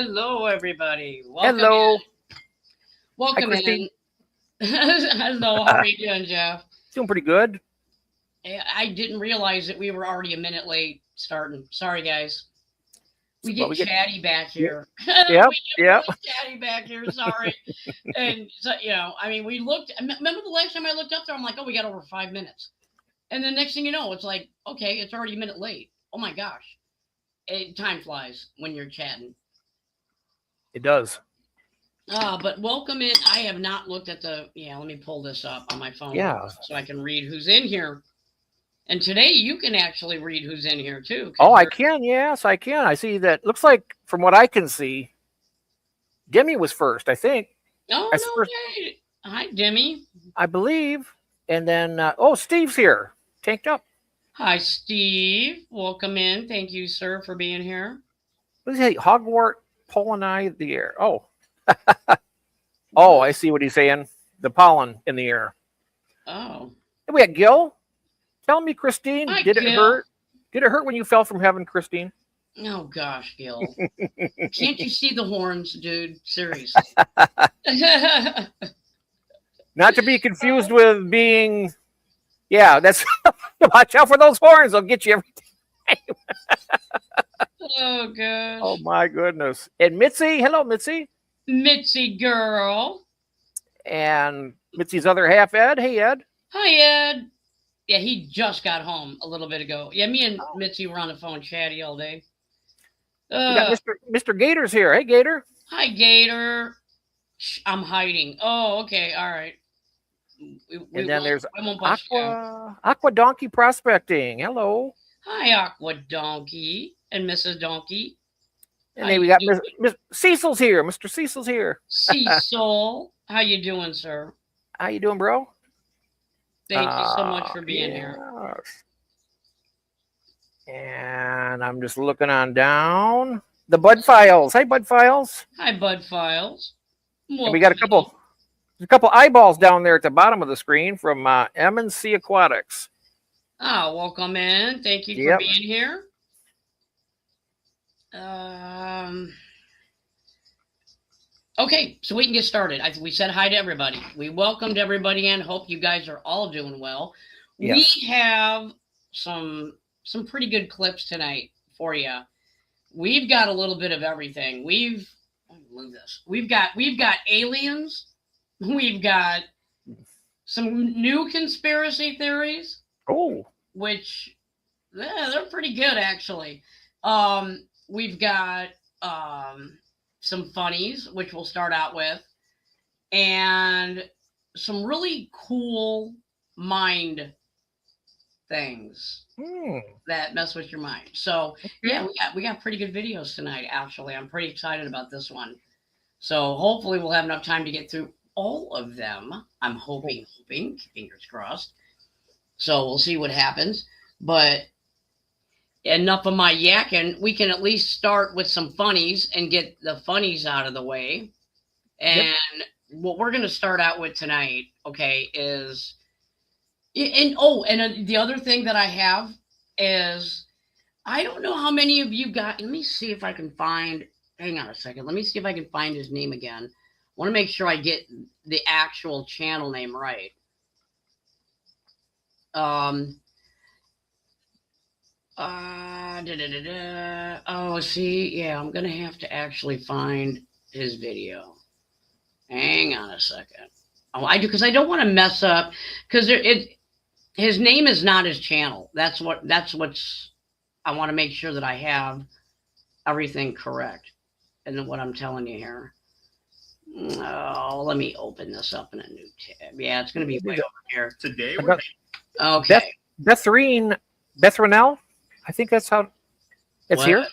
Hello, everybody. Welcome Hello. in. Hi, Welcome Christine. in. Hello, how are you doing, Jeff? Doing pretty good. I didn't realize that we were already a minute late starting. Sorry, guys. We Well, get we get. chatty back Yep. here. we Yep. get Yep. really chatty back here. Sorry. And so, we looked. Remember the last time I looked up there? I'm like, oh, we got over 5 minutes. And the next thing you know, it's like, okay, it's already a minute late. Oh my gosh. Time flies when you're chatting. It does. But welcome in. I have not looked at let me pull this up on my phone Yeah. so I can read who's in here. And today you can actually read who's in here too. Oh, I can. Yes, I can. I see that. Looks like, from what I can see, Demi was first. I think. Oh, That's no first, way. Hi, Demi. I believe. And then, Steve's here, tanked up. Hi, Steve. Welcome in. Thank you, sir, for being here. What is he? Hogwarts pollen the air. Oh, oh, I see what he's saying. The pollen in the air. Oh. And we had Gil. Tell me, Christine, Hi, did it Gil. hurt? Did it hurt when you fell from heaven, Christine? Oh, gosh, Gil. Can't you see the horns, dude? Seriously. Not to be confused with being, yeah, that's, watch out for those horns. They'll get you every time. Oh, gosh. Oh, my goodness. And Mitzi, hello, Mitzi. Mitzi girl. And Mitzi's other half, Ed. Hey, Ed. Hi, Ed. Yeah, he just got home a little bit ago. Yeah, me and Mitzi were on the phone chatty all day. We got Mr. Gator's here. Hey, Gator. Hi, Gator. Shh, I'm hiding. Oh, okay. All right. And then there's I won't punch you down. Aqua Donkey Prospecting. Hello. Hi, Aqua Donkey and Mrs. Donkey. And then we got Mr. Cecil's here. Mr. Cecil's here. Cecil. How you doing, sir? How you doing, bro? Thank you so much for being here. And I'm just looking on down. The Bud Files. Hey, Bud Files. Hi, Bud Files. And we got a couple eyeballs down there at the bottom of the screen from M&C Aquatics. Welcome in. Thank you for being here. Okay, so we can get started. We said hi to everybody. We welcomed everybody in. Hope you guys are all doing well. Yes. We have some pretty good clips tonight for you. We've got a little bit of everything. We've got aliens. We've got some new conspiracy theories. Oh, which they're pretty good actually. We've got some funnies, which we'll start out with, and some really cool mind things that mess with your mind. So yeah, we got pretty good videos tonight. Actually, I'm pretty excited about this one. So hopefully we'll have enough time to get through all of them. I'm hoping, fingers crossed. So we'll see what happens. But enough of my yakking. We can at least start with some funnies and get the funnies out of the way. And what we're going to start out with tonight, okay, is... the other thing that I have is... I don't know how many of you got... Let me see if I can find... Hang on a second. Let me see if I can find his name again. I want to make sure I get the actual channel name right. See, yeah, I'm gonna have to actually find his video. Hang on a second. Oh, I do, because I don't want to mess up, because his name is not his channel. That's what's I want to make sure that I have everything correct and what I'm telling you here. Oh, let me open this up in a new tab. Yeah, it's gonna be way over here. Today we're okay. Beth-Renell? I think that's how it's here.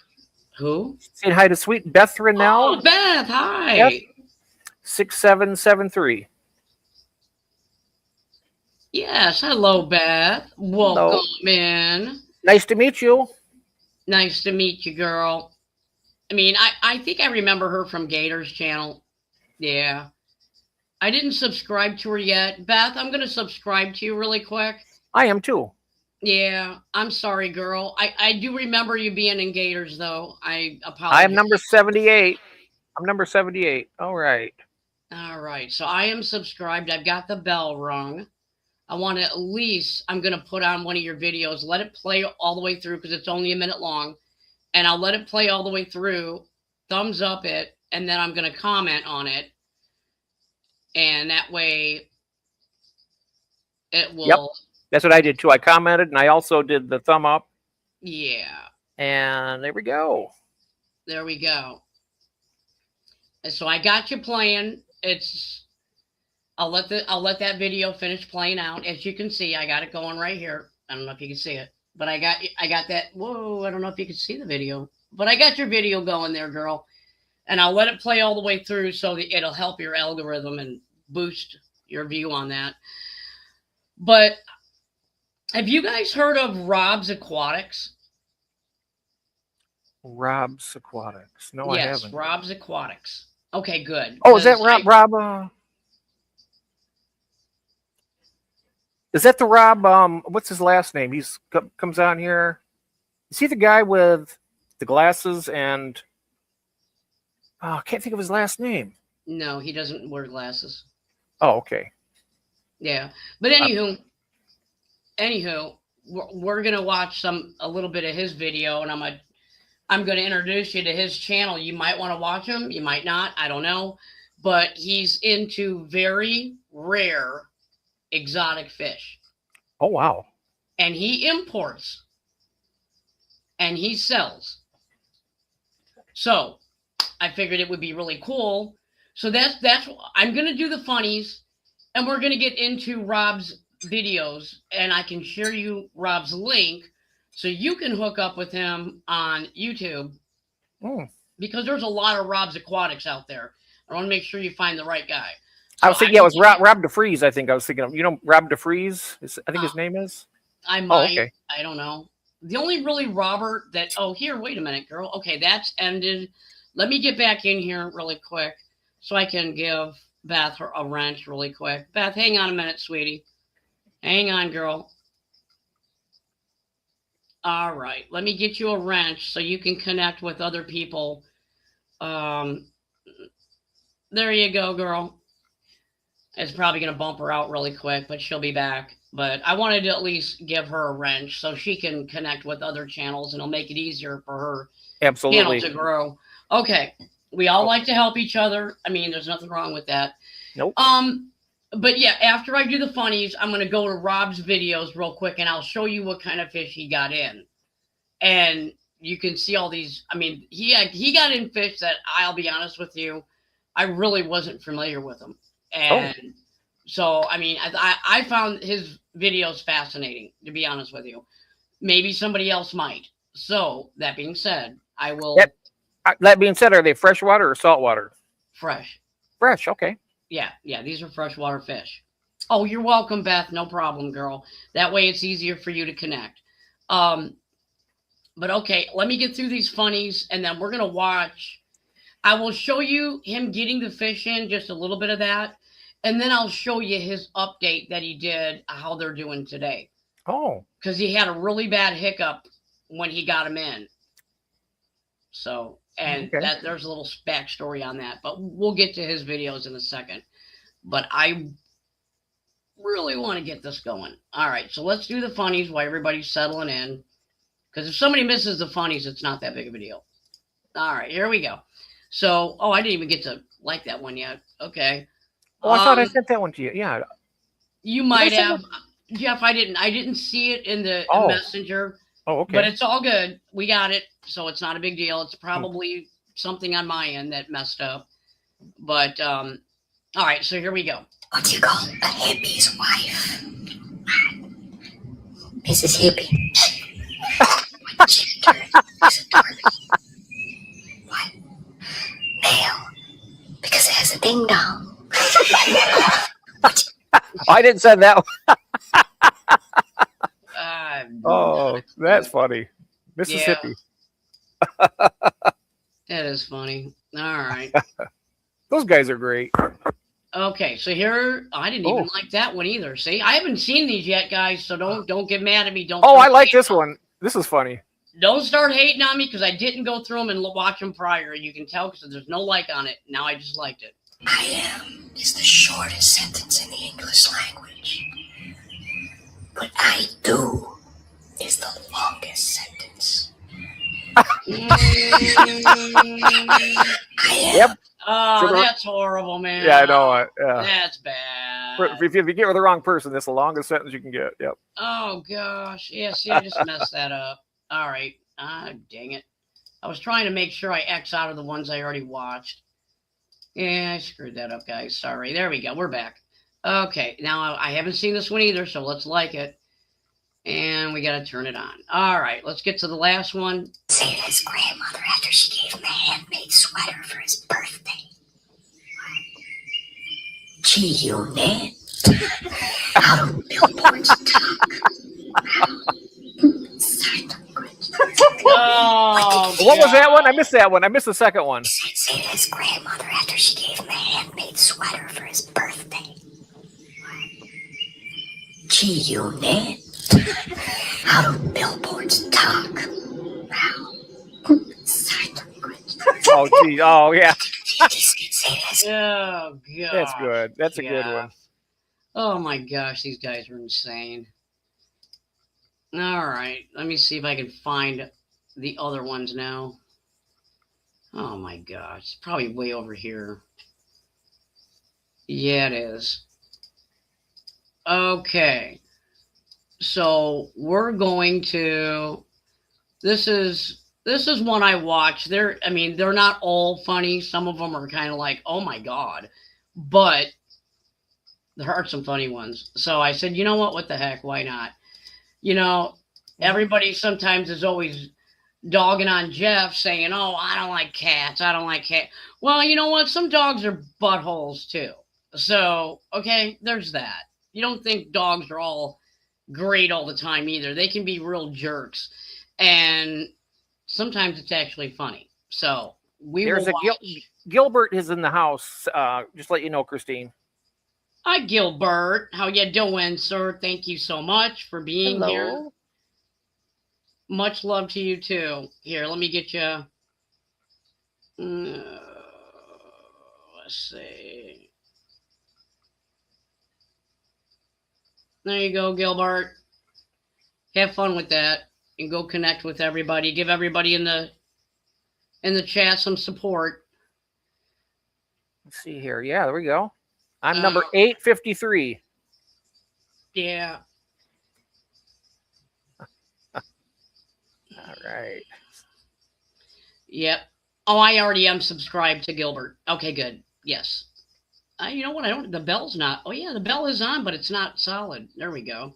Who? Saying hi to sweet Beth-Renell. Oh, Beth, hi. 6773. Yes, hello, Beth. Welcome in. Nice to meet you. Nice to meet you, girl. I mean, I think I remember her from Gator's channel. Yeah. I didn't subscribe to her yet. Beth, I'm going to subscribe to you really quick. I am too. Yeah, I'm sorry, girl. I do remember you being in Gators, though. I apologize. I am number 78. I'm number 78. All right. All right. So I am subscribed. I've got the bell rung. I want to at least, I'm going to put on one of your videos, let it play all the way through because it's only a minute long. And I'll let it play all the way through, thumbs up it, and then I'm going to comment on it. And that way it will. Yep. That's what I did too. I commented and I also did the thumb up. Yeah. And there we go. There we go. And so I got you playing. I'll let that video finish playing out. As you can see, I got it going right here. I don't know if you can see it, but I got that. Whoa, I don't know if you can see the video, but I got your video going there, girl. And I'll let it play all the way through so that it'll help your algorithm and boost your view on that. But have you guys heard of Rob's Aquatics? Rob's Aquatics. No, I Yes, haven't. Rob's Aquatics. Okay, good. Oh, is that Rob? Is that the Rob? What's his last name? He's comes on here. Is he the guy with the glasses and? Oh, I can't think of his last name. No, he doesn't wear glasses. Oh, okay. Yeah, but anywho, we're gonna watch a little bit of his video, and I'm gonna introduce you to his channel. You might want to watch him, you might not. I don't know, but he's into very rare exotic fish. Oh, wow. And he imports and he sells. So I figured it would be really cool. So that's I'm gonna do the funnies, and we're gonna get into Rob's videos, and I can share you Rob's link so you can hook up with him on YouTube. Because there's a lot of Rob's Aquatics out there. I want to make sure you find the right guy. So I was thinking, it was Rob DeFries. I think I was thinking of, Rob DeFries. I think his name is. I might. Oh, okay. I don't know. The only really Robert that. Oh, here. Wait a minute, girl. Okay, that's ended. Let me get back in here really quick so I can give Beth a wrench really quick. Beth, hang on a minute, sweetie. Hang on, girl. All right. Let me get you a wrench so you can connect with other people. There you go, girl. It's probably going to bump her out really quick, but she'll be back. But I wanted to at least give her a wrench so she can connect with other channels, and it'll make it easier for her Absolutely. channel to grow. Okay. We all like to help each other. I mean, there's nothing wrong with that. Nope. But yeah, after I do the funnies, I'm going to go to Rob's videos real quick, and I'll show you what kind of fish he got in. And you can see all these. I mean, he got in fish that, I'll be honest with you, I really wasn't familiar with them. And so, I mean, I found his videos fascinating, to be honest with you. Maybe somebody else might. So, that being said, I will... That being said, are they freshwater or saltwater? Fresh. Fresh, okay. Yeah, these are freshwater fish. Oh, you're welcome, Beth. No problem, girl. That way it's easier for you to connect. But okay, let me get through these funnies, and then we're going to watch... I will show you him getting the fish in, just a little bit of that. And then I'll show you his update that he did, how they're doing today. Oh. Because he had a really bad hiccup when he got them in. So, and there's a little backstory on that. But we'll get to his videos in a second. But I really want to get this going. All right, so let's do the funnies while everybody's settling in. Because if somebody misses the funnies, it's not that big of a deal. All right, here we go. So, I didn't even get to like that one yet. Okay. Oh, I thought I sent that one to you. Yeah. You might have. Jeff, I didn't see it in the messenger. Oh, okay. But it's all good. We got it. So it's not a big deal. It's probably something on my end that messed up. But, all right. So here we go. What do you call a hippie's wife? Mrs. Hippie. What gender is Dorothy? What? Male. Because it has a ding dong. I didn't send that one. Oh, that's funny. Mississippi. Yeah. That is funny. All right. Those guys are great. Okay, so here, I didn't even like that one either. See, I haven't seen these yet, guys, so don't get mad at me. Don't. I like this one. This is funny. Don't start hating on me because I didn't go through them and watch them prior. You can tell because there's no like on it. Now I just liked it. I am is the shortest sentence in the English language. But I do is the longest sentence. I am. Yep. Oh, Sure. that's horrible, man. Yeah, I know it. Yeah. That's bad. If you get with the wrong person, that's the longest sentence you can get. Yep. Oh, gosh. Yeah, see, I just messed that up. All right. Ah, dang it. I was trying to make sure I X out of the ones I already watched. Yeah, I screwed that up, guys. Sorry. There we go. We're back. Okay. Now, I haven't seen this one either, so let's like it. And we got to turn it on. All right. Let's get to the last one. Say to his grandmother after she gave him a handmade sweater for his birthday. Gee, you Ned. How do billboards talk? Sign language. Oh, What was that one? I missed that one. I missed the second one. Say to his grandmother after she gave him a handmade sweater for his birthday. Gee, you Ned. How do billboards talk? Wow. Sign language. Oh, gee. Oh, yeah. Say to his Oh, God. That's good. That's a good one. Oh, my gosh. These guys are insane. All right. Let me see if I can find the other ones now. Oh, my gosh. It's probably way over here. Yeah, it is. Okay. So we're going to. This is one I watched. They're not all funny. Some of them are kind of like, oh my God, but there are some funny ones. So I said, you know what the heck? Why not? You know, everybody sometimes is always dogging on Jeff saying, oh, I don't like cats. I don't like cats. Well, you know what? Some dogs are buttholes too. So, okay, there's that. You don't think dogs are all great all the time either. They can be real jerks. And sometimes it's actually funny. So There's Gilbert is in the house. Just let you know, Christine. Hi, Gilbert. How you doing, sir? Thank you so much for being here. Much love to you too. Here, let me get you. Let's see. There you go, Gilbert. Have fun with that and go connect with everybody. Give everybody in the chat some support. Let's see here. Yeah, there we go. I'm number 853. Yeah. All right. Yep. Oh, I already am subscribed to Gilbert. Okay, good. Yes. You know what? The bell's not. Oh, yeah, the bell is on, but it's not solid. There we go.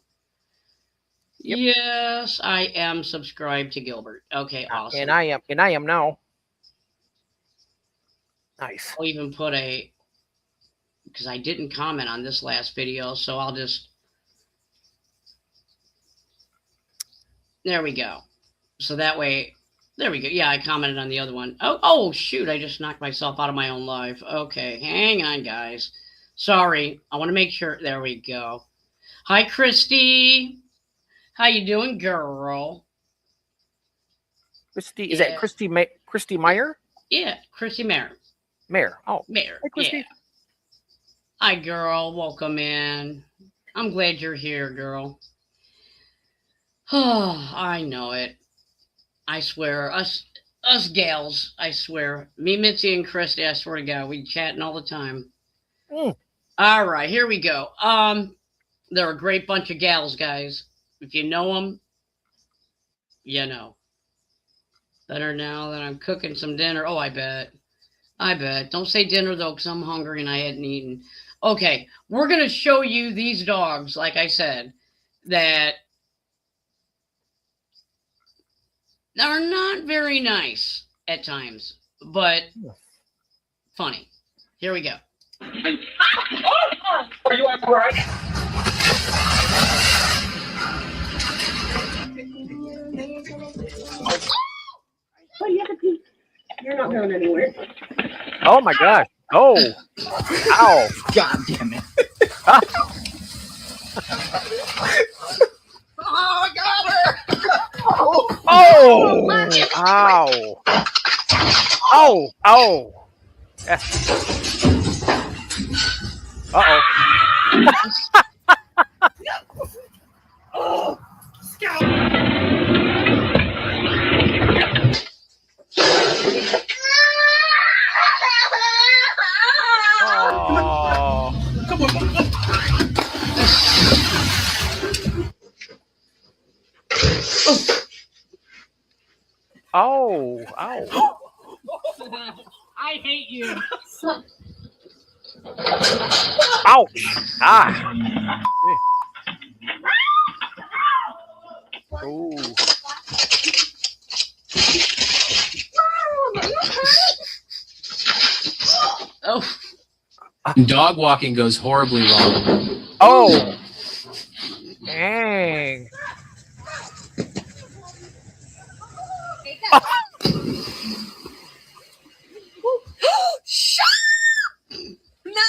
Yep. Yes, I am subscribed to Gilbert. Okay, awesome. And I am now. Nice. I'll even put because I didn't comment on this last video, so I'll just. There we go. So that way, there we go. Yeah, I commented on the other one. Oh, shoot. I just knocked myself out of my own life. Okay, hang on, guys. Sorry. I want to make sure. There we go. Hi, Christy. How you doing, girl? Christy, is that Christy Meyer? Yeah, Christy Mayer. Mayer. Oh, Mayer. hey, Christy. Yeah. Hi, girl. Welcome in. I'm glad you're here, girl. Oh, I know it. I swear, us gals, I swear. Me, Mitzi, and Christy, I swear to God, we chatting all the time. All right, here we go. They're a great bunch of gals, guys. If you know them, you know. Better now that I'm cooking some dinner. Oh, I bet. Don't say dinner, though, because I'm hungry and I hadn't eaten. Okay, we're going to show you these dogs, like I said, that are not very nice at times, but funny. Here we go. Are you all right? You're not going anywhere. Oh my gosh. Oh. Ow. God damn it. Oh, I got her. Oh! Ow! Oh! Oh! Uh-oh. Oh. Oh. Ow. I hate you. Ouch. Ah. Ooh. Oh, Dog walking goes horribly wrong. Oh. Dang. Shut up! No!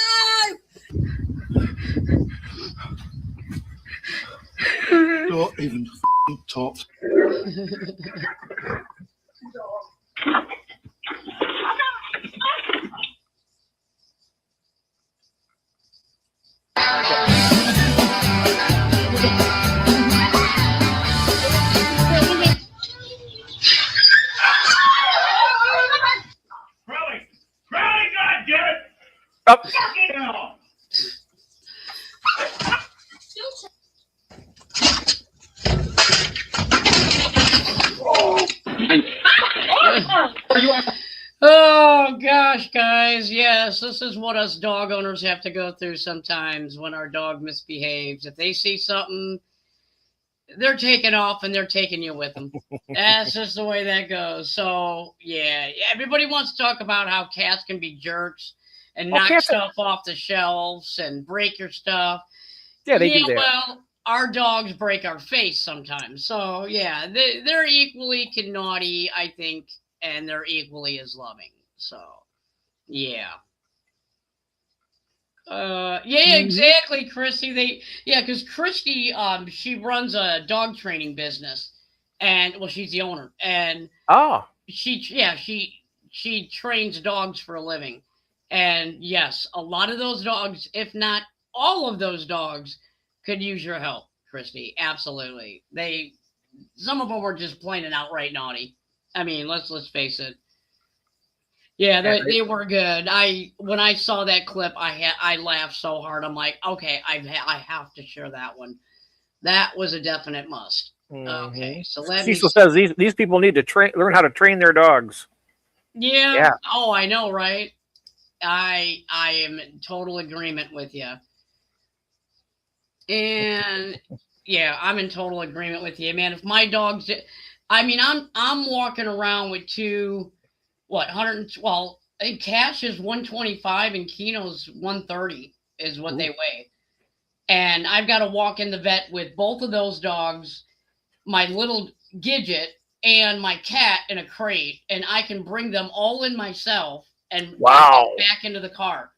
Don't even talk. Crowley! Crowley, goddammit! Up. Fucking hell! oh gosh, guys. Yes, this is what us dog owners have to go through sometimes when our dog misbehaves. If they see something, they're taking off and they're taking you with them. That's just the way that goes. So, yeah, everybody wants to talk about how cats can be jerks and knock cats are- stuff off the shelves and break your stuff. Yeah, they do that. Well, our dogs break our face sometimes. So, yeah, they're equally naughty, I think, and they're equally as loving. So, yeah. Yeah, exactly, Christy. Because Christy, she runs a dog training business, and well, she's the owner, and Oh. she trains dogs for a living, and yes, a lot of those dogs, if not all of those dogs, could use your help, Christy. Absolutely, some of them were just plain and outright naughty. I mean, let's face it. Yeah, they were good. When I saw that clip, I laughed so hard. I'm like, okay, I have to share that one. That was a definite must. Okay, so let me. Cecil says these people need to learn how to train their dogs. Yeah. Yeah. Oh, I know, right? I am in total agreement with you. And yeah, I'm in total agreement with you, man. If my dogs, I mean, I'm walking around with two. What 112? I think Cash is 125 and Kino's 130 is what they weigh. And I've got to walk in the vet with both of those dogs, my little Gidget and my cat in a crate, and I can bring them all in myself and back into the car.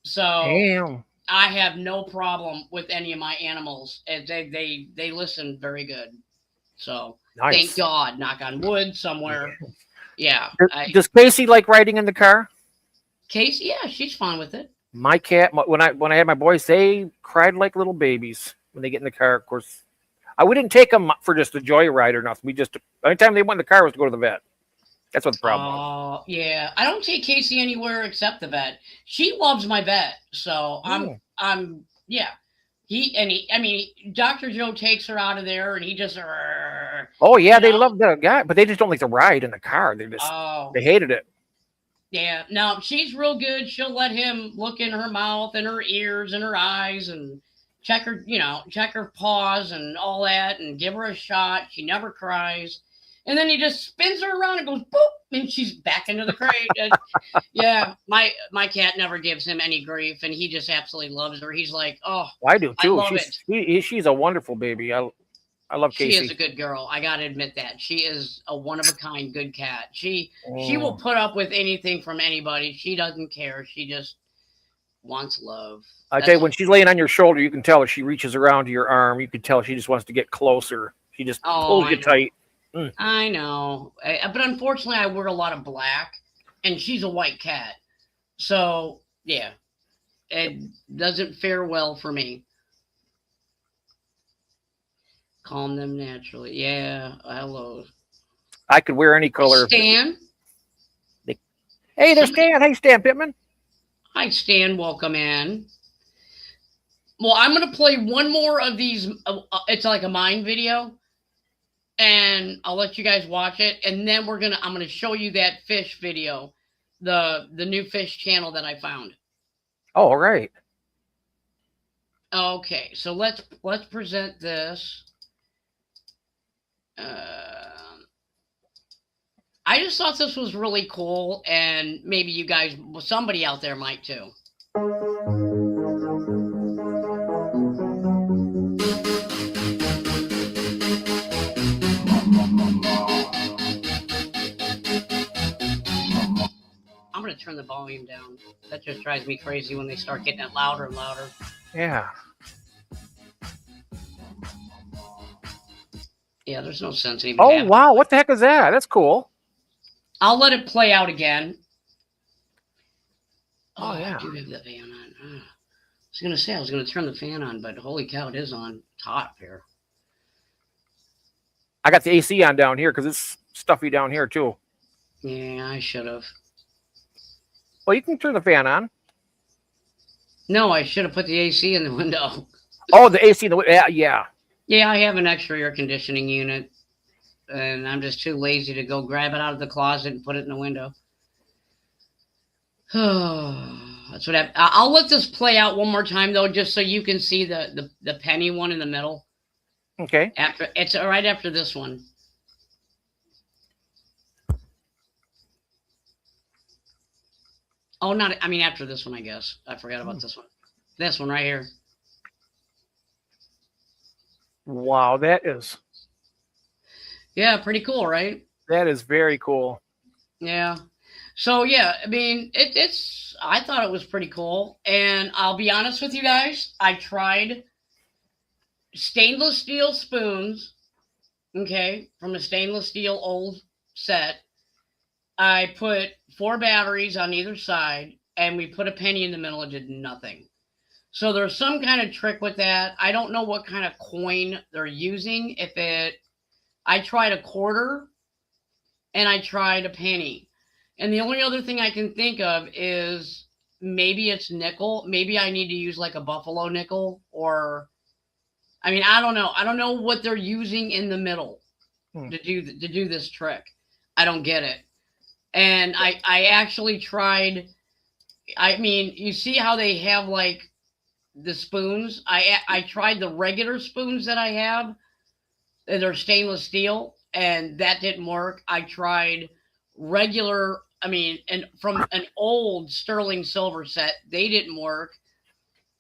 So Damn. I have no problem with any of my animals. They listen very good. So Nice. thank God, knock on wood somewhere. Yeah. Does Casey like riding in the car? Casey, yeah, she's fine with it. My cat, when I had my boys, they cried like little babies when they get in the car. Of course, we didn't take them for just a joyride or nothing. Anytime they went in the car was to go to the vet. That's what the problem was. Oh, yeah. I don't take Casey anywhere except the vet. She loves my vet, so I'm yeah. Dr. Joe takes her out of there, and he just. Oh yeah, they love the guy, but they just don't like to ride in the car. They hated it. Yeah, no, she's real good. She'll let him look in her mouth and her ears and her eyes and check her paws and all that and give her a shot. She never cries. And then he just spins her around and goes boop, and she's back into the crate. Yeah, my cat never gives him any grief, and he just absolutely loves her. He's like, oh, I do too. I love She's a wonderful baby. I love Casey. She is a good girl. I gotta admit that. She is a one of a kind good cat. She will put up with anything from anybody. She doesn't care. She just wants love. I tell you, when she's laying on your shoulder, you can tell if she reaches around to your arm. You can tell she just wants to get closer. She just pulls you tight. I know, but unfortunately, I wear a lot of black, and she's a white cat, so yeah, it doesn't fare well for me. Calm them naturally. Yeah, hello, I could wear any color. Stan. Hey, there's Stan. Hey, Stan Pittman. Hi, Stan. Welcome in. Well, I'm gonna play one more of these. It's like a mine video, and I'll let you guys watch it, and then I'm gonna show you that fish video, the new fish channel that I found. Oh, all right. Okay, so let's present this. I just thought this was really cool, and maybe you guys, somebody out there might too. I'm going to turn the volume down. That just drives me crazy when they start getting it louder and louder. Yeah. Yeah, there's no sense in even Oh, having wow. What the heck is that? That's cool. I'll let it play out again. Oh, yeah. I do have the fan on. I was going to say I was going to turn the fan on, but holy cow, it is on. It's hot here. I got the AC on down here because it's stuffy down here, too. Yeah, I should have. Well, you can turn the fan on. No, I should have put the AC in the window. Oh, the AC in the window. Yeah. Yeah, I have an extra air conditioning unit, and I'm just too lazy to go grab it out of the closet and put it in the window. That's what happened. I'll let this play out one more time, though, just so you can see the penny one in the middle. Okay. It's right after this one. Oh, after this one, I guess. I forgot about this one. This one right here. Wow, that is pretty cool, right? That is very cool. Yeah. So yeah, I thought it was pretty cool. And I'll be honest with you guys, I tried stainless steel spoons, okay, from a stainless steel old set. I put 4 batteries on either side, and we put a penny in the middle. It did nothing. So there's some kind of trick with that. I don't know what kind of coin they're using. I tried a quarter and I tried a penny. And the only other thing I can think of is maybe it's nickel. Maybe I need to use like a buffalo nickel I don't know. I don't know what they're using in the middle to do this trick. I don't get it. And I actually tried, you see how they have like the spoons? I tried the regular spoons that I have. They're stainless steel, and that didn't work. I tried regular, and from an old sterling silver set, they didn't work.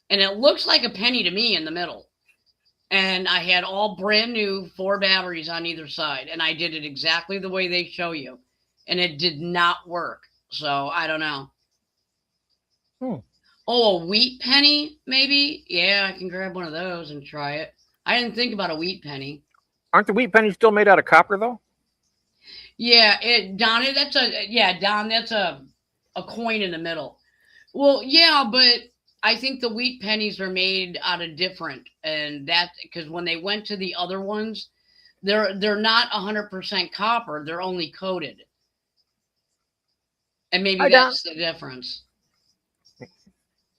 And it looks like a penny to me in the middle. And I had all brand new 4 batteries on either side, and I did it exactly the way they show you. And it did not work. So I don't know. Oh, a wheat penny, maybe? Yeah, I can grab one of those and try it. I didn't think about a wheat penny. Aren't the wheat pennies still made out of copper, though? Yeah, Don, that's a coin in the middle. Well, yeah, but I think the wheat pennies are made out of different, and that because when they went to the other ones, they're not 100% copper. They're only coated. And maybe that's the difference.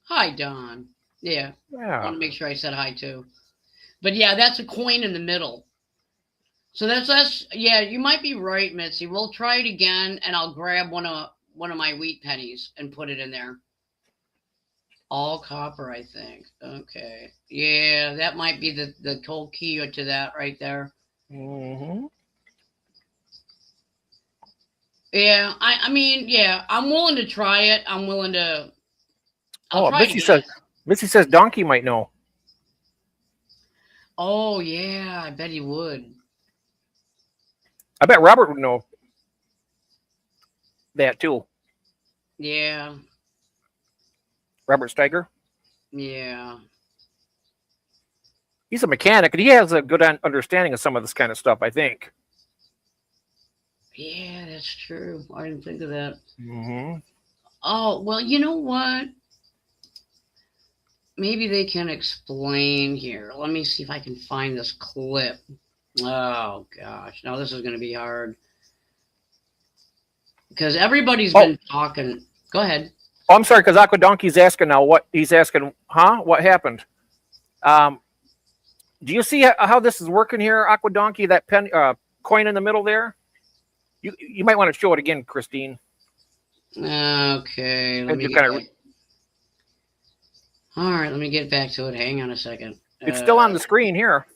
Hi, Don. Yeah. I want to make sure I said hi, too. But, yeah, that's a coin in the middle. So that's yeah, you might be right, Mitzi. We'll try it again, and I'll grab one of my wheat pennies and put it in there. All copper, I think. Okay. Yeah, that might be the cold key to that right there. Mm-hmm. Yeah, yeah, I'm willing to try it. I'm willing to. Missy says Donkey might know. Oh yeah, I bet he would. I bet Robert would know that too. Yeah. Robert Steiger. Yeah. He's a mechanic, and he has a good understanding of some of this kind of stuff, I think. Yeah, that's true. I didn't think of that. Mm-hmm. Oh, well, you know what? Maybe they can explain here. Let me see if I can find this clip. Oh, gosh. Now this is going to be hard. Because everybody's been talking. Go ahead. Oh, I'm sorry, because Aqua Donkey's asking now what he's asking, huh? What happened? Do you see how this is working here, Aqua Donkey? That coin in the middle there? You might want to show it again, Christine. Okay. And you kind of All right, let me get back to it. Hang on a second. it's still on the screen here.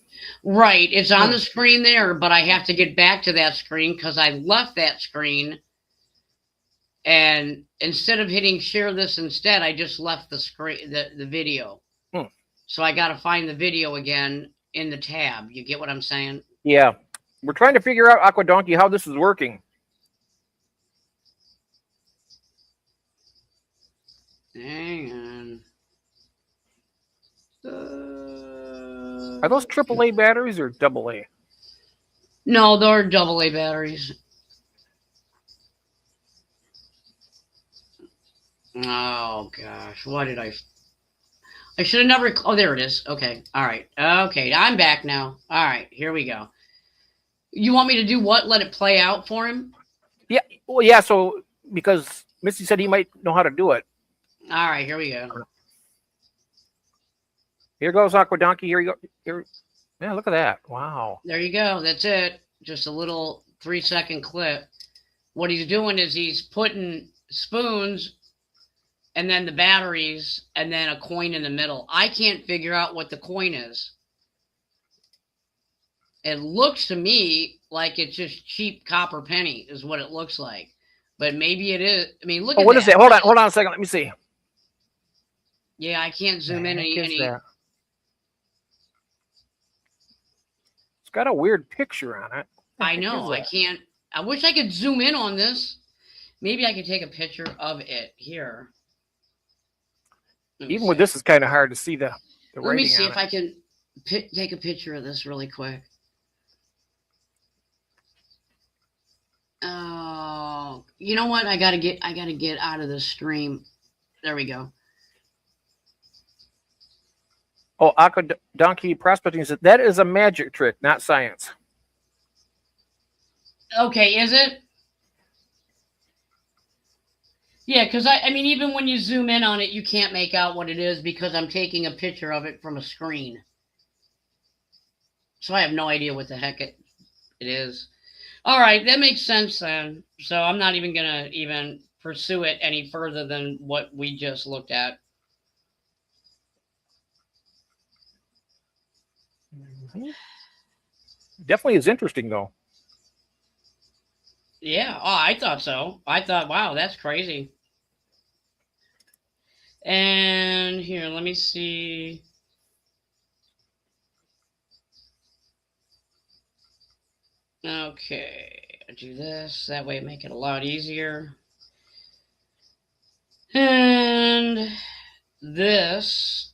Right, it's on the screen there, but I have to get back to that screen because I left that screen. And instead of hitting share this instead, I just left the screen, the video. So I got to find the video again in the tab. You get what I'm saying? Yeah. We're trying to figure out, Aqua Donkey, how this is working. Hang on. Are those AAA batteries or AA? No, they're AA batteries. Oh, gosh. Why did I should have never... Oh, there it is. Okay. All right. Okay, I'm back now. All right, here we go. You want me to do what? Let it play out for him? Yeah. Well, yeah, so because Misty said he might know how to do it. All right, here we go. Here goes Aqua Donkey. Here you go. Here. Yeah, look at that. Wow. There you go. That's it. Just a little 3-second clip. What he's doing is he's putting spoons and then the batteries and then a coin in the middle. I can't figure out what the coin is. It looks to me like it's just cheap copper penny is what it looks like. But maybe it is. I mean, look at that. What is it? Hold on a second. Let me see. Yeah, I can't zoom in any. It's got a weird picture on it. I know. I can't. I wish I could zoom in on this. Maybe I could take a picture of it here. Even with this, it's kind of hard to see the writing. Let me see on if it. I can take a picture of this really quick. Oh, you know what? I gotta get out of the stream. There we go. Oh, Aqua Donkey Prospecting said that is a magic trick, not science. Okay, is it? Yeah, because I mean, even when you zoom in on it, you can't make out what it is because I'm taking a picture of it from a screen. So I have no idea what the heck it is. All right, that makes sense then. So I'm not even going to even pursue it any further than what we just looked at. Definitely is interesting, though. Yeah, oh, I thought so. I thought, wow, that's crazy. And here, let me see. Okay, I'll do this. That way make it a lot easier. And this,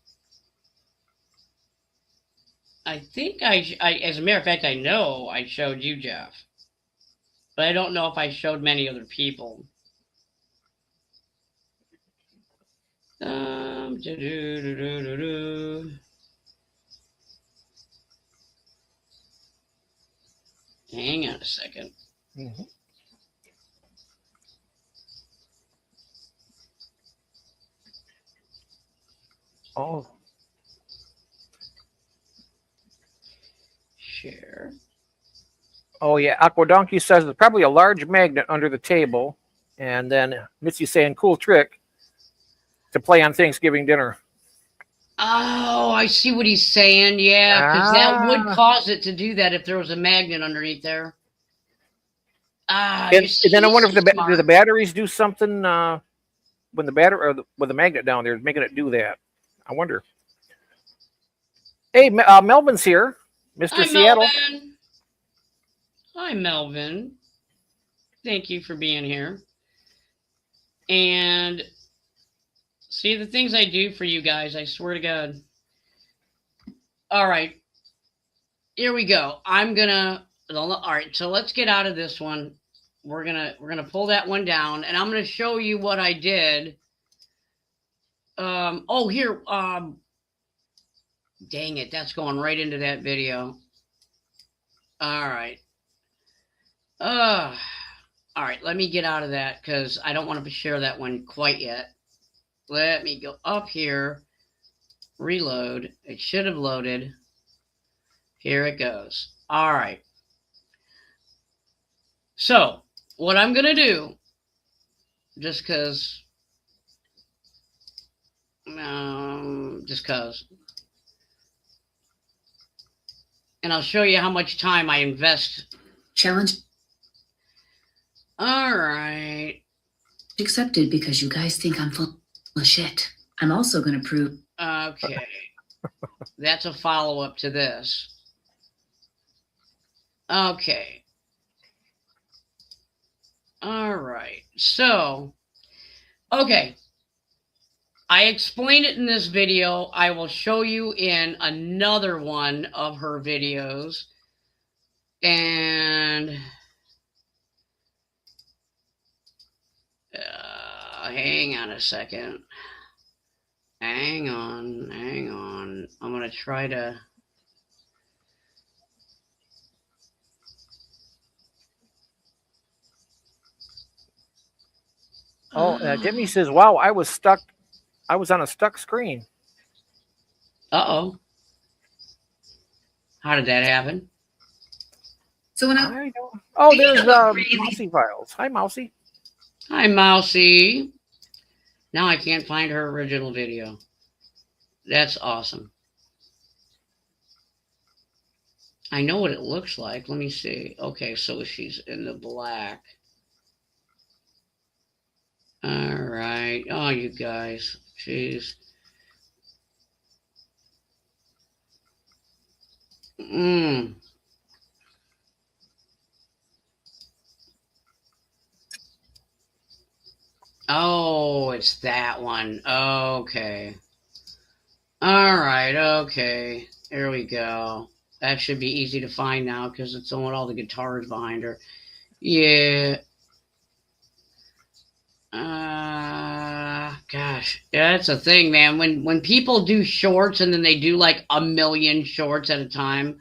I think I as a matter of fact, I know I showed you, Jeff. But I don't know if I showed many other people. Hang on a second. Mm-hmm. Oh. Share. Oh, yeah. Aqua Donkey says there's probably a large magnet under the table. And then Mitzi saying, cool trick to play on Thanksgiving dinner. Oh, I see what he's saying. Yeah, because that would cause it to do that if there was a magnet underneath there. And then I wonder if do the batteries do something when the battery or with the magnet down there, making it do that. I wonder. Hey, Melvin's here, Mr. Hi, Seattle. Melvin. Hi, Melvin. Thank you for being here. And see the things I do for you guys, I swear to God. All right. Here we go. All right, so let's get out of this one. we're gonna pull that one down, and I'm gonna show you what I did. Oh, here. Dang it, that's going right into that video. All right. All right, let me get out of that because I don't want to share that one quite yet. Let me go up here, reload. It should have loaded. Here it goes. All right. So, what I'm going to do, just because, and I'll show you how much time I invest. Challenge All right. accepted because you guys think I'm full of shit. I'm also going to prove. Okay. That's a follow-up to this. Okay. All right. So, okay. I explain it in this video. I will show you in another one of her videos. And hang on a second. Hang on. I'm going to try to... Oh, Jimmy says, "Wow, I was stuck. I was on a stuck screen." Uh-oh. How did that happen? So when I don't. Oh, there's Mousy Files. Hi, Mousy. Hi, Mousy. Now I can't find her original video. That's awesome. I know what it looks like. Let me see. Okay, so she's in the black. All right. Oh, you guys. Jeez. Oh, it's that one. Okay. All right. Okay. There we go. That should be easy to find now because it's on all the guitars behind her. Yeah. Gosh. Yeah, that's a thing, man. When people do shorts and then they do like a million shorts at a time,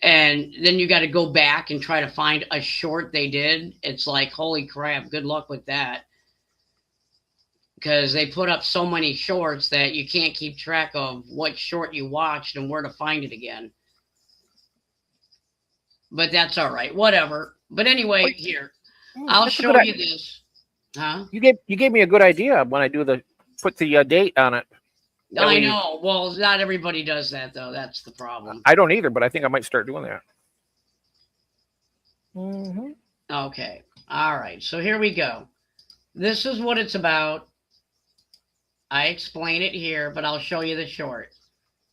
and then you got to go back and try to find a short they did, it's like, holy crap, good luck with that. Because they put up so many shorts that you can't keep track of what short you watched and where to find it again. But that's all right. Whatever. But anyway, here. I'll show you this. Huh? You gave me a good idea when I put the date on it. I know. Well, not everybody does that, though. That's the problem. I don't either, but I think I might start doing that. Mm-hmm. Okay. All right. So here we go. This is what it's about. I explain it here, but I'll show you the short.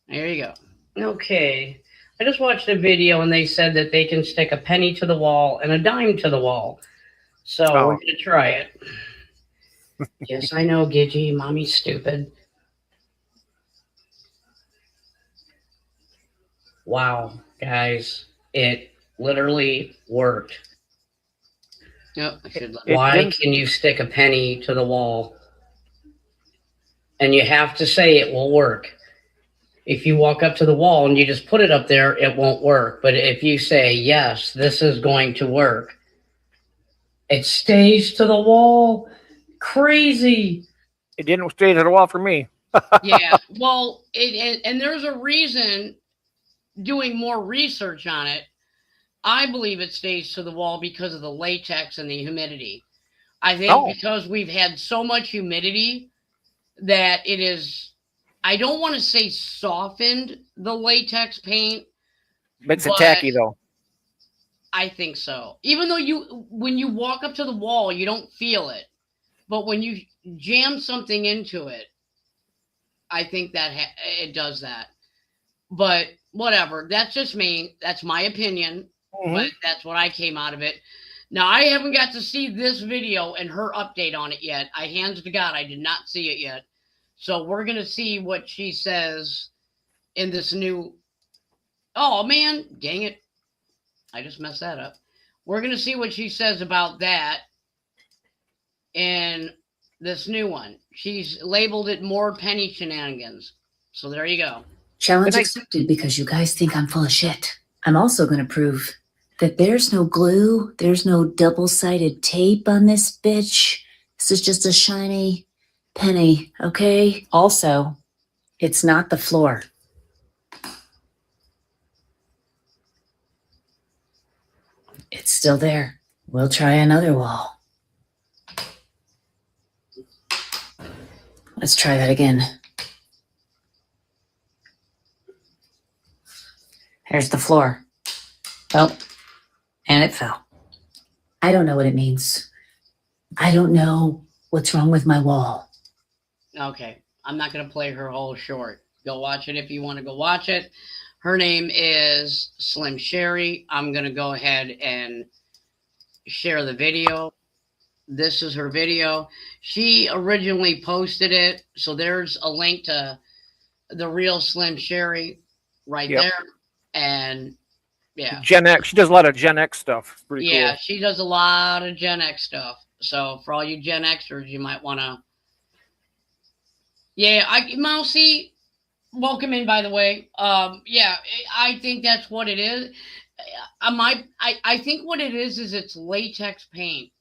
There you go. Okay. I just watched a video and they said that they can stick a penny to the wall and a dime to the wall. So we're going to try it. Yes, I know, Gidgy. Mommy's stupid. Wow, guys. It literally worked. Yep, why can you stick a penny to the wall? And you have to say it will work. If you walk up to the wall and you just put it up there, it won't work. But if you say, yes, this is going to work, it stays to the wall. Crazy. It didn't stay to the wall for me. Yeah, well, and there's a reason, doing more research on it, I believe it stays to the wall because of the latex and the humidity. I think because we've had so much humidity that it is, I don't want to say softened the latex paint. Makes it tacky, though. I think so. Even though when you walk up to the wall, you don't feel it. But when you jam something into it, I think that it does that. But whatever. That's just me. That's my opinion. Mm-hmm. But that's what I came out of it. Now, I haven't got to see this video and her update on it yet. Hands to God, I did not see it yet. So we're going to see what she says in this new... Oh, man. Dang it. I just messed that up. we're going to see what she says about that in this new one. She's labeled it more penny shenanigans. So there you go. Challenge Good night. accepted because you guys think I'm full of shit. I'm also going to prove that there's no glue, there's no double-sided tape on this bitch. This is just a shiny penny, okay? Also, it's not the floor. It's still there. We'll try another wall. Let's try that again. Here's the floor. Oh, and it fell. I don't know what it means. I don't know what's wrong with my wall. Okay. I'm not going to play her whole short. Go watch it if you want to go watch it. Her name is Slim Sherry. I'm going to go ahead and share the video. This is her video. She originally posted it. So there's a link to the real Slim Sherry right Yep. there. And yeah. Gen X. She does a lot of Gen X stuff. Pretty Yeah, cool. she does a lot of Gen X stuff. So for all you Gen Xers, you might want to. Yeah, Mousy, welcome in, by the way. Yeah, I think that's what it is. I think what it is it's latex paint.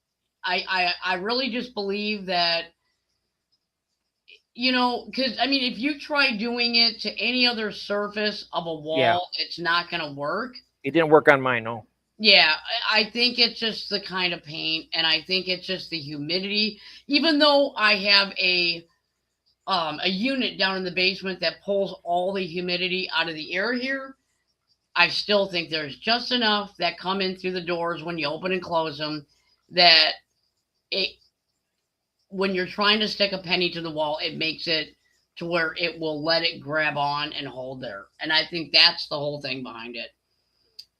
I really just believe that, you know, because I mean, if you try doing it to any other surface of a wall, Yeah. it's not going to work. It didn't work on mine, no. Yeah, I think it's just the kind of paint, and I think it's just the humidity. Even though I have a unit down in the basement that pulls all the humidity out of the air here, I still think there's just enough that come in through the doors when you open and close them that it, when you're trying to stick a penny to the wall, it makes it to where it will let it grab on and hold there. And I think that's the whole thing behind it.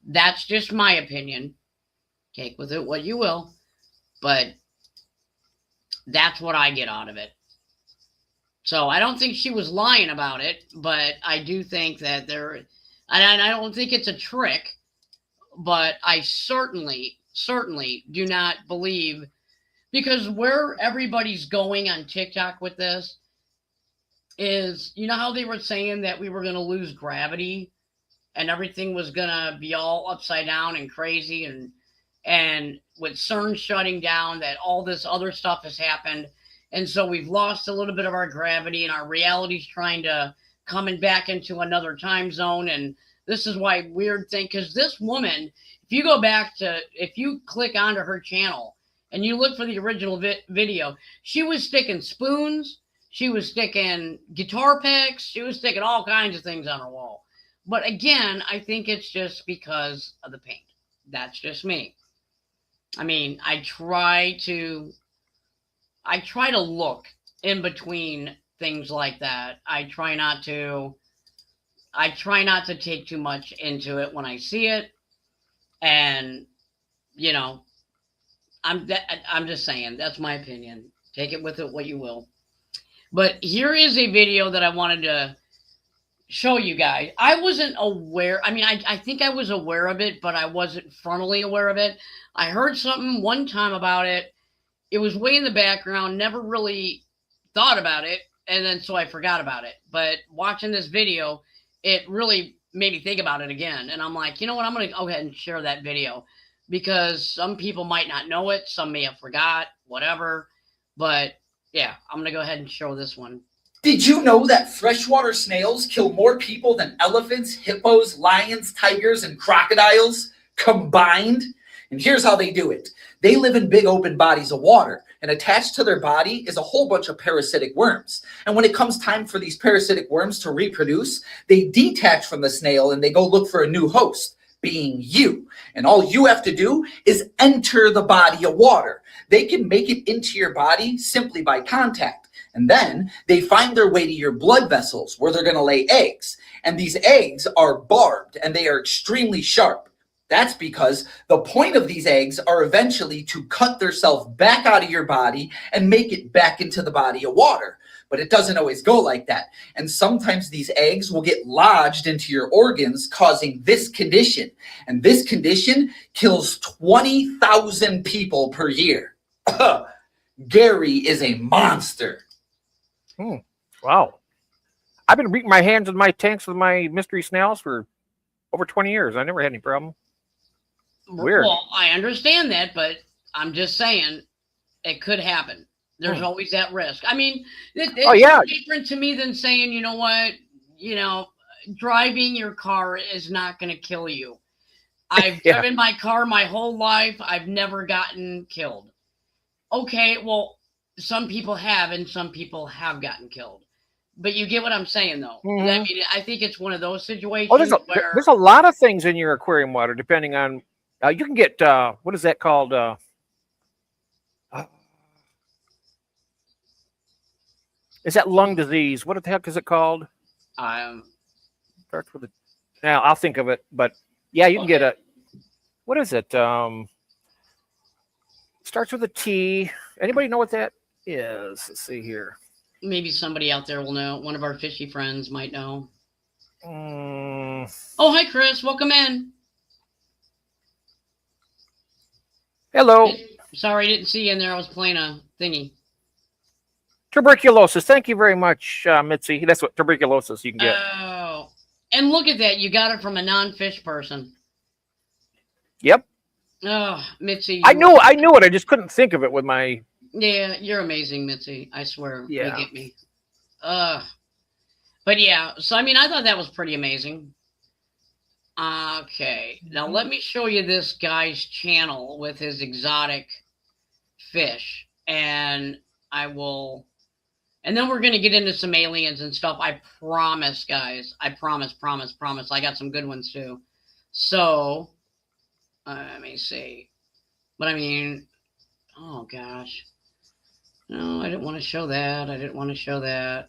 That's just my opinion. Take with it what you will. But that's what I get out of it. So I don't think she was lying about it, but I do think that and I don't think it's a trick, but I certainly do not believe, because where everybody's going on TikTok with this is, you know how they were saying that we were going to lose gravity and everything was going to be all upside down and crazy, and with CERN shutting down, that all this other stuff has happened. And so we've lost a little bit of our gravity, and our reality's trying to coming back into another time zone. And this is why weird thing, because this woman, if you click onto her channel and you look for the original video, she was sticking spoons, she was sticking guitar picks, she was sticking all kinds of things on her wall. But again, I think it's just because of the paint. That's just me. I mean, I try to look in between things like that. I try not to take too much into it when I see it. And, you know, I'm just saying, that's my opinion. Take it with it what you will. But here is a video that I wanted to show you guys. I wasn't aware. I mean, I think I was aware of it, but I wasn't frontally aware of it. I heard something one time about it. It was way in the background, never really thought about it, and then so I forgot about it. But watching this video, it really made me think about it again. And I'm like, you know what? I'm going to go ahead and share that video, because some people might not know it. Some may have forgot, whatever. But yeah, I'm going to go ahead and show this one. Did you know that freshwater snails kill more people than elephants, hippos, lions, tigers, and crocodiles combined? And here's how they do it. They live in big open bodies of water, and attached to their body is a whole bunch of parasitic worms. And when it comes time for these parasitic worms to reproduce, they detach from the snail and they go look for a new host, being you. And all you have to do is enter the body of water. They can make it into your body simply by contact. And then they find their way to your blood vessels, where they're going to lay eggs. And these eggs are barbed and they are extremely sharp. That's because the point of these eggs are eventually to cut themselves back out of your body and make it back into the body of water. But it doesn't always go like that. And sometimes these eggs will get lodged into your organs, causing this condition. And this condition kills 20,000 people per year. Gary is a monster. Wow. I've been beating my hands in my tanks with my mystery snails for over 20 years. I never had any problem. Weird. Well, I understand that, but I'm just saying it could happen. There's always that risk. I mean, it's different to me than saying, you know what, driving your car is not going to kill you. I've driven my car my whole life. I've never gotten killed. Okay, well, some people have, and some people have gotten killed. But you get what I'm saying, though. Mm-hmm. I mean, I think it's one of those situations there's a lot of things in your aquarium water, depending on. You can get what is that called? Is that lung disease? What the heck is it called? Starts with a. Now I'll think of it, but yeah, you can get a. What is it? Starts with a T. Anybody know what that is? Let's see here. Maybe somebody out there will know. One of our fishy friends might know. Mm. Oh, hi, Chris. Welcome in. Hello. Sorry, I didn't see you in there. I was playing a thingy. Tuberculosis. Thank you very much, Mitzi. That's what tuberculosis you can get. Oh, and look at that. You got it from a non-fish person. Yep. Oh, Mitzi. I knew it. I just couldn't think of it with my. Yeah, you're amazing, Mitzi. I swear. Yeah. You get me. But yeah, so I mean, I thought that was pretty amazing. Okay, now let me show you this guy's channel with his exotic fish, and and then we're gonna get into some aliens and stuff. I promise, guys. I promise. I got some good ones too. So, let me see. But I mean, oh gosh. No, I didn't want to show that.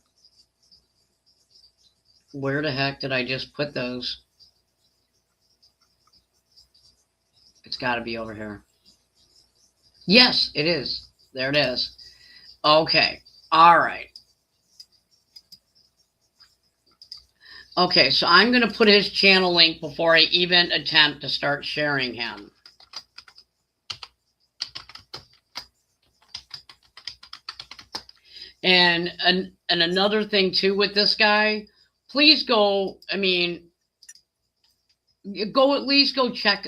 Where the heck did I just put those? It's got to be over here. Yes, it is. There it is. Okay. All right. Okay, so I'm going to put his channel link before I even attempt to start sharing him. And another thing too with this guy, please go. I mean, go at least go check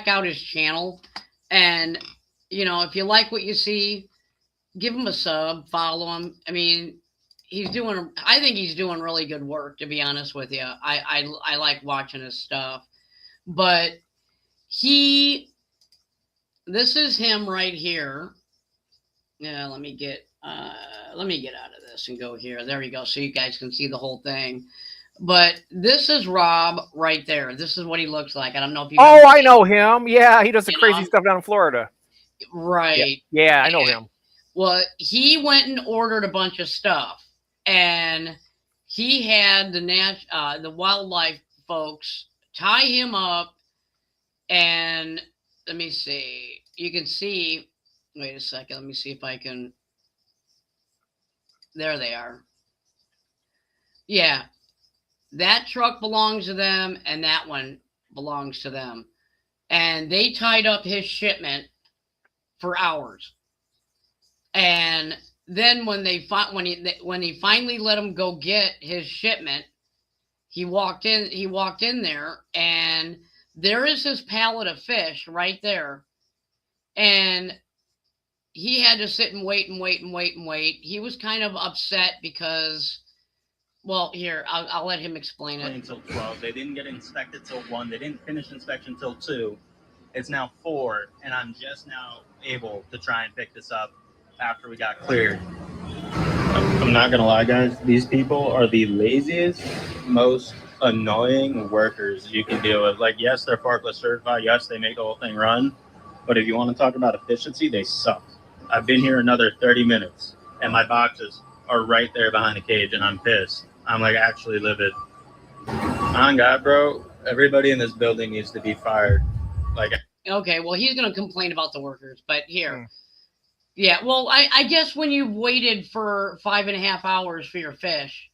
out his channel, and if you like what you see, give him a sub, follow him. I mean, I think he's doing really good work, to be honest with you. I like watching his stuff, but this is him right here. Yeah, let me get out of this and go here. There we go. So you guys can see the whole thing. But this is Rob right there. This is what he looks like. I don't know if you. Oh, I know him. Yeah, he does the crazy stuff down in Florida. Right. Yeah, I know him. Well, he went and ordered a bunch of stuff, and he had the wildlife folks tie him up. And let me see. You can see. Wait a second. Let me see if I can. There they are. Yeah. That truck belongs to them, and that one belongs to them. And they tied up his shipment for hours. And then when he finally let him go get his shipment, he walked in there, and there is his pallet of fish right there. And he had to sit and wait. He was kind of upset because, well, here, I'll let him explain it. Until 12. They didn't get inspected till 1. They didn't finish inspection till 2. It's now 4, and I'm just now able to try and pick this up after we got cleared. I'm not going to lie, guys. These people are the laziest, most annoying workers you can deal with. Like, yes, they're forklift certified. Yes, they make the whole thing run. But if you want to talk about efficiency, they suck. I've been here another 30 minutes, and my boxes are right there behind the cage, and I'm pissed. I'm like actually livid. On God, bro, everybody in this building needs to be fired. Like, okay, well, he's going to complain about the workers, but here, Yeah, well, I guess when you've waited for 5.5 hours for your fish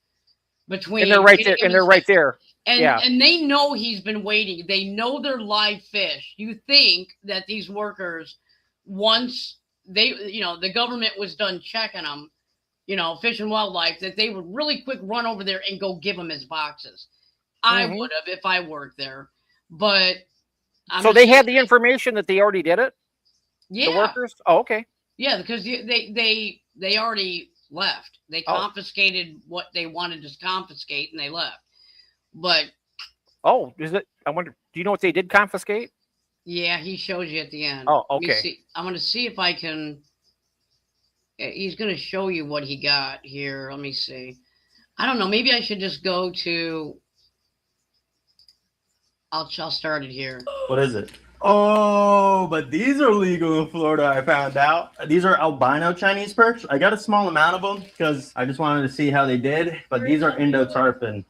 between And they're right getting there. him And they're his right fish, there. and Yeah. and they know he's been waiting. They know they're live fish. You think that these workers, once they, the government was done checking them, Fish and Wildlife, that they would really quick run over there and go give him his boxes. I Mhm. would have if I worked there, but I'm So just they saying, had the information that they already did it. yeah, The workers. Oh, okay. yeah, because they already left. They Oh. confiscated what they wanted to confiscate, and they left. But Oh, is it? I wonder. Do you know what they did confiscate? yeah, he shows you at the end. Oh, Let me okay. see. I'm going to see if I can. He's going to show you what he got here. Let me see. I don't know. Maybe I should just go to. I'll start it here. What is it? Oh, but these are legal in Florida, I found out. These are albino Chinese perch. I got a small amount of them because I just wanted to see how they did. But these are Indo-Tarpon.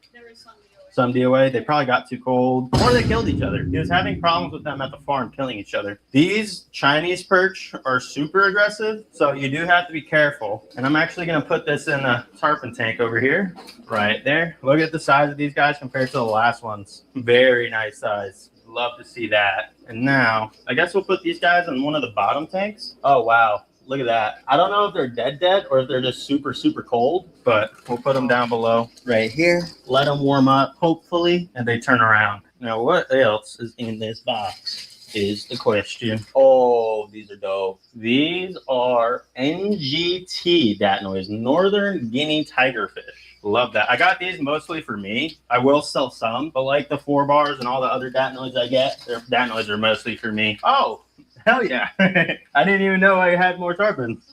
Some DOA. They probably got too cold or they killed each other. He was having problems with them at the farm, killing each other. These Chinese perch are super aggressive, so you do have to be careful. And I'm actually going to put this in a tarpon tank over here, right there. Look at the size of these guys compared to the last ones. Very nice size. Love to see that. And now, I guess we'll put these guys in one of the bottom tanks. Oh, wow. Look at that. I don't know if they're dead or if they're just super, super cold, but we'll put them down below right here. Let them warm up, hopefully, and they turn around. Now, what else is in this box is the question. Oh, these are dope. These are NGT datnoids, Northern Guinea Tigerfish. Love that. I got these mostly for me. I will sell some, but like the 4 bars and all the other datnoids I get, their datnoids are mostly for me. Oh, hell yeah. I didn't even know I had more tarpons.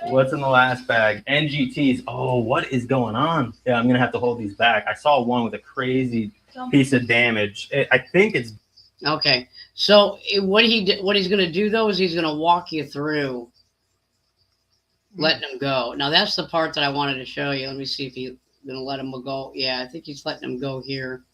What's in the last bag? NGTs. Oh, what is going on? Yeah, I'm going to have to hold these back. I saw one with a crazy piece of damage. I think it's... Okay, so what he's going to do though is he's going to walk you through letting him go. Now that's the part that I wanted to show you. Let me see if he's going to let him go. Yeah, I think he's letting him go here.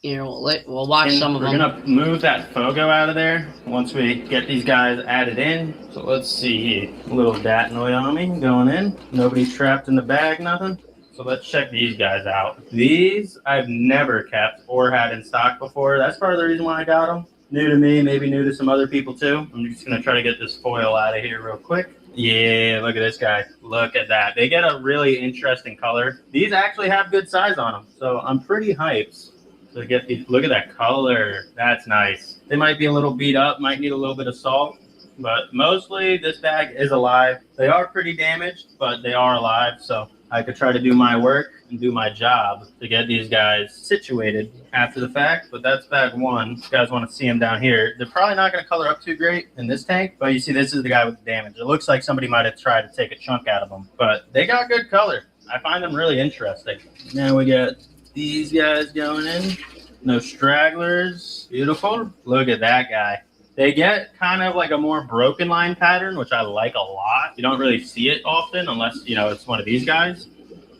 Here, we'll watch some of them. We're going to move that Fogo out of there once we get these guys added in. So let's see. A little datnoid on me going in. Nobody's trapped in the bag, nothing. So let's check these guys out. These I've never kept or had in stock before. That's part of the reason why I got them. New to me, maybe new to some other people too. I'm just going to try to get this foil out of here real quick. Yeah, look at this guy. Look at that. They get a really interesting color. These actually have good size on them. So I'm pretty hyped to get these. Look at that color. That's nice. They might be a little beat up, might need a little bit of salt, but mostly this bag is alive. They are pretty damaged, but they are alive. So I could try to do my work and do my job to get these guys situated after the fact, but that's bag one. If you guys want to see them down here, they're probably not going to color up too great in this tank, but you see this is the guy with the damage. It looks like somebody might have tried to take a chunk out of them, but they got good color. I find them really interesting. Now we got these guys going in. No stragglers. Beautiful. Look at that guy. They get kind of like a more broken line pattern, which I like a lot. You don't really see it often unless, it's one of these guys.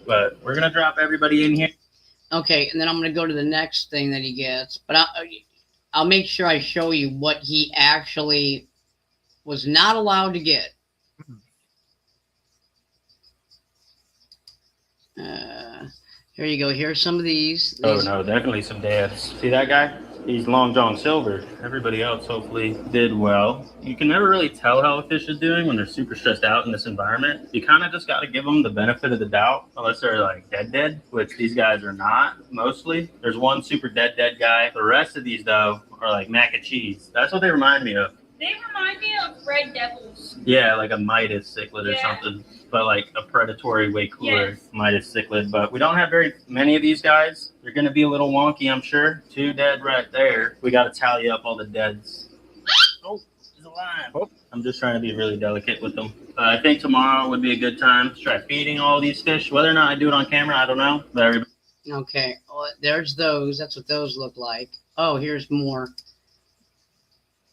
But we're going to drop everybody in here. Okay, and then I'm going to go to the next thing that he gets. But I'll make sure I show you what he actually was not allowed to get. Here you go. Here's some of these. Oh, no, definitely some dads. See that guy? He's Long John Silver. Everybody else hopefully did well. You can never really tell how a fish is doing when they're super stressed out in this environment. You kind of just got to give them the benefit of the doubt, unless they're like dead, which these guys are not mostly. There's one super dead guy. The rest of these, though, are like mac and cheese. That's what they remind me of. They remind me of red devils. Yeah, like a Midas cichlid or something, but like a predatory, way cooler Midas cichlid. But we don't have very many of these guys. They're going to be a little wonky, I'm sure. 2 dead right there. We got to tally up all the deads. Oh, he's alive. Oh. I'm just trying to be really delicate with them. I think tomorrow would be a good time to try feeding all these fish. Whether or not I do it on camera, I don't know. But everybody... Okay, well, there's those. That's what those look like. Oh, here's more.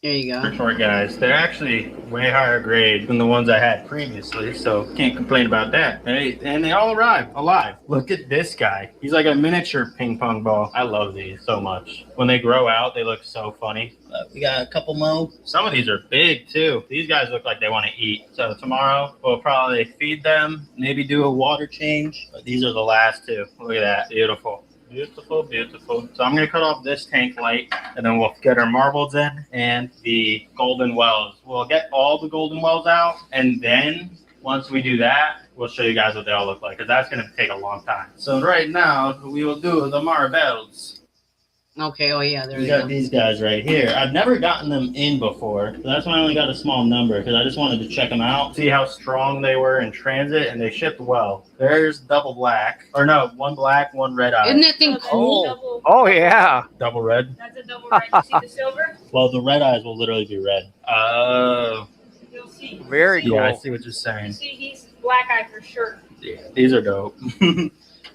There you go. Short guys. They're actually way higher grade than the ones I had previously, so can't complain about that. And they all arrive alive. Look at this guy. He's like a miniature ping pong ball. I love these so much. When they grow out, they look so funny. We got a couple more. Some of these are big too. These guys look like they want to eat. So tomorrow we'll probably feed them, maybe do a water change. But these are the last two. Look at that. Beautiful. Beautiful, beautiful. So I'm going to cut off this tank light, and then we'll get our marbles in and the golden wells. We'll get all the golden wells out, and then once we do that, we'll show you guys what they all look like, because that's going to take a long time. So right now, we will do the marbles. Okay, oh yeah, there We you got go. these guys right here. I've never gotten them in before, so that's why I only got a small number, because I just wanted to check them out, see how strong they were in transit, and they shipped well. There's double black, or no, one black, one red eye. Isn't that thing That's a cool? double- Oh yeah. Double red? That's a double red. You see the silver? Well, the red eyes will literally be red. Oh. You'll see. Very See? cool. Yeah, I see what you're saying. See, he's black eye for sure. Yeah, these are dope.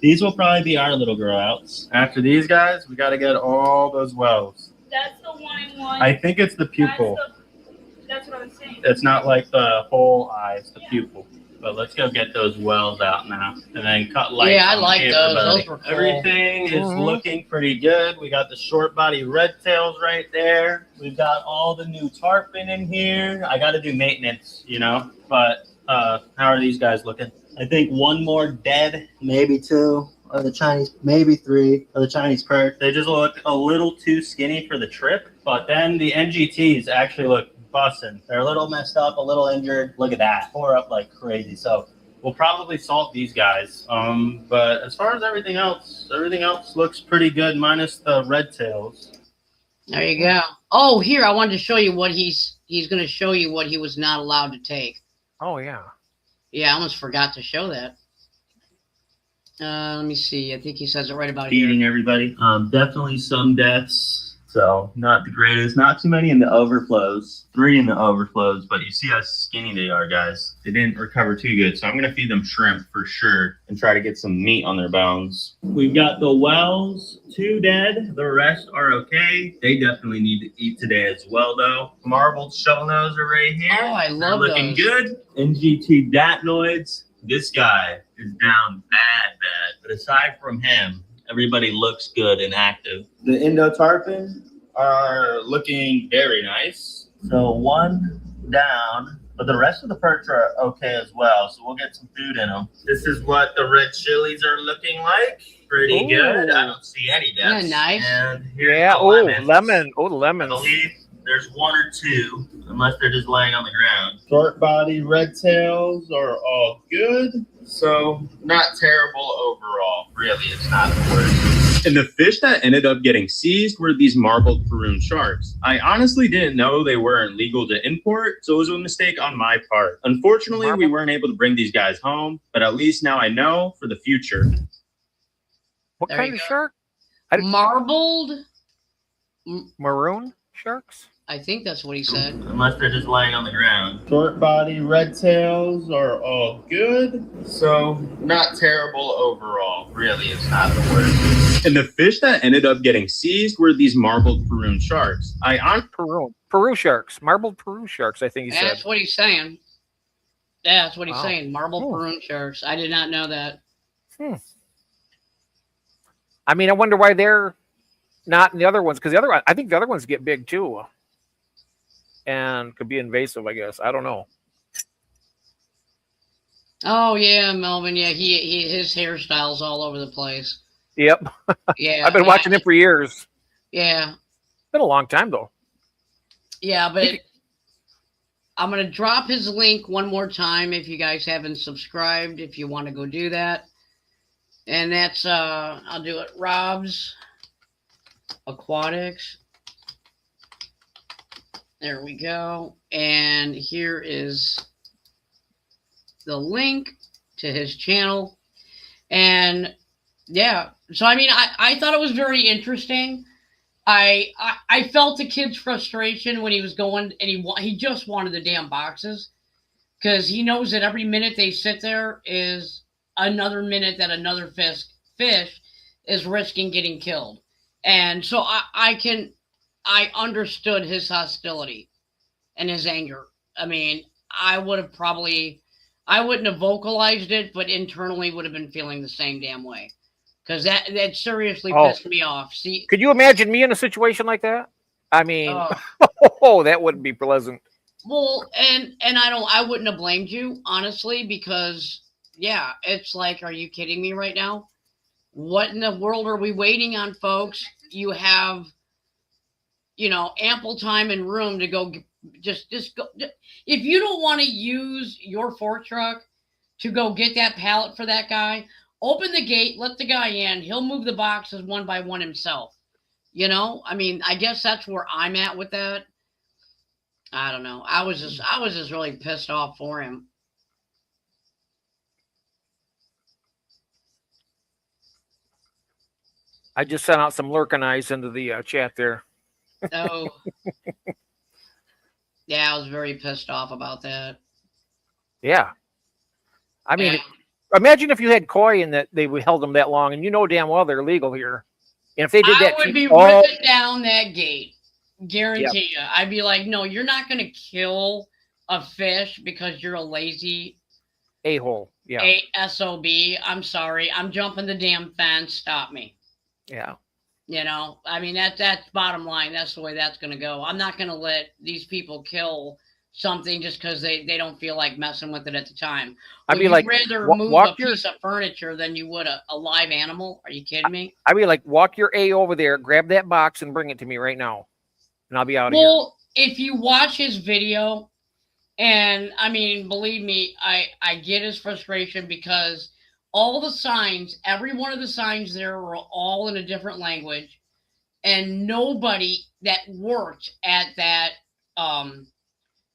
These will probably be our little grow outs. After these guys, we got to get all those wells. That's the one. I think it's the pupil. That's what I'm saying. It's not like the whole eye, it's the Yeah. pupil. But let's go get those wells out now and then cut lights. Yeah, I on like those. everybody. Those were cool. Everything is Mhm. looking pretty good. We got the short body red tails right there. We've got all the new tarpon in here. I got to do maintenance, you know, but how are these guys looking? I think one more dead, maybe two of the Chinese, maybe three of the Chinese perch. They just look a little too skinny for the trip, but then the NGTs actually look bussin'. They're a little messed up, a little injured. Look at that, tore up like crazy. So we'll probably salt these guys. But as far as everything else looks pretty good, minus the red tails. There you go. Oh, here, I wanted to show you what he's going to show you what he was not allowed to take. Oh yeah. Yeah, I almost forgot to show that. Let me see. I think he says it right about Feeding here. everybody. Definitely some deaths. So not the greatest. Not too many in the overflows. 3 in the overflows, but you see how skinny they are, guys. They didn't recover too good, so I'm gonna feed them shrimp for sure and try to get some meat on their bones. We've got the wells, 2 dead. The rest are okay. They definitely need to eat today as well, though. Marbled shell nose are right here. Oh, I They're love looking those. good. NGT datnoids. This guy is down bad. But aside from him, everybody looks good and active. The Indo-Tarpon are looking very nice. So 1 down, but the rest of the perch are okay as well. So we'll get some food in them. This is what the red chilies are looking like. Pretty Ooh. good. I don't see any deaths. Isn't that nice? And here's Yeah. the Oh, lemons. lemon. Oh, the I lemons. believe there's 1 or 2, unless they're just laying on the ground. Short body red tails are all good. So not terrible overall. Really, it's not the worst. And the fish that ended up getting seized were these marbled Peruvian sharks. I honestly didn't know they weren't legal to import, so it was a mistake on my part. Unfortunately, we weren't able to bring these guys home, but at least now I know for the future. What There kind you of go. shark? Marbled? Maroon sharks? I think that's what he said. Unless they're just laying on the ground. Short body red tails are all good. So not terrible overall. Really, it's not the worst. And the fish that ended up getting seized were these marbled Peruvian sharks. Peru sharks. Marbled Peru sharks, I think he said. That's what he's saying. Yeah, that's what he's Wow. saying. Marble Cool. Peru sharks. I did not know that. I mean, I wonder why they're not in the other ones, because the other one, I think the other ones get big too. And could be invasive, I guess. I don't know. Oh yeah, Melvin. Yeah, he his hairstyle's all over the place. Yep. Yeah, I've been watching him for years. Yeah, Been a long time though. yeah, but I'm gonna drop his link one more time if you guys haven't subscribed. If you want to go do that, and that's I'll do it. Rob's Aquatics. There we go. And here is the link to his channel. And yeah, so I mean, I thought it was very interesting. I felt the kid's frustration when he was going and he just wanted the damn boxes, because he knows that every minute they sit there is another minute that another fish is risking getting killed. And so I can I understood his hostility and his anger. I mean, I wouldn't have vocalized it, but internally would have been feeling the same damn way. Because that seriously pissed me off. See, could you imagine me in a situation like that? I mean, that wouldn't be pleasant. well, and I wouldn't have blamed you, honestly, because yeah, it's like, are you kidding me right now? What in the world are we waiting on, folks? You have, ample time and room to go. Just go. If you don't want to use your fork truck to go get that pallet for that guy, open the gate, let the guy in. He'll move the boxes one by one himself. I mean, I guess that's where I'm at with that. I don't know. I was just really pissed off for him. I just sent out some lurking eyes into the chat there. Oh, yeah, I was very pissed off about that. Yeah. I mean, imagine if you had koi and that they held them that long, and damn well they're legal here. And if they did that, I would be ripping down that gate. Guarantee you. I'd be like, no, you're not going to kill a fish because you're a lazy a-hole. Yeah. SOB. I'm sorry. I'm jumping the damn fence. Stop me. Yeah. I mean, that's bottom line. That's the way that's going to go. I'm not going to let these people kill something just because they don't feel like messing with it at the time. I'd be like, rather move a piece of furniture than you would a live animal. Are you kidding me? I'd be like, walk your A over there, grab that box, and bring it to me right now. And I'll be out of here. Well, if you watch his video, and I mean, believe me, I get his frustration because all the signs, every one of the signs there were all in a different language, and nobody that worked at that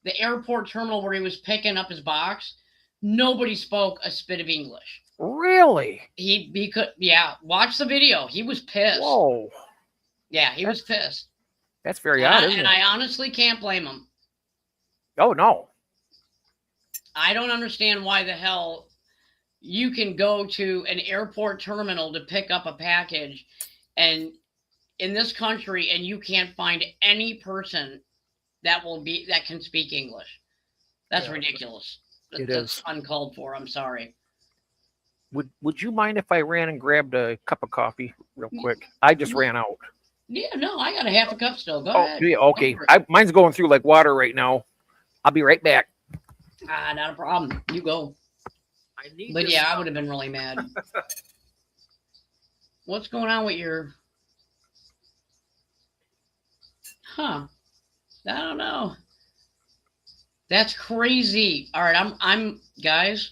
the airport terminal where he was picking up his box, nobody spoke a spit of English. Really? He could, yeah. Watch the video. He was pissed. Whoa. Yeah, he was pissed. That's very odd, isn't it? And I honestly can't blame him. Oh, no. I don't understand why the hell you can go to an airport terminal to pick up a package and in this country and you can't find any person that can speak English. That's ridiculous. That's uncalled for. I'm sorry. Would you mind if I ran and grabbed a cup of coffee real quick? I just ran out. Yeah, no, I got a half a cup still. Go ahead. Yeah, okay. Mine's going through like water right now. I'll be right back. Not a problem. You go. But yeah, I would have been really mad. What's going on with your... Huh. I don't know. That's crazy. All right, I'm guys.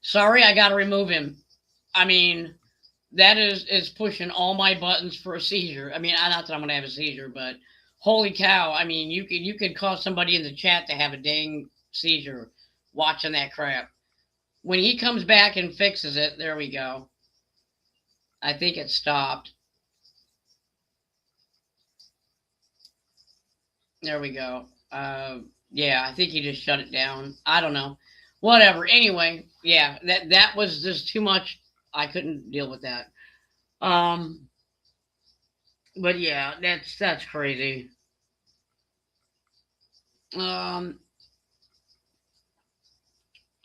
Sorry, I got to remove him. I mean, that is pushing all my buttons for a seizure. I mean, not that I'm going to have a seizure, but holy cow. I mean, you could cause somebody in the chat to have a dang seizure watching that crap. When he comes back and fixes it, there we go. I think it stopped. There we go. Yeah, I think he just shut it down. I don't know. Whatever. Anyway, yeah, that was just too much. I couldn't deal with that. But yeah, that's crazy.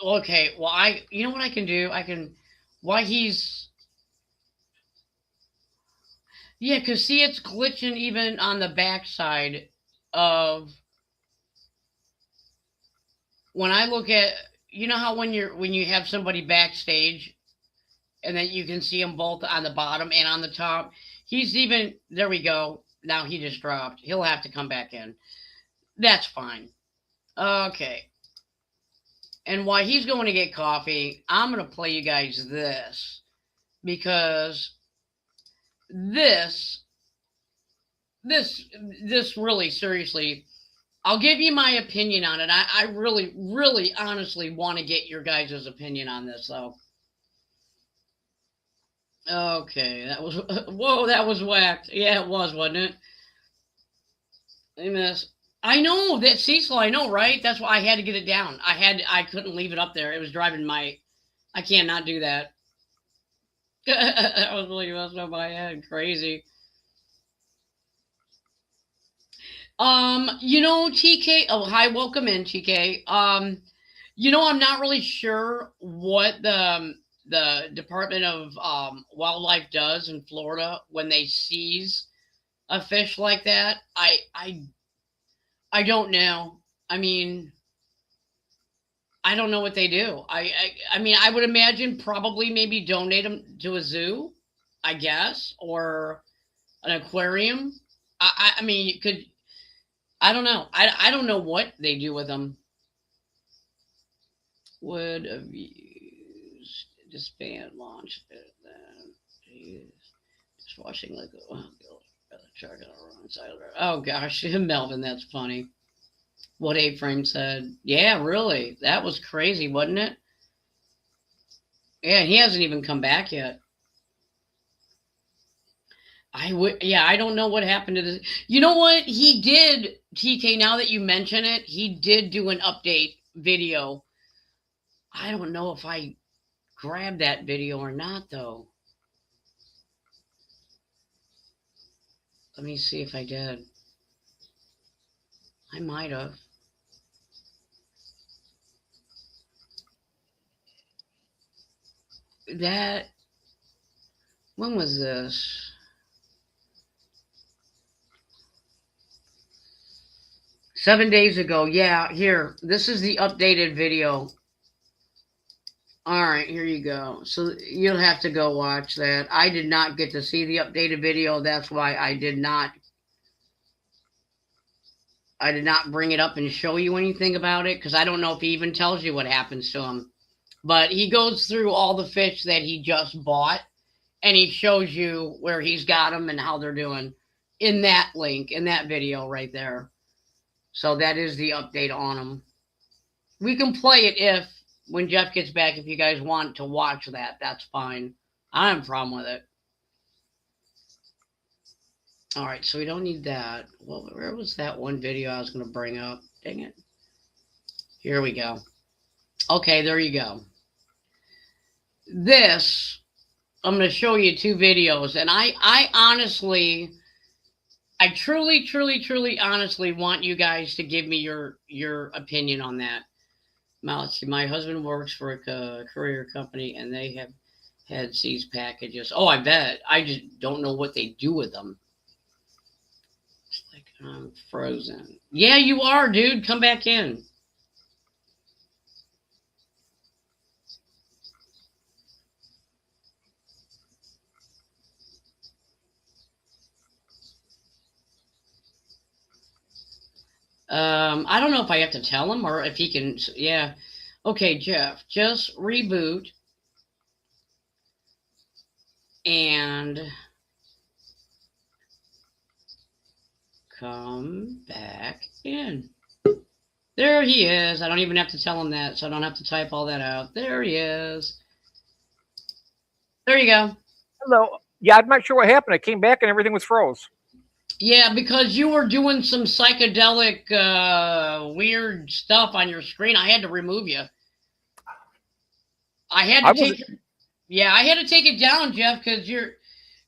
Okay, well, you know what I can do? Yeah, because see, it's glitching even on the backside of when I look at, you know how when you have somebody backstage and then you can see them both on the bottom and on the top. There we go. Now he just dropped. He'll have to come back in. That's fine. Okay. And while he's going to get coffee, I'm going to play you guys this because this really, seriously, I'll give you my opinion on it. I really, really, honestly want to get your guys' opinion on this, though. Okay, that was whacked. Yeah, it was, wasn't it? I know that Cecil, I know, right? That's why I had to get it down. I couldn't leave it up there. It was driving I can't not do that. That was really messing up my head. Crazy. You know, TK. Oh, hi, welcome in, TK. You know, I'm not really sure what the Department of Wildlife does in Florida when they seize a fish like that. I don't know. I mean, I don't know what they do. I mean, I would imagine probably maybe donate them to a zoo, I guess, or an aquarium. I mean, you could. I don't know. I don't know what they do with them. Would have used disband launch it then. Dishwashing like a truck on the wrong side of the road. Oh gosh, Melvin, that's funny. What A-Frame said. Yeah, really. That was crazy, wasn't it? Yeah, he hasn't even come back yet. I don't know what happened to this. You know what? He did, TK, now that you mention it, he did do an update video. I don't know if I grabbed that video or not, though. Let me see if I did. I might have. When was this? Seven days ago. Yeah, here. This is the updated video. All right, here you go. So you'll have to go watch that. I did not get to see the updated video. That's why I did not bring it up and show you anything about it, because I don't know if he even tells you what happens to him. But he goes through all the fish that he just bought, and he shows you where he's got them and how they're doing in that link, in that video right there. So that is the update on them. We can play it when Jeff gets back, if you guys want to watch that, that's fine. I don't have a problem with it. All right, so we don't need that. Well, where was that one video I was going to bring up? Dang it. Here we go. Okay, there you go. This, I'm going to show you two videos, and I honestly, I truly, truly, truly, honestly want you guys to give me your opinion on that. My husband works for a courier company, and they have had seized packages. Oh, I bet. I just don't know what they do with them. It's like I'm frozen. Yeah, you are, dude. Come back in. I don't know if I have to tell him or if he can. Yeah. Okay, Jeff, just reboot and come back in. There he is. I don't even have to tell him that, so I don't have to type all that out. There he is. There you go. Hello. Yeah, I'm not sure what happened. I came back and everything was froze. Yeah, because you were doing some psychedelic, weird stuff on your screen. I had to remove you. I had to take it down, Jeff, because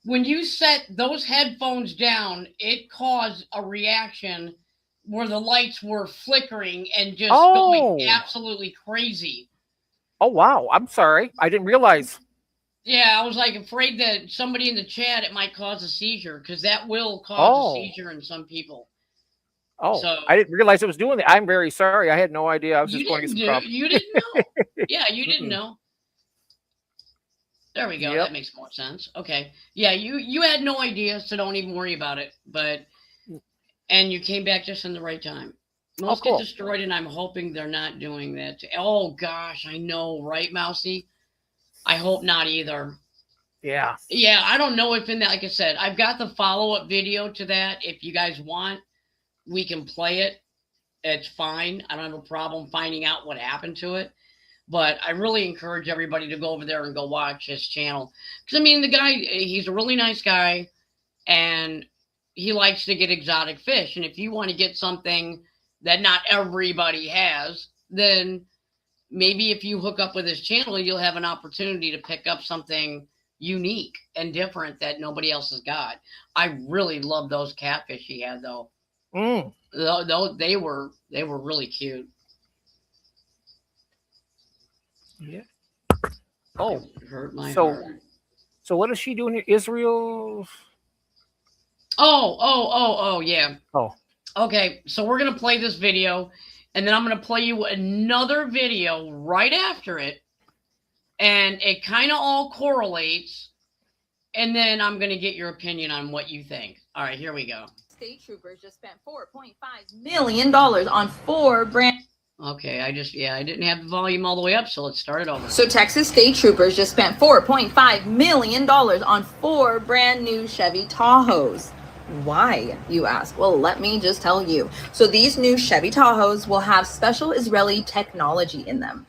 when you set those headphones down, it caused a reaction where the lights were flickering and just going absolutely crazy. Oh, wow. I'm sorry. I didn't realize. Yeah, I was like afraid that somebody in the chat, it might cause a seizure, because that will cause a seizure in some people. Oh, so, I didn't realize it was doing that. I'm very sorry. I had no idea. I was just going to get some problems. You didn't know. Yeah, you didn't know. There we go. Yep. That makes more sense. Okay. Yeah, you had no idea, so don't even worry about it. And you came back just in the right time. Most get destroyed, and I'm hoping they're not doing that. Oh, gosh, I know, right, Mousy? I hope not either. Yeah. Yeah, I don't know if in that, like I said, I've got the follow-up video to that. If you guys want, we can play it. It's fine. I don't have a problem finding out what happened to it. But I really encourage everybody to go over there and go watch his channel. Because, I mean, the guy, he's a really nice guy, and he likes to get exotic fish. And if you want to get something that not everybody has, then maybe if you hook up with his channel, you'll have an opportunity to pick up something unique and different that nobody else has got. I really love those catfish he had, though. Though they were really cute. Yeah. Oh, It hurt my so heart. so what is she doing here? Israel? Oh, yeah. Oh, Okay, so we're gonna play this video, and then I'm gonna play you another video right after it, and it kind of all correlates, and then I'm gonna get your opinion on what you think. All right, here we go. State troopers just spent $4.5 million on 4 brand. Okay, I didn't have the volume all the way up, so let's start it over. So Texas state troopers just spent $4.5 million on 4 brand new Chevy Tahoes. Why, you ask? Well, let me just tell you. So these new Chevy Tahoes will have special Israeli technology in them.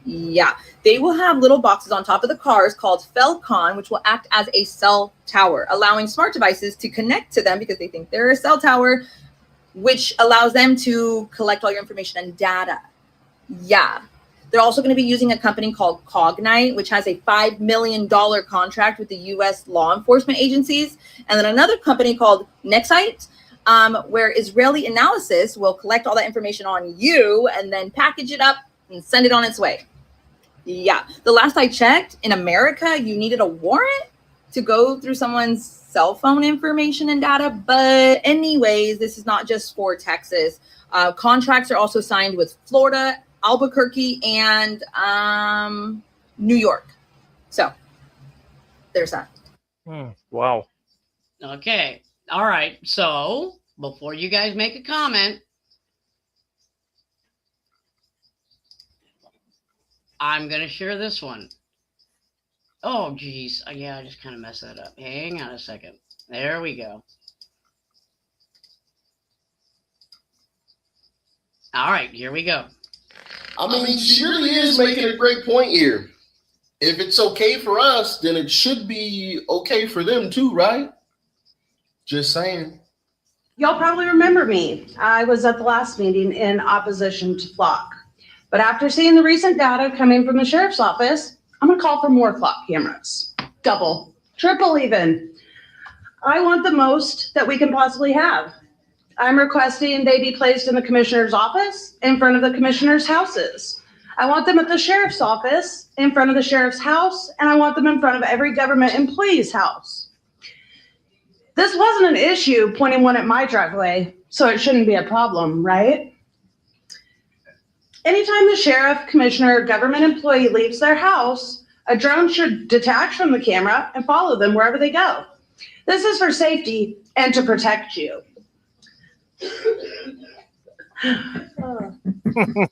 Yeah, they will have little boxes on top of the cars called Felcon, which will act as a cell tower, allowing smart devices to connect to them because they think they're a cell tower, which allows them to collect all your information and data. Yeah. They're also going to be using a company called Cognite, which has a $5 million contract with the U.S. law enforcement agencies. And then another company called Nexite, where Israeli analysis will collect all that information on you and then package it up and send it on its way. Yeah. The last I checked, in America, you needed a warrant to go through someone's cell phone information and data. But anyways, this is not just for Texas. Contracts are also signed with Florida, Albuquerque, and New York. So there's that. Wow. Okay. All right. So before you guys make a comment, I'm going to share this one. Oh, geez. Yeah, I just kind of messed that up. Hang on a second. There we go. All right. Here we go. I mean, she really is making a great point here. If it's okay for us, then it should be okay for them too, right? Just saying. Y'all probably remember me. I was at the last meeting in opposition to Flock. But after seeing the recent data coming from the sheriff's office, I'm going to call for more Flock cameras. Double, triple even. I want the most that we can possibly have. I'm requesting they be placed in the commissioner's office, in front of the commissioner's houses. I want them at the sheriff's office, in front of the sheriff's house, and I want them in front of every government employee's house. This wasn't an issue pointing one at my driveway, so it shouldn't be a problem, right? Anytime the sheriff, commissioner, or government employee leaves their house, a drone should detach from the camera and follow them wherever they go. This is for safety and to protect you. Don't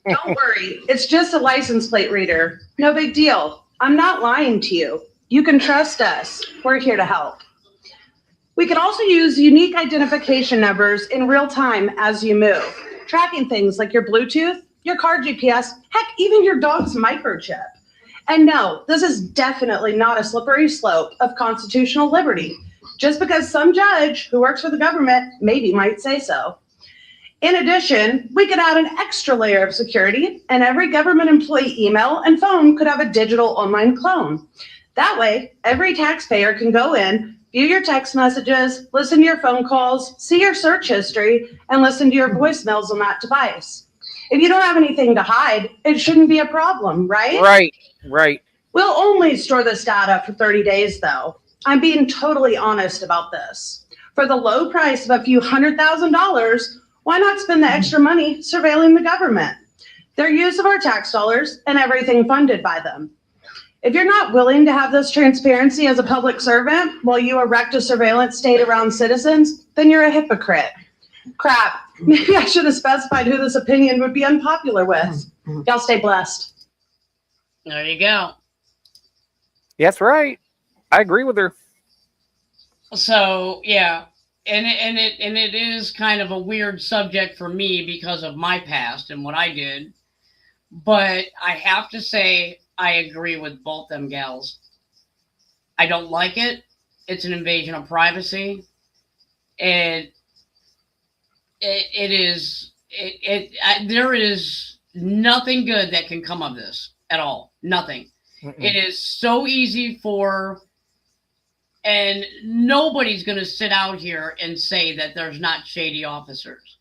worry, it's just a license plate reader. No big deal. I'm not lying to you. You can trust us. We're here to help. We can also use unique identification numbers in real time as you move, tracking things like your Bluetooth, your car GPS, heck, even your dog's microchip. And no, this is definitely not a slippery slope of constitutional liberty, just because some judge who works for the government maybe might say so. In addition, we could add an extra layer of security, and every government employee email and phone could have a digital online clone. That way, every taxpayer can go in, view your text messages, listen to your phone calls, see your search history, and listen to your voicemails on that device. If you don't have anything to hide, it shouldn't be a problem, right? Right. We'll only store this data for 30 days, though. I'm being totally honest about this. For the low price of a few $100,000, why not spend the extra money surveilling the government? Their use of our tax dollars and everything funded by them. If you're not willing to have this transparency as a public servant while you erect a surveillance state around citizens, then you're a hypocrite. Crap, maybe I should have specified who this opinion would be unpopular with. Y'all stay blessed. There you go. That's right. I agree with her. So yeah, and it is kind of a weird subject for me because of my past and what I did. But I have to say I agree with both them gals. I don't like it. It's an invasion of privacy. There is nothing good that can come of this at all. Nothing. It is so easy and nobody's going to sit out here and say that there's not shady officers.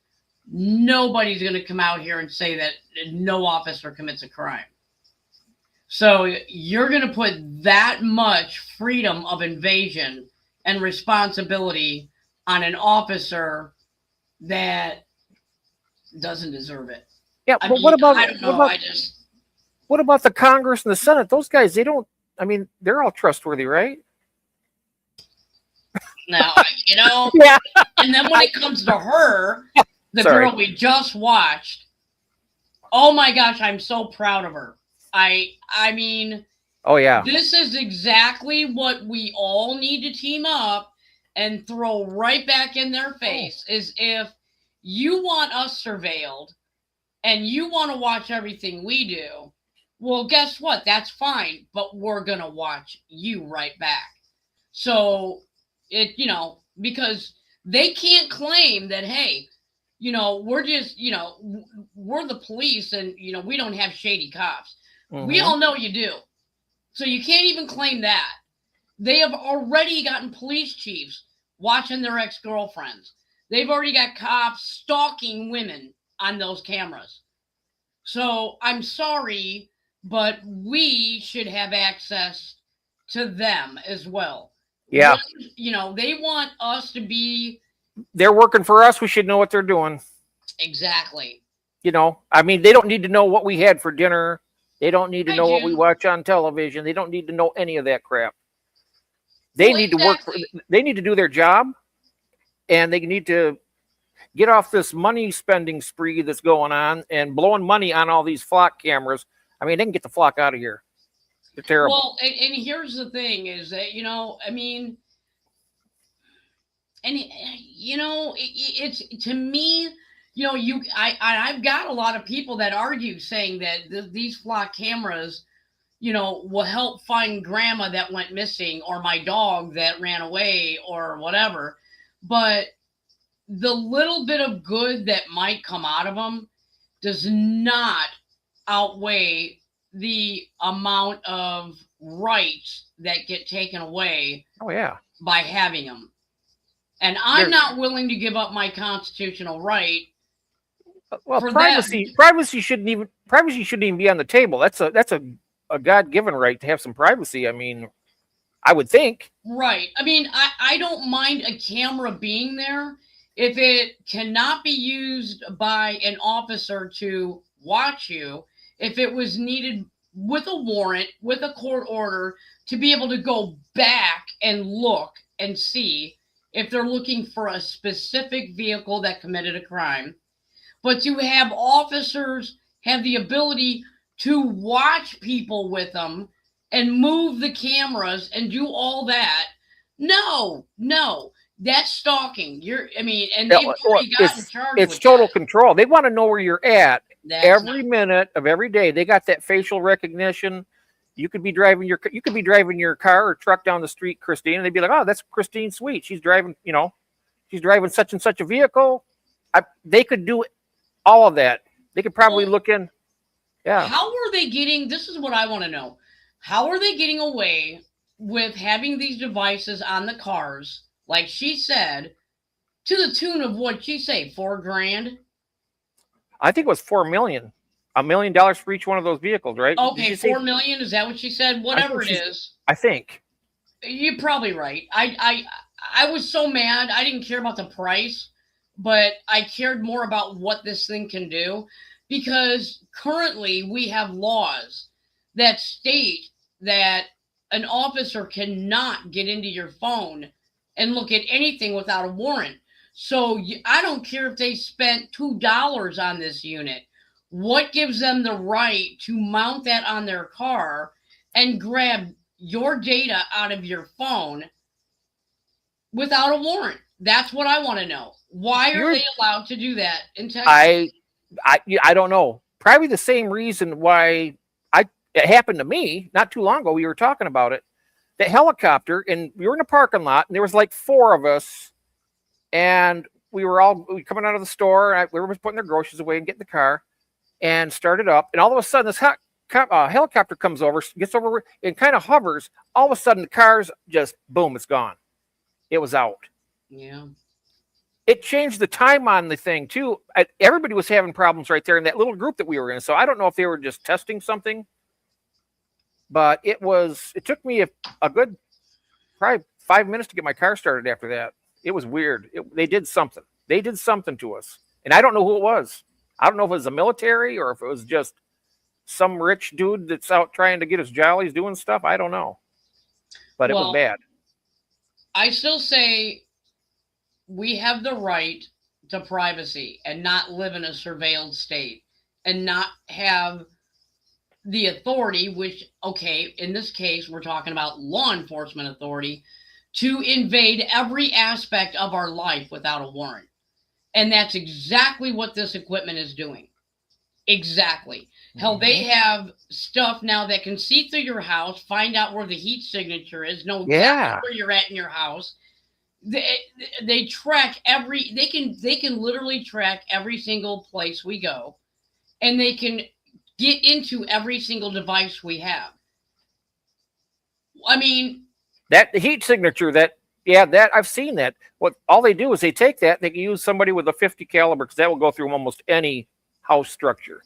nobody's going to come out here and say that no officer commits a crime. So you're going to put that much freedom of invasion and responsibility on an officer that doesn't deserve it. Yeah, I but mean, what about I don't know. what about the Congress and the Senate? Those guys, they don't. I mean, they're all trustworthy, right? Now, you know, Yeah. And then when it comes to her, the Sorry. girl we just watched, oh my gosh, I'm so proud of her. I mean, Oh yeah. this is exactly what we all need to team up and throw right back in their face. Is if you want us surveilled and you want to watch everything we do, well, guess what? That's fine, but we're going to watch you right back. So it, you know, because they can't claim that, hey, you know, we're just, you know, we're the police and, you know, we don't have shady cops. We Mhm. all know you do. So you can't even claim that. They have already gotten police chiefs watching their ex-girlfriends. They've already got cops stalking women on those cameras. So I'm sorry, but we should have access to them as well. Yeah. You know, they want us to be They're working for us. We should know what they're doing. exactly. You know, I mean, they don't need to know what we had for dinner. They don't need to I know what do. we watch on television. They don't need to know any of that crap. They Well, need to work for, they need to do their job, and they need to get off this money spending spree that's going on and blowing money on all these flock cameras. I mean, they can get the flock out of here. They're terrible. Well, and here's the thing is that, you know, I mean, and you know, it's to me, you know, I've got a lot of people that argue saying that these flock cameras, you know, will help find grandma that went missing or my dog that ran away or whatever. But the little bit of good that might come out of them does not outweigh the amount of rights that get taken away Oh yeah. by having them. And I'm There's- not willing to give up my constitutional right. Well, for privacy shouldn't even be on the table. That's a God-given right to have some privacy. I mean, I would think. Right. I mean, I don't mind a camera being there if it cannot be used by an officer to watch you. If it was needed with a warrant, with a court order, to be able to go back and look and see if they're looking for a specific vehicle that committed a crime. But to have officers have the ability to watch people with them and move the cameras and do all that. No, that's stalking. And they've already gotten charged It's with total that. control. They want to know where you're at That's every minute of every day. They got that facial recognition. You could be driving your car or truck down the street, Christine, and they'd be like, "Oh, that's Christine Sweet. She's driving, you know, she's driving such and such a vehicle." They could do all of that. They could probably look in. Yeah. How are they getting, this is what I want to know. How are they getting away with having these devices on the cars, like she said, to the tune of what she say, $4,000? I think it was $4 million. $1 million for each one of those vehicles, right? Did Okay, you say- 4 million. Is that what she said? Whatever it she's- is. I think. You're probably right. I was so mad. I didn't care about the price, but I cared more about what this thing can do, because currently we have laws that state that an officer cannot get into your phone and look at anything without a warrant. So I don't care if they spent $2 on this unit. What gives them the right to mount that on their car and grab your data out of your phone without a warrant? That's what I want to know. Why are they allowed to do that in Texas? I don't know. Probably the same reason why it happened to me not too long ago. We were talking about it. The helicopter, and we were in a parking lot, and there was like 4 of us, and we were coming out of the store. And we were putting their groceries away and getting the car, and started up. And all of a sudden, this helicopter comes over, gets over, and kind of hovers. All of a sudden, the car's just boom, it's gone. It was out. Yeah. it changed the time on the thing too. Everybody was having problems right there in that little group that we were in. So I don't know if they were just testing something, but it took me a good probably 5 minutes to get my car started after that. It was weird. They did something. They did something to us. And I don't know who it was. I don't know if it was the military or if it was just some rich dude that's out trying to get his jollies doing stuff. I don't know. But it was bad. I still say we have the right to privacy and not live in a surveilled state and not have the authority, which, okay, in this case, we're talking about law enforcement authority, to invade every aspect of our life without a warrant. And that's exactly what this equipment is doing. Exactly. Hell, they have stuff now that can see through your house, find out where the heat signature is, know exactly where you're at in your house. They track they can literally track every single place we go, and they can get into every single device we have. I mean, that the heat signature, that I've seen that. What all they do is they take that, they can use somebody with a 50 caliber because that will go through almost any house structure.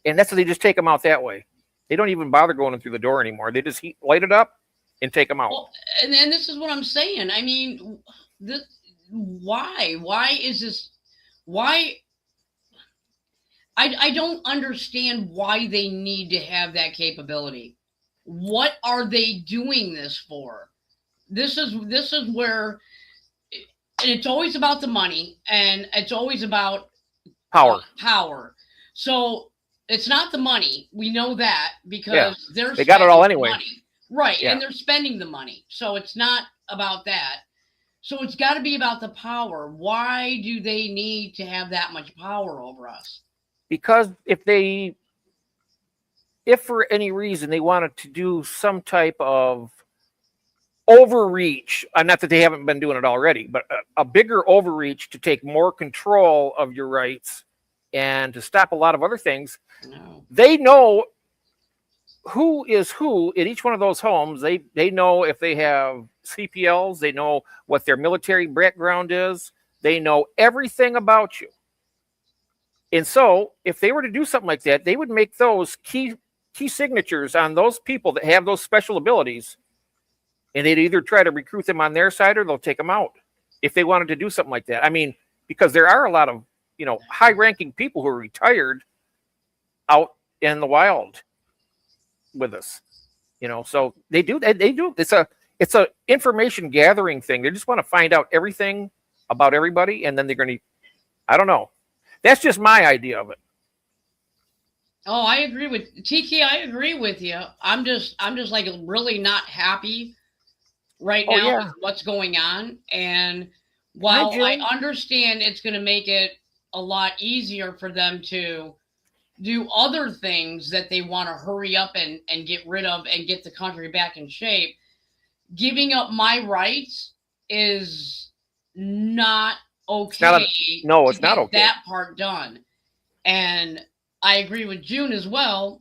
And that's what they just take them out that way. They don't even bother going in through the door anymore. They just light it up and take them out. Well, and then this is what I'm saying. I mean, why? Why is this? Why? I don't understand why they need to have that capability. What are they doing this for? This is where, and it's always about the money, and it's always about power. Power. So it's not the money. We know that because they got it all anyway. Money. Right. Yeah. And they're spending the money. So it's not about that. So it's got to be about the power. Why do they need to have that much power over us? Because if for any reason they wanted to do some type of overreach, not that they haven't been doing it already, but a bigger overreach to take more control of your rights and to stop a lot of other things, they know who is who in each one of those homes. They know if they have CPLs, they know what their military background is, they know everything about you. And so if they were to do something like that, they would make those key signatures on those people that have those special abilities, and they'd either try to recruit them on their side or they'll take them out if they wanted to do something like that. I mean, because there are a lot of, high-ranking people who are retired out in the wild with us, so they do. It's a information gathering thing. They just want to find out everything about everybody, and then they're going to, I don't know. That's just my idea of it. Oh, I agree with Tiki. I agree with you. I'm just like really not happy right now with what's going on. And while I understand it's going to make it a lot easier for them to do other things that they want to hurry up and get rid of and get the country back in shape, giving up my rights is not okay. It's not okay. That part done. And I agree with June as well.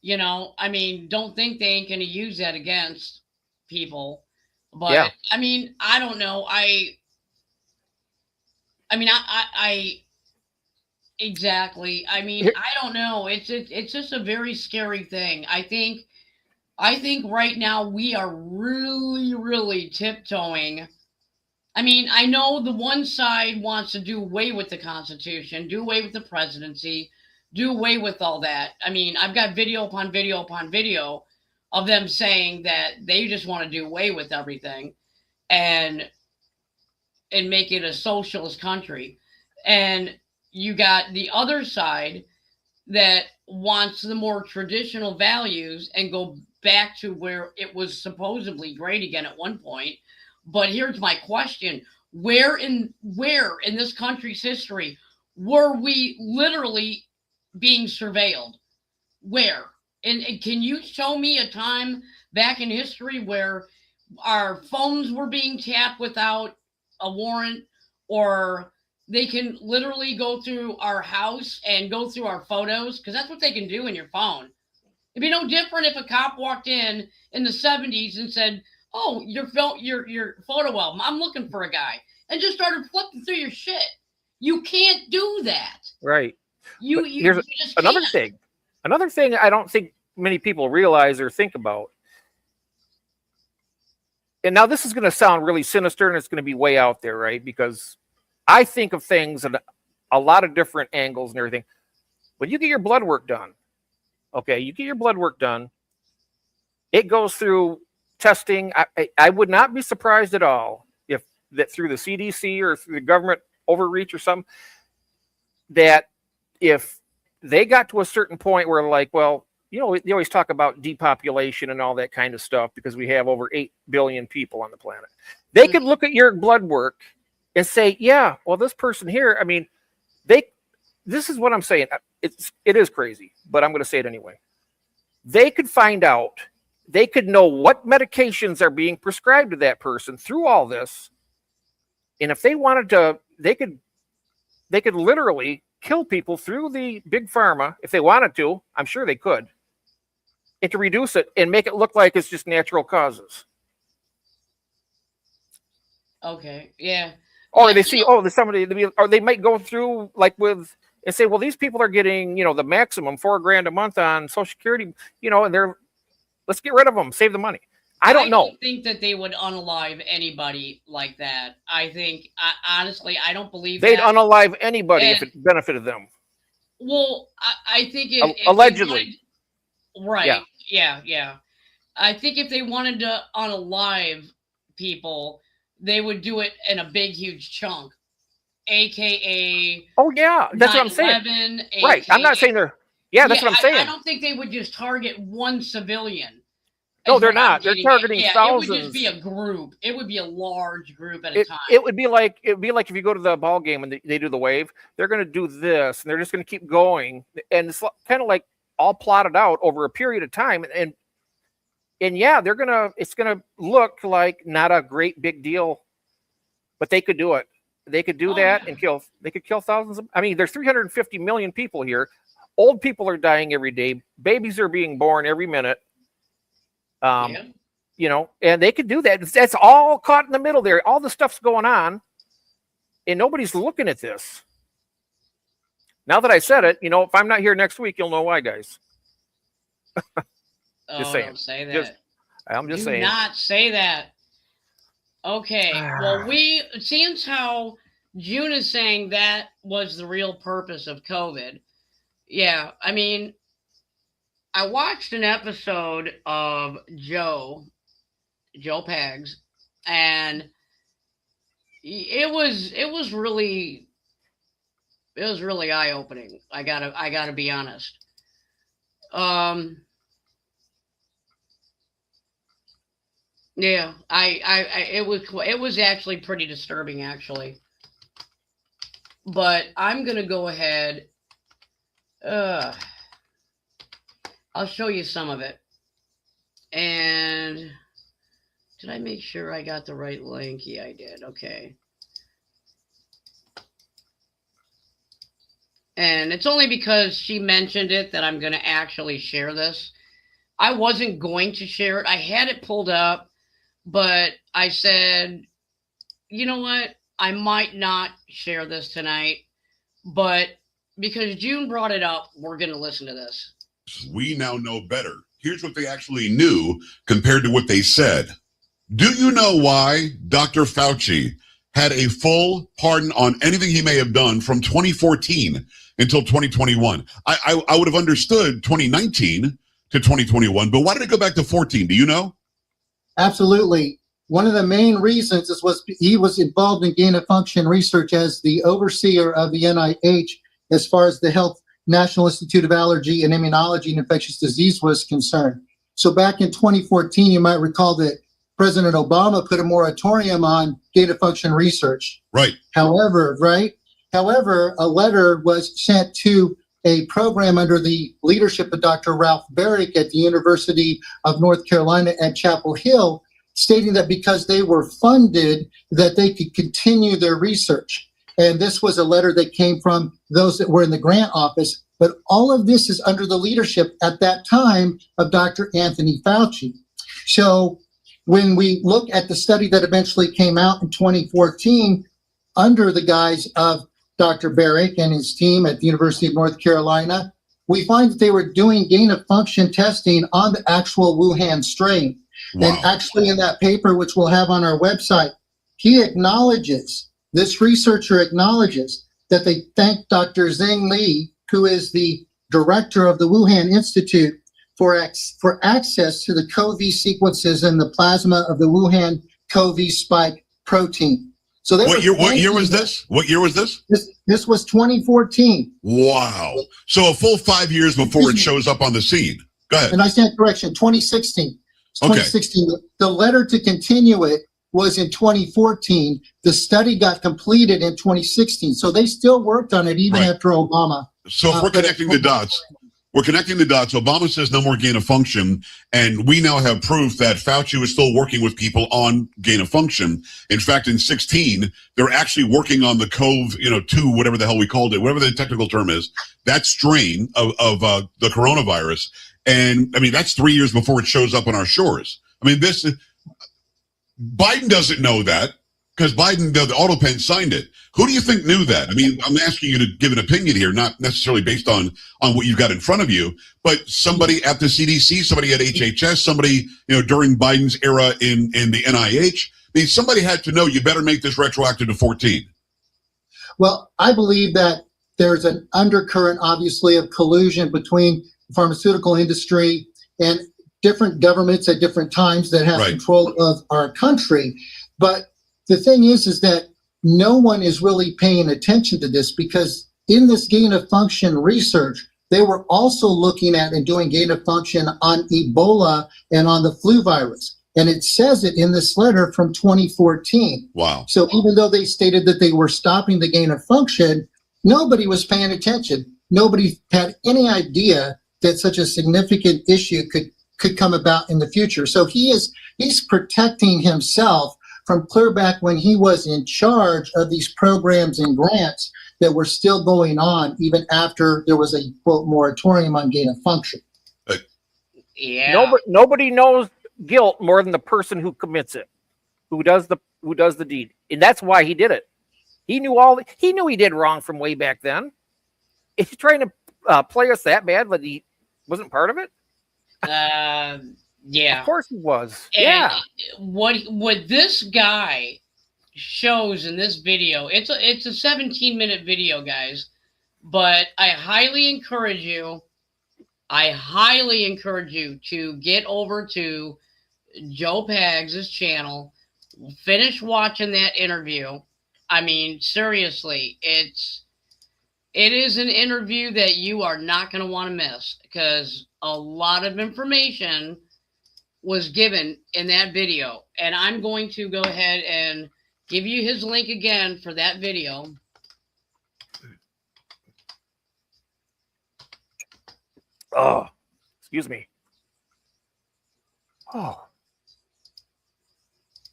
I mean, don't think they ain't going to use that against people. But I mean, I don't know. I exactly. I mean, I don't know. It's just a very scary thing. I think right now we are really, really tiptoeing. I mean, I know the one side wants to do away with the Constitution, do away with the presidency, do away with all that. I mean, I've got video upon video upon video of them saying that they just want to do away with everything and make it a socialist country. And you got the other side that wants the more traditional values and go back to where it was supposedly great again at one point. But here's my question. Where in this country's history were we literally being surveilled? Where? And can you show me a time back in history where our phones were being tapped without a warrant, or they can literally go through our house and go through our photos? Because that's what they can do in your phone. It'd be no different if a cop walked in the 70s and said, "Oh, your photo album. I'm looking for a guy," and just started flipping through your shit. You can't do that. Right. You Here's just another can't. thing. Another thing I don't think many people realize or think about. And now this is going to sound really sinister and it's going to be way out there, right? Because I think of things in a lot of different angles and everything. When you get your blood work done, okay, you get your blood work done, it goes through testing. I would not be surprised at all if that through the CDC or through the government overreach or something, that if they got to a certain point where like, well, you know, they always talk about depopulation and all that kind of stuff because we have over 8 billion people on the planet. They could look at your blood work and say, yeah, well, this person here, I mean, this is what I'm saying. It is crazy, but I'm going to say it anyway. They could find out, they could know what medications are being prescribed to that person through all this. And if they wanted to, they could literally kill people through the big pharma if they wanted to. I'm sure they could. And to reduce it and make it look like it's just natural causes. Okay, yeah. Or they see, oh, there's somebody, or they might go through like with and say, well, these people are getting, you know, the maximum $4,000 a month on Social Security, you know, and let's get rid of them, save the money. I don't know. I don't think that they would unalive anybody like that. Honestly, I don't believe they'd that. unalive anybody if it benefited them. Well, I think if allegedly. Right. Yeah. I think if they wanted to unalive people, they would do it in a big, huge chunk. AKA. Oh, yeah. That's what I'm saying. Right. I'm not saying they're. Yeah, that's what I'm saying. I don't think they would just target one civilian. No, they're not. They're targeting thousands. It would just be a group. It would be a large group at a time. It would be like if you go to the ball game and they do the wave, they're going to do this and they're just going to keep going. And it's kind of like all plotted out over a period of time. And yeah, it's going to look like not a great big deal, but they could do it. They could do that and they could kill thousands of, I mean, there's 350 million people here. Old people are dying every day. Babies are being born every minute. You know, and they could do that. That's all caught in the middle there. All the stuff's going on and nobody's looking at this. Now that I said it, you know, if I'm not here next week, you'll know why, guys. Just saying. Don't say that. I'm just saying. Do not say that. Okay. Well, seems how June is saying that was the real purpose of COVID. Yeah. I mean, I watched an episode of Joe Pags, and it was really eye-opening. I gotta be honest. Yeah, it was actually pretty disturbing, actually. But I'm gonna go ahead. I'll show you some of it. And did I make sure I got the right link? Yeah, I did. Okay. And it's only because she mentioned it that I'm going to actually share this. I wasn't going to share it. I had it pulled up, but I said, you know what? I might not share this tonight, but because June brought it up, we're going to listen to this. We now know better. Here's what they actually knew compared to what they said. Do you know why Dr. Fauci had a full pardon on anything he may have done from 2014 until 2021? I would have understood 2019 to 2021, but why did it go back to 14? Do you know? Absolutely. One of the main reasons was he was involved in gain-of-function research as the overseer of the NIH as far as the Health National Institute of Allergy and Immunology and Infectious Disease was concerned. So back in 2014, you might recall that President Obama put a moratorium on gain-of-function research. Right. However, a letter was sent to a program under the leadership of Dr. Ralph Baric at the University of North Carolina at Chapel Hill, stating that because they were funded, that they could continue their research. And this was a letter that came from those that were in the grant office. But all of this is under the leadership at that time of Dr. Anthony Fauci. So when we look at the study that eventually came out in 2014, under the guise of Dr. Barrick and his team at the University of North Carolina, we find that they were doing gain-of-function testing on the actual Wuhan strain. And actually in that paper, which we'll have on our website, he acknowledges, this researcher acknowledges that they thanked Dr. Zheng Li, who is the director of the Wuhan Institute, for access to the CoV sequences in the plasma of the Wuhan CoV spike protein. So What year was this? What year was this? This was 2014. Wow. So a full 5 years before it shows up on the scene. Go ahead. And I stand correction, 2016. It's Okay. 2016. The letter to continue it was in 2014. The study got completed in 2016. So they still worked on it even after Obama. So if we're connecting the dots, Obama says no more gain of function, and we now have proof that Fauci was still working with people on gain of function. In fact, in 16, they're actually working on the CoV-2, whatever the hell we called it, whatever the technical term is, that strain of the coronavirus. And I mean, that's 3 years before it shows up on our shores. I mean, Biden doesn't know that because Biden, the auto pen signed it. Who do you think knew that? I mean, I'm asking you to give an opinion here, not necessarily based on what you've got in front of you, but somebody at the CDC, somebody at HHS, somebody, during Biden's era in the NIH. I mean, somebody had to know you better make this retroactive to 14. Well, I believe that there's an undercurrent, obviously, of collusion between the pharmaceutical industry and different governments at different times that have control of our country. But the thing is that no one is really paying attention to this, because in this gain of function research, they were also looking at and doing gain of function on Ebola and on the flu virus. And it says it in this letter from 2014. Wow. So even though they stated that they were stopping the gain of function, nobody was paying attention. Nobody had any idea that such a significant issue could come about in the future. So he's protecting himself from clear back when he was in charge of these programs and grants that were still going on even after there was a quote moratorium on gain of function. Yeah. Nobody knows guilt more than the person who commits it, who does the deed, and that's why he did it. He knew he did wrong from way back then. Is he trying to play us that bad that he wasn't part of it? Yeah. Of course he was. And yeah. What this guy shows in this video, it's a 17-minute video, guys, but I highly encourage you to get over to Joe Pags' channel, finish watching that interview. I mean, seriously, it is an interview that you are not going to want to miss, because a lot of information was given in that video. And I'm going to go ahead and give you his link again for that video. Oh, excuse me. Oh.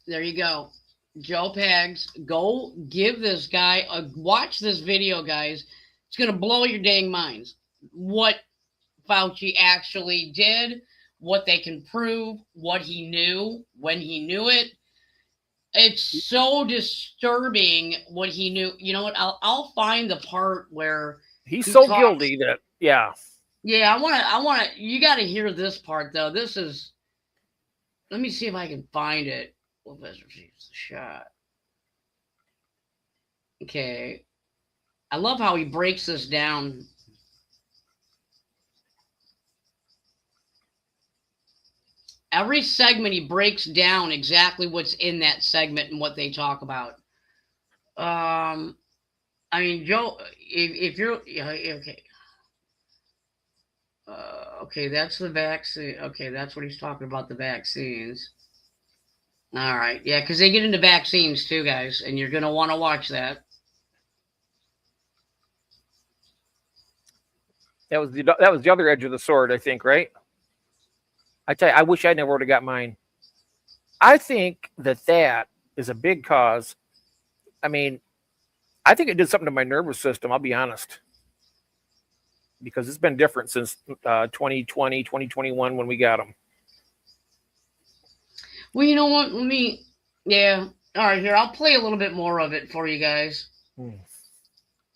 There you go. Joe Pags, go give this guy watch this video, guys. It's going to blow your dang minds. What Fauci actually did, what they can prove, what he knew, when he knew it. It's so disturbing what he knew. You know what? I'll find the part where he's so guilty that, yeah. Yeah, I want to, you got to hear this part, though. This is, let me see if I can find it. Professor receives the shot. Okay. I love how he breaks this down. Every segment, he breaks down exactly what's in that segment and what they talk about. I mean, Joe, if you're, okay. Okay, that's the vaccine. Okay, that's what he's talking about, the vaccines. All right. Yeah, because they get into vaccines too, guys, and you're going to want to watch that. That was the other edge of the sword, I think, right? I tell you, I wish I never would have got mine. I think that is a big cause. I mean, I think it did something to my nervous system, I'll be honest. Because it's been different since 2020, 2021 when we got them. Well, you know what? Yeah, All right, here, I'll play a little bit more of it for you guys.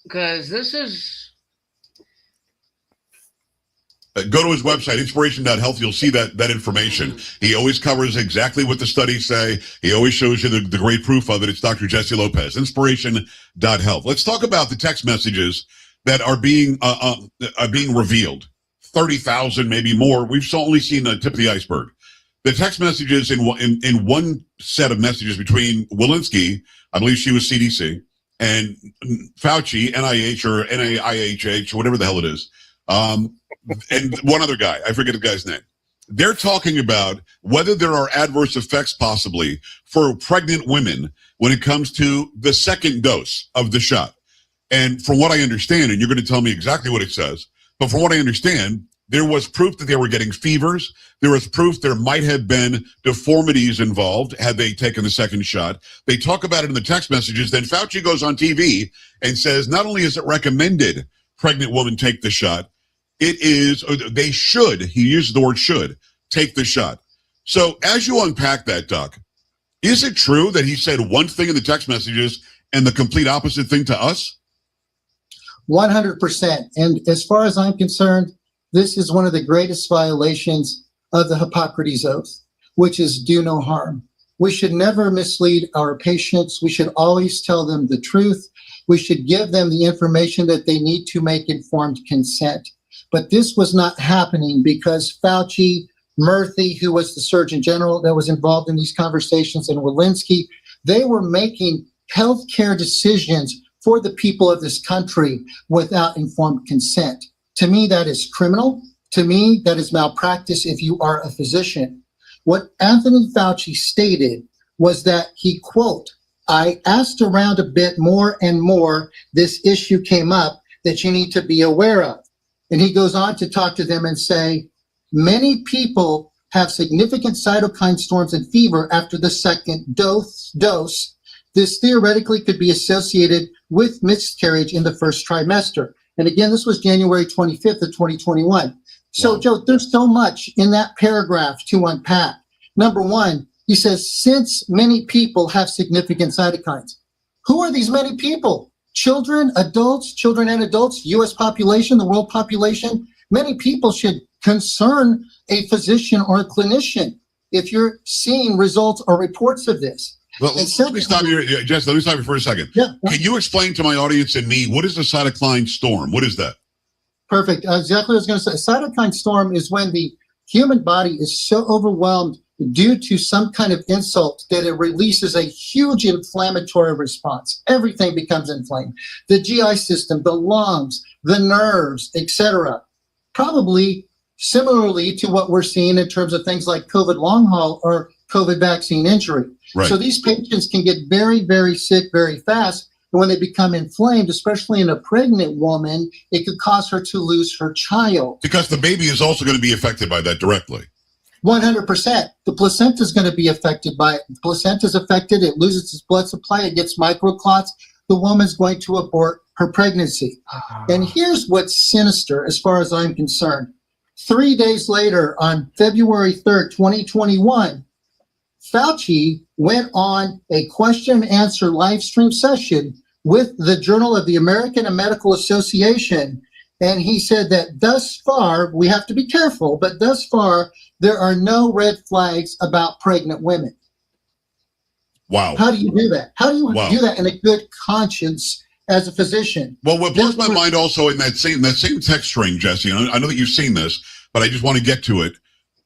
Because this is... Go to his website, inspiration.health. You'll see that information. He always covers exactly what the studies say. He always shows you the great proof of it. It's Dr. Jesse Lopez, inspiration.health. Let's talk about the text messages that are being revealed. 30,000, maybe more. We've only seen the tip of the iceberg. The text messages in one set of messages between Walensky, I believe she was CDC, and Fauci, NIH or NIHH, whatever the hell it is, and one other guy, I forget the guy's name. They're talking about whether there are adverse effects possibly for pregnant women when it comes to the second dose of the shot. And from what I understand, and you're going to tell me exactly what it says, but from what I understand, there was proof that they were getting fevers. There was proof there might have been deformities involved had they taken the second shot. They talk about it in the text messages. Then Fauci goes on TV and says, not only is it recommended pregnant women take the shot, it is, they should, he uses the word should, take the shot. So as you unpack that, Doc, is it true that he said one thing in the text messages and the complete opposite thing to us? 100%. And as far as I'm concerned, this is one of the greatest violations of the Hippocrates Oath, which is do no harm. We should never mislead our patients. We should always tell them the truth. We should give them the information that they need to make informed consent. But this was not happening because Fauci, Murthy, who was the Surgeon General that was involved in these conversations, and Walensky, they were making healthcare decisions for the people of this country without informed consent. To me, that is criminal. To me, that is malpractice if you are a physician. What Anthony Fauci stated was that he, quote, I asked around a bit more and more, this issue came up that you need to be aware of. And he goes on to talk to them and say, many people have significant cytokine storms and fever after the second dose. This theoretically could be associated with miscarriage in the first trimester. And again, this was January 25th of 2021. So, Joe, there's so much in that paragraph to unpack. Number one, he says, since many people have significant cytokines. Who are these many people? Children and adults, U.S. population, the world population. Many people should concern a physician or a clinician if you're seeing results or reports of this. Well, let me stop you, Jess. Let me stop you for a second. Yeah. Can you explain to my audience and me, what is a cytokine storm? What is that? Perfect. Exactly what I was going to say. A cytokine storm is when the human body is so overwhelmed due to some kind of insult that it releases a huge inflammatory response. Everything becomes inflamed. The GI system, the lungs, the nerves, etc. Probably similarly to what we're seeing in terms of things like COVID long haul or COVID vaccine injury. Right. So these patients can get very, very sick very fast. And when they become inflamed, especially in a pregnant woman, it could cause her to lose her child. Because the baby is also going to be affected by that directly. 100%. The placenta is going to be affected by it. The placenta is affected. It loses its blood supply. It gets microclots. The woman's going to abort her pregnancy. And here's what's sinister as far as I'm concerned. 3 days later, on February 3rd, 2021, Fauci went on a question and answer live stream session with the Journal of the American Medical Association. And he said that thus far, we have to be careful, but thus far, there are no red flags about pregnant women. Wow. How do you do that? How do you do that in a good conscience as a physician? Well, what blows my mind also in that same text string, Jesse, and I know that you've seen this, but I just want to get to it.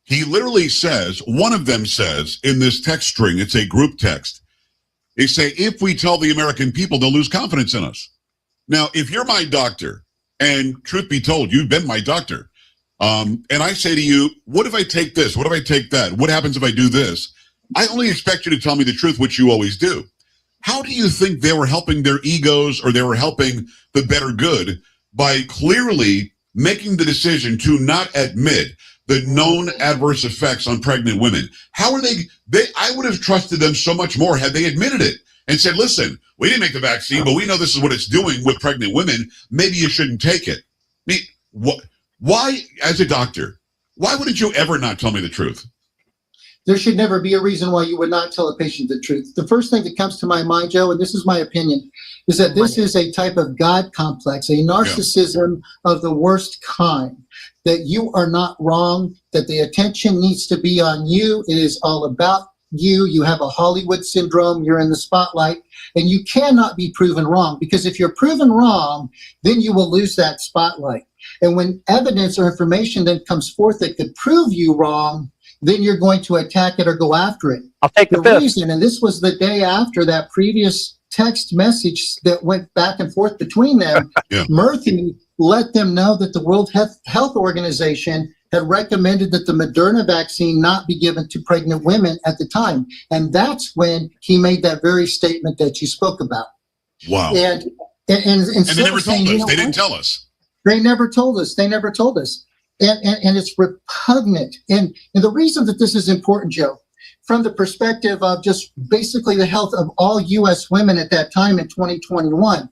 He literally says, one of them says in this text string, it's a group text, they say, if we tell the American people, they'll lose confidence in us. Now, if you're my doctor, and truth be told, you've been my doctor, and I say to you, what if I take this? What if I take that? What happens if I do this? I only expect you to tell me the truth, which you always do. How do you think they were helping their egos or they were helping the better good by clearly making the decision to not admit the known adverse effects on pregnant women? How are they I would have trusted them so much more had they admitted it and said, listen, we didn't make the vaccine, but we know this is what it's doing with pregnant women. Maybe you shouldn't take it. I mean, why, as a doctor, why wouldn't you ever not tell me the truth? there should never be a reason why you would not tell a patient the truth. The first thing that comes to my mind, Joe, and this is my opinion, is that this is a type of God complex, a narcissism of the worst kind, that you are not wrong, that the attention needs to be on you. It is all about you. You have a Hollywood syndrome. You're in the spotlight, and you cannot be proven wrong, because if you're proven wrong, then you will lose that spotlight. And when evidence or information then comes forth that could prove you wrong, then you're going to attack it or go after it. I'll take the fifth. reason, and this was the day after that previous text message that went back and forth between them, Murthy let them know that the World Health Organization had recommended that the Moderna vaccine not be given to pregnant women at the time. And that's when he made that very statement that you spoke about. Wow. And they never told us. They didn't tell us. They never told us. They never told us. And it's repugnant. And the reason that this is important, Joe, from the perspective of just basically the health of all U.S. women at that time in 2021,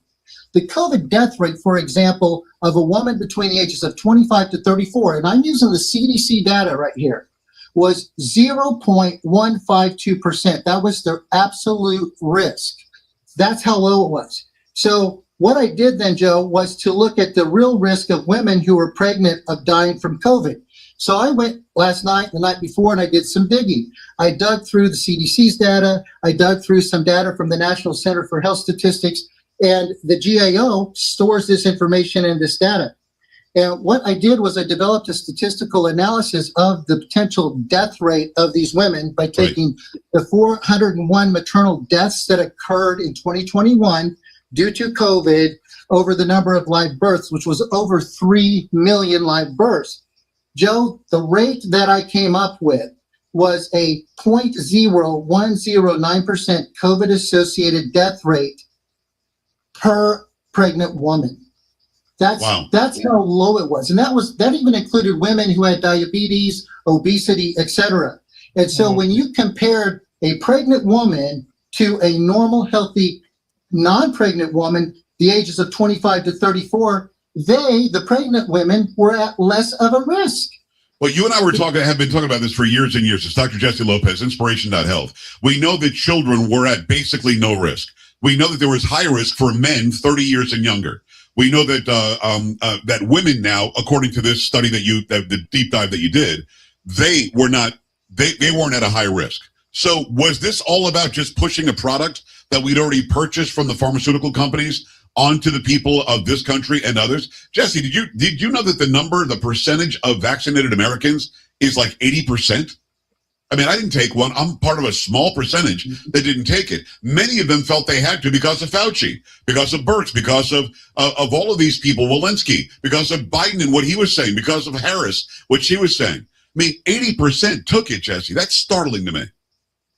the COVID death rate, for example, of a woman between the ages of 25 to 34, and I'm using the CDC data right here, was 0.152%. That was their absolute risk. That's how low it was. So what I did then, Joe, was to look at the real risk of women who were pregnant of dying from COVID. So I went last night, the night before, and I did some digging. I dug through the CDC's data. I dug through some data from the National Center for Health Statistics, and the GAO stores this information and this data. And what I did was I developed a statistical analysis of the potential death rate of these women by taking the 401 maternal deaths that occurred in 2021 due to COVID over the number of live births, which was over 3 million live births. Joe, the rate that I came up with was a 0.0109% COVID-associated death rate per pregnant woman. That's how low it was. And that even included women who had diabetes, obesity, etc. And so when you compared a pregnant woman to a normal, healthy, non-pregnant woman, the ages of 25 to 34, the pregnant women, were at less of a risk. Well, you and I have been talking about this for years and years. It's Dr. Jesse Lopez, Inspiration.Health. We know that children were at basically no risk. We know that there was high risk for men 30 years and younger. We know that that women now, according to this study the deep dive that you did, they weren't at a high risk. So was this all about just pushing a product that we'd already purchased from the pharmaceutical companies onto the people of this country and others? Jesse, did you know that the percentage of vaccinated Americans is like 80%? I mean, I didn't take one. I'm part of a small percentage that didn't take it. Many of them felt they had to because of Fauci, because of Birx, because of all of these people, Walensky, because of Biden and what he was saying, because of Harris, what she was saying. I mean, 80% took it, Jesse. That's startling to me.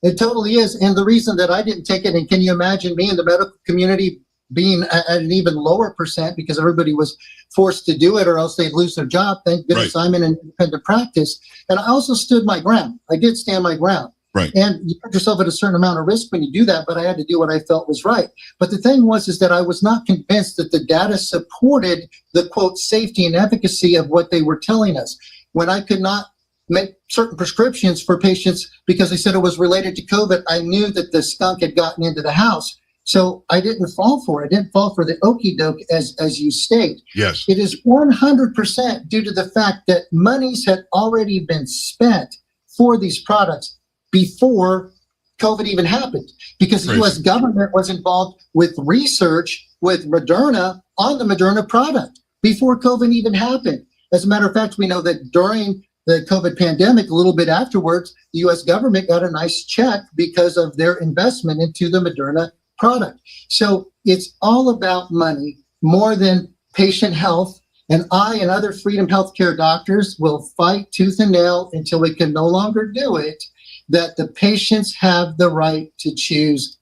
It totally is. And the reason that I didn't take it, and can you imagine me in the medical community being at an even lower percent because everybody was forced to do it or else they'd lose their job. Thank goodness I'm in an independent practice. And I also stood my ground. I did stand my ground. Right. And you put yourself at a certain amount of risk when you do that, but I had to do what I felt was right. But the thing was that I was not convinced that the data supported the, quote, safety and efficacy of what they were telling us. When I could not make certain prescriptions for patients because they said it was related to COVID, I knew that the skunk had gotten into the house. So I didn't fall for it. I didn't fall for the okie doke, as you state. Yes. It is 100% due to the fact that monies had already been spent for these products before COVID even happened, because the U.S. government was involved with research with Moderna on the Moderna product before COVID even happened. As a matter of fact, we know that during the COVID pandemic, a little bit afterwards, the U.S. government got a nice check because of their investment into the Moderna product. So it's all about money more than patient health. And I and other Freedom Healthcare doctors will fight tooth and nail until we can no longer do it, that the patients have the right to choose.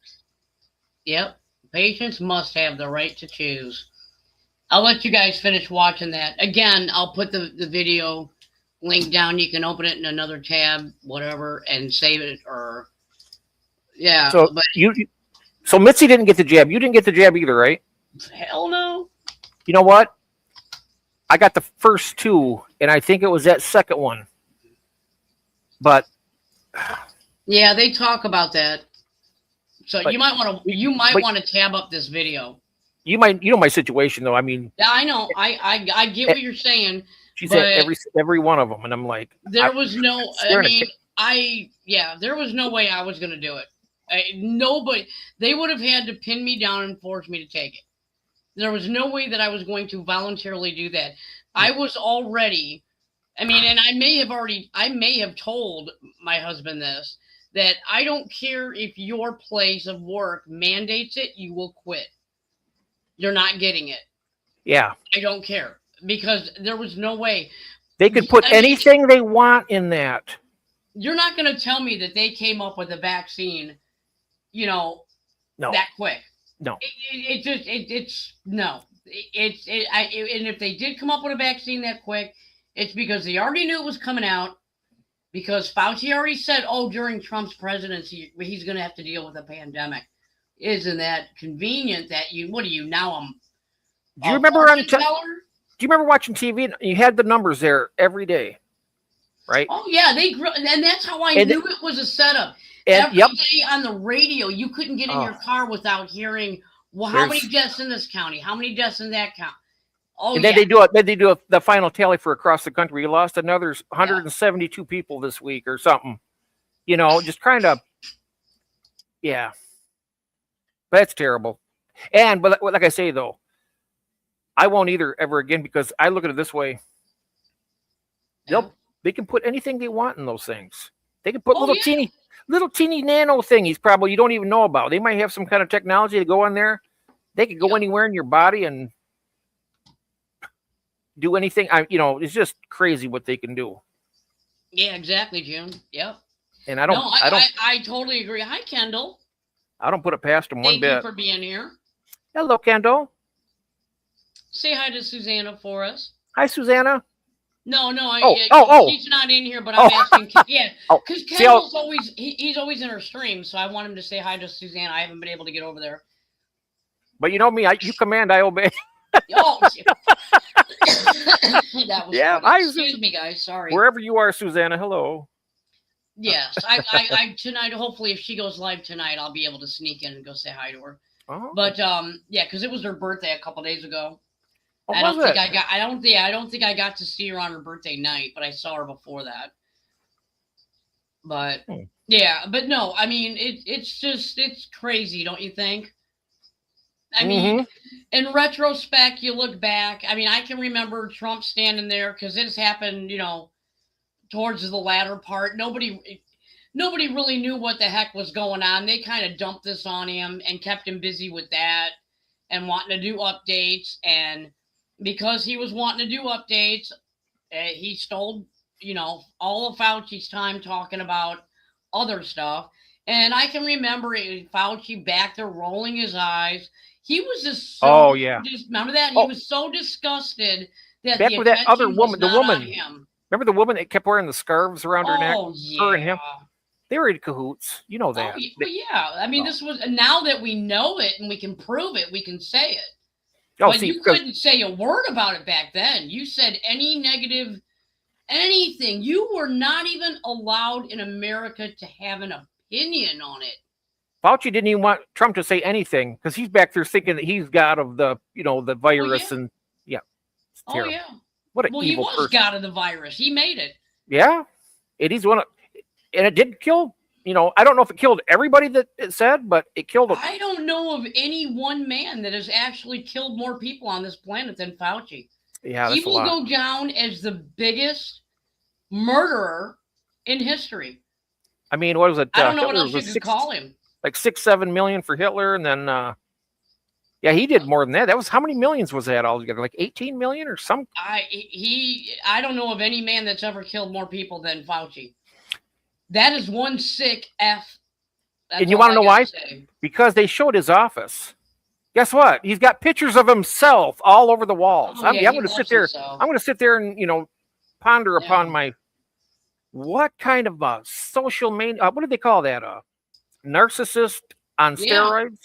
Yep. Patients must have the right to choose. I'll let you guys finish watching that. Again, I'll put the video link down. You can open it in another tab, whatever, and save it or So So Mitzi didn't get the jab. You didn't get the jab either, right? Hell no. You know what? I got the first two, and I think it was that second one. But Yeah, they talk about that. So But- you might but- want to tab up this video. You know my situation though. I mean, Yeah, I know. I get what you're saying. she But said every one of them, and I'm like, there was no. I staring at mean, there was no way I was going to do it. Nobody. They would have had to pin me down and force me to take it. There was no way that I was going to voluntarily do that. I was already. I mean, and I may have told my husband this, that I don't care if your place of work mandates it, you will quit. You're not getting it. yeah, I don't care, because there was no way. they could put I mean, anything they want in that. You're not going to tell me that they came up with a vaccine, No, that quick. no. It's no. And if they did come up with a vaccine that quick, it's because they already knew it was coming out. Because Fauci already said, during Trump's presidency, he's going to have to deal with a pandemic. Isn't that convenient that what are you now? Do you remember do you remember watching TV? You had the numbers there every day, right? Oh yeah, and that's how I And- knew it was a setup. And Every yep, day on the radio, you couldn't get in your car without hearing, well, how many There's- deaths in this county? How many deaths in that county? Oh and yeah. then they do the final tally for across the country. You lost another 172 people this week or something. Just trying to, yeah. That's terrible. But like I say though, I won't either ever again, because I look at it this way. They can put anything they want in those things. They can put little teeny nano thingies probably you don't even know about. They might have some kind of technology to go on there. They could go anywhere in your body and do anything. It's just crazy what they can do. Yeah, exactly, Jim. Yep. And I don't. No, I don't. I totally agree. Hi, Kendall. I don't put it past them one Thank bit. you for being here. Hello, Kendall. Say hi to Susanna for us. Hi, Susanna. No, Oh. she's not in here, but I'm asking. Yeah, because See Kendall's always he's always in her stream, so I want him to say hi to Susanna. I haven't been able to get over there. But you know me. You command, I obey. Oh, that was Yeah, funny. Excuse me, guys. Sorry. Wherever you are, Susanna. Hello. Yes, I tonight. Hopefully, if she goes live tonight, I'll be able to sneak in and go say hi to her. Oh. But yeah, because it was her birthday a couple days ago. Oh, I don't was think it? I don't think I got to see her on her birthday night, but I saw her before that. But yeah, but no, I mean it's crazy, don't you think? I mean, in retrospect, you look back. I mean, I can remember Trump standing there because this happened, towards the latter part. Nobody really knew what the heck was going on. They kind of dumped this on him and kept him busy with that and wanting to do updates. And because he was wanting to do updates, he stole, all of Fauci's time talking about other stuff. And I can remember Fauci back there rolling his eyes. He was just so, remember that? He was so disgusted that Back the with that other attention woman, was the not on woman. him. Remember the woman that kept wearing the scarves around her neck? Oh, Her and him. yeah. They were in cahoots. You know that. Well, yeah. I mean, this was, now that we know it and we can prove it, we can say it. Oh, But see, you because couldn't say a word about it back then. You said any negative, anything. You were not even allowed in America to have an opinion on it. Fauci didn't even want Trump to say anything because he's back there thinking that he's God of the, the virus and it's Oh, terrible. yeah. What an Well, evil he was person. God of the virus. He made it. Yeah, and he's one of, and it did kill. I don't know if it killed everybody that it said, but it killed. I don't know of any one man that has actually killed more people on this planet than Fauci. Yeah, He that's a will lot. go down as the biggest murderer in history. I mean, what was it? I don't know what Hitler else you could call him. Like 6-7 million for Hitler, and then yeah, he did more than that. That was how many millions was that altogether? Like 18 million or some? I don't know of any man that's ever killed more people than Fauci. That is one sick F. That's And you all want to I know gotta why? say. Because they showed his office. Guess what? He's got pictures of himself all over the walls. Oh, I'm yeah, going he to sit loves there. himself. I'm going to sit there and ponder upon my what kind of social what do they call that? Narcissist on Yeah. steroids?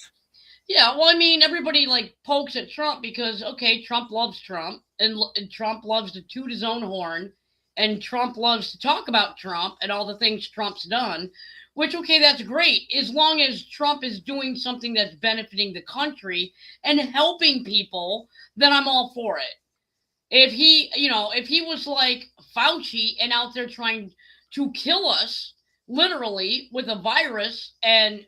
Yeah, well, I mean, everybody pokes at Trump because Trump loves Trump, and Trump loves to toot his own horn, and Trump loves to talk about Trump and all the things Trump's done, which, okay, that's great. As long as Trump is doing something that's benefiting the country and helping people, then I'm all for it. If he was like Fauci and out there trying to kill us literally with a virus and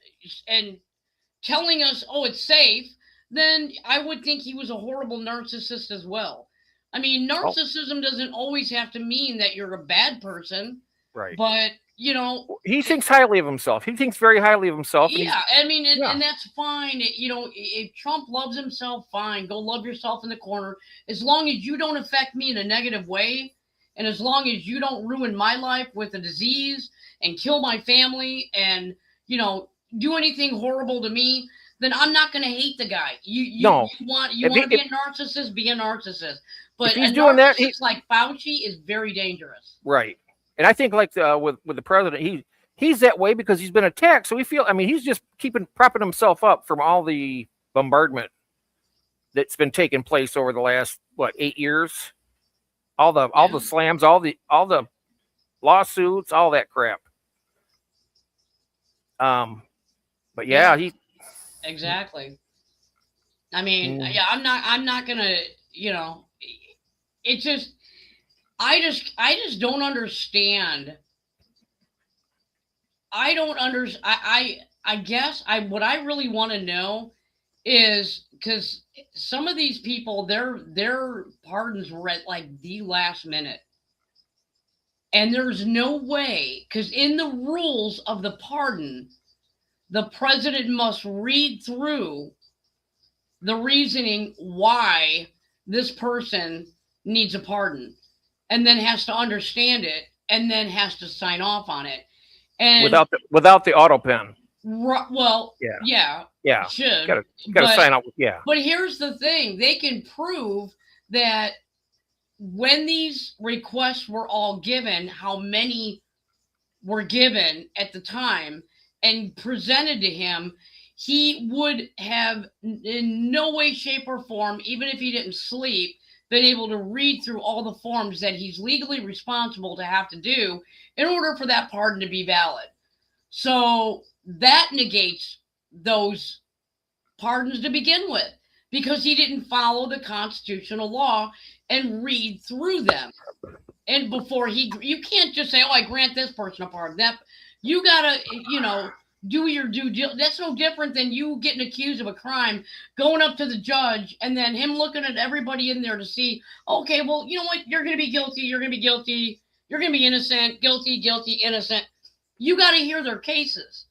telling us, oh, it's safe, then I would think he was a horrible narcissist as well. I mean, narcissism doesn't always have to mean that you're a bad person, Right. but he thinks highly of himself. He thinks very highly of himself. And yeah, I mean, yeah. and that's fine. If Trump loves himself, fine. Go love yourself in the corner. As long as you don't affect me in a negative way, and as long as you don't ruin my life with a disease and kill my family and, do anything horrible to me, then I'm not going to hate the guy. You want to be a narcissist, be a narcissist. But if he's a doing that, narcissist like Fauci is very dangerous. Right. And I think like with the president, he's that way because he's been attacked. So he's just propping himself up from all the bombardment that's been taking place over the last 8 years. All the slams, all the lawsuits, all that crap. But yeah, exactly. I mean, yeah, I'm not gonna, it's just, I just don't understand. I guess what I really want to know is, because some of these people, their pardons were at like the last minute. And there's no way, because in the rules of the pardon, the president must read through the reasoning why this person needs a pardon, and then has to understand it, and then has to sign off on it. And without the auto pen. Well, yeah, should gotta sign off. Yeah. But here's the thing: they can prove that when these requests were all given, how many were given at the time and presented to him, he would have in no way, shape, or form, even if he didn't sleep, been able to read through all the forms that he's legally responsible to have to do in order for that pardon to be valid. So that negates those pardons to begin with, because he didn't follow the constitutional law and read through them. And before you can't just say, oh, I grant this person a pardon. That you gotta, do your due diligence. That's no different than you getting accused of a crime, going up to the judge, and then him looking at everybody in there to see, okay, well, you know what? You're going to be guilty. You're going to be guilty. You're going to be innocent, guilty, guilty, innocent. You got to hear their cases.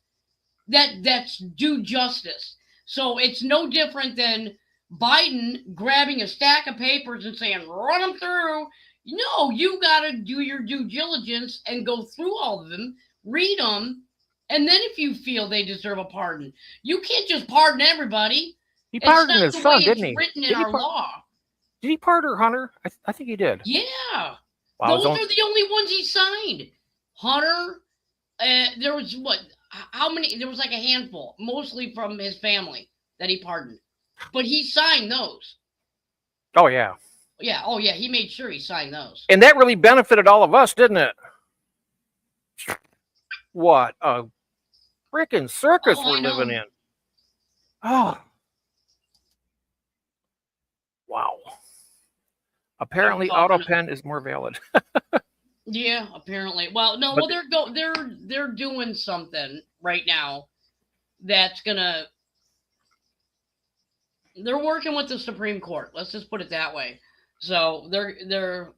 That's due justice. So it's no different than Biden grabbing a stack of papers and saying, run them through. No, you got to do your due diligence and go through all of them, read them, and then if you feel they deserve a pardon, you can't just pardon everybody. He pardoned his son, didn't he? Written in our law. Did he pardon Hunter? I think he did. Yeah. Wow, those are the only ones he signed. Hunter, there was how many? There was like a handful, mostly from his family that he pardoned. But he signed those. Oh, yeah. Yeah. Oh, yeah. He made sure he signed those. And that really benefited all of us, didn't it? What a freaking circus we're living in. Oh. Wow. Apparently auto pen is more valid. Yeah, apparently. Well, no, they're doing something right now that's gonna. They're working with the Supreme Court. Let's just put it that way. So they're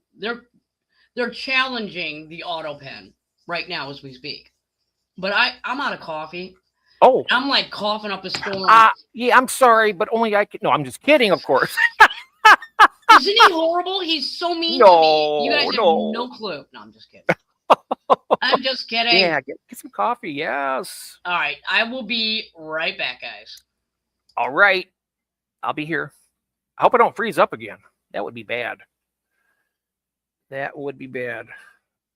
challenging the auto pen right now as we speak. But I'm out of coffee. Oh, I'm like coughing up a storm. Yeah, I'm sorry, but only I can. No, I'm just kidding, of course. Isn't he horrible? He's so mean to me. You guys have no clue. No, I'm just kidding. I'm just kidding. Yeah, get some coffee. Yes. All right. I will be right back, guys. All right. I'll be here. I hope I don't freeze up again. That would be bad. That would be bad.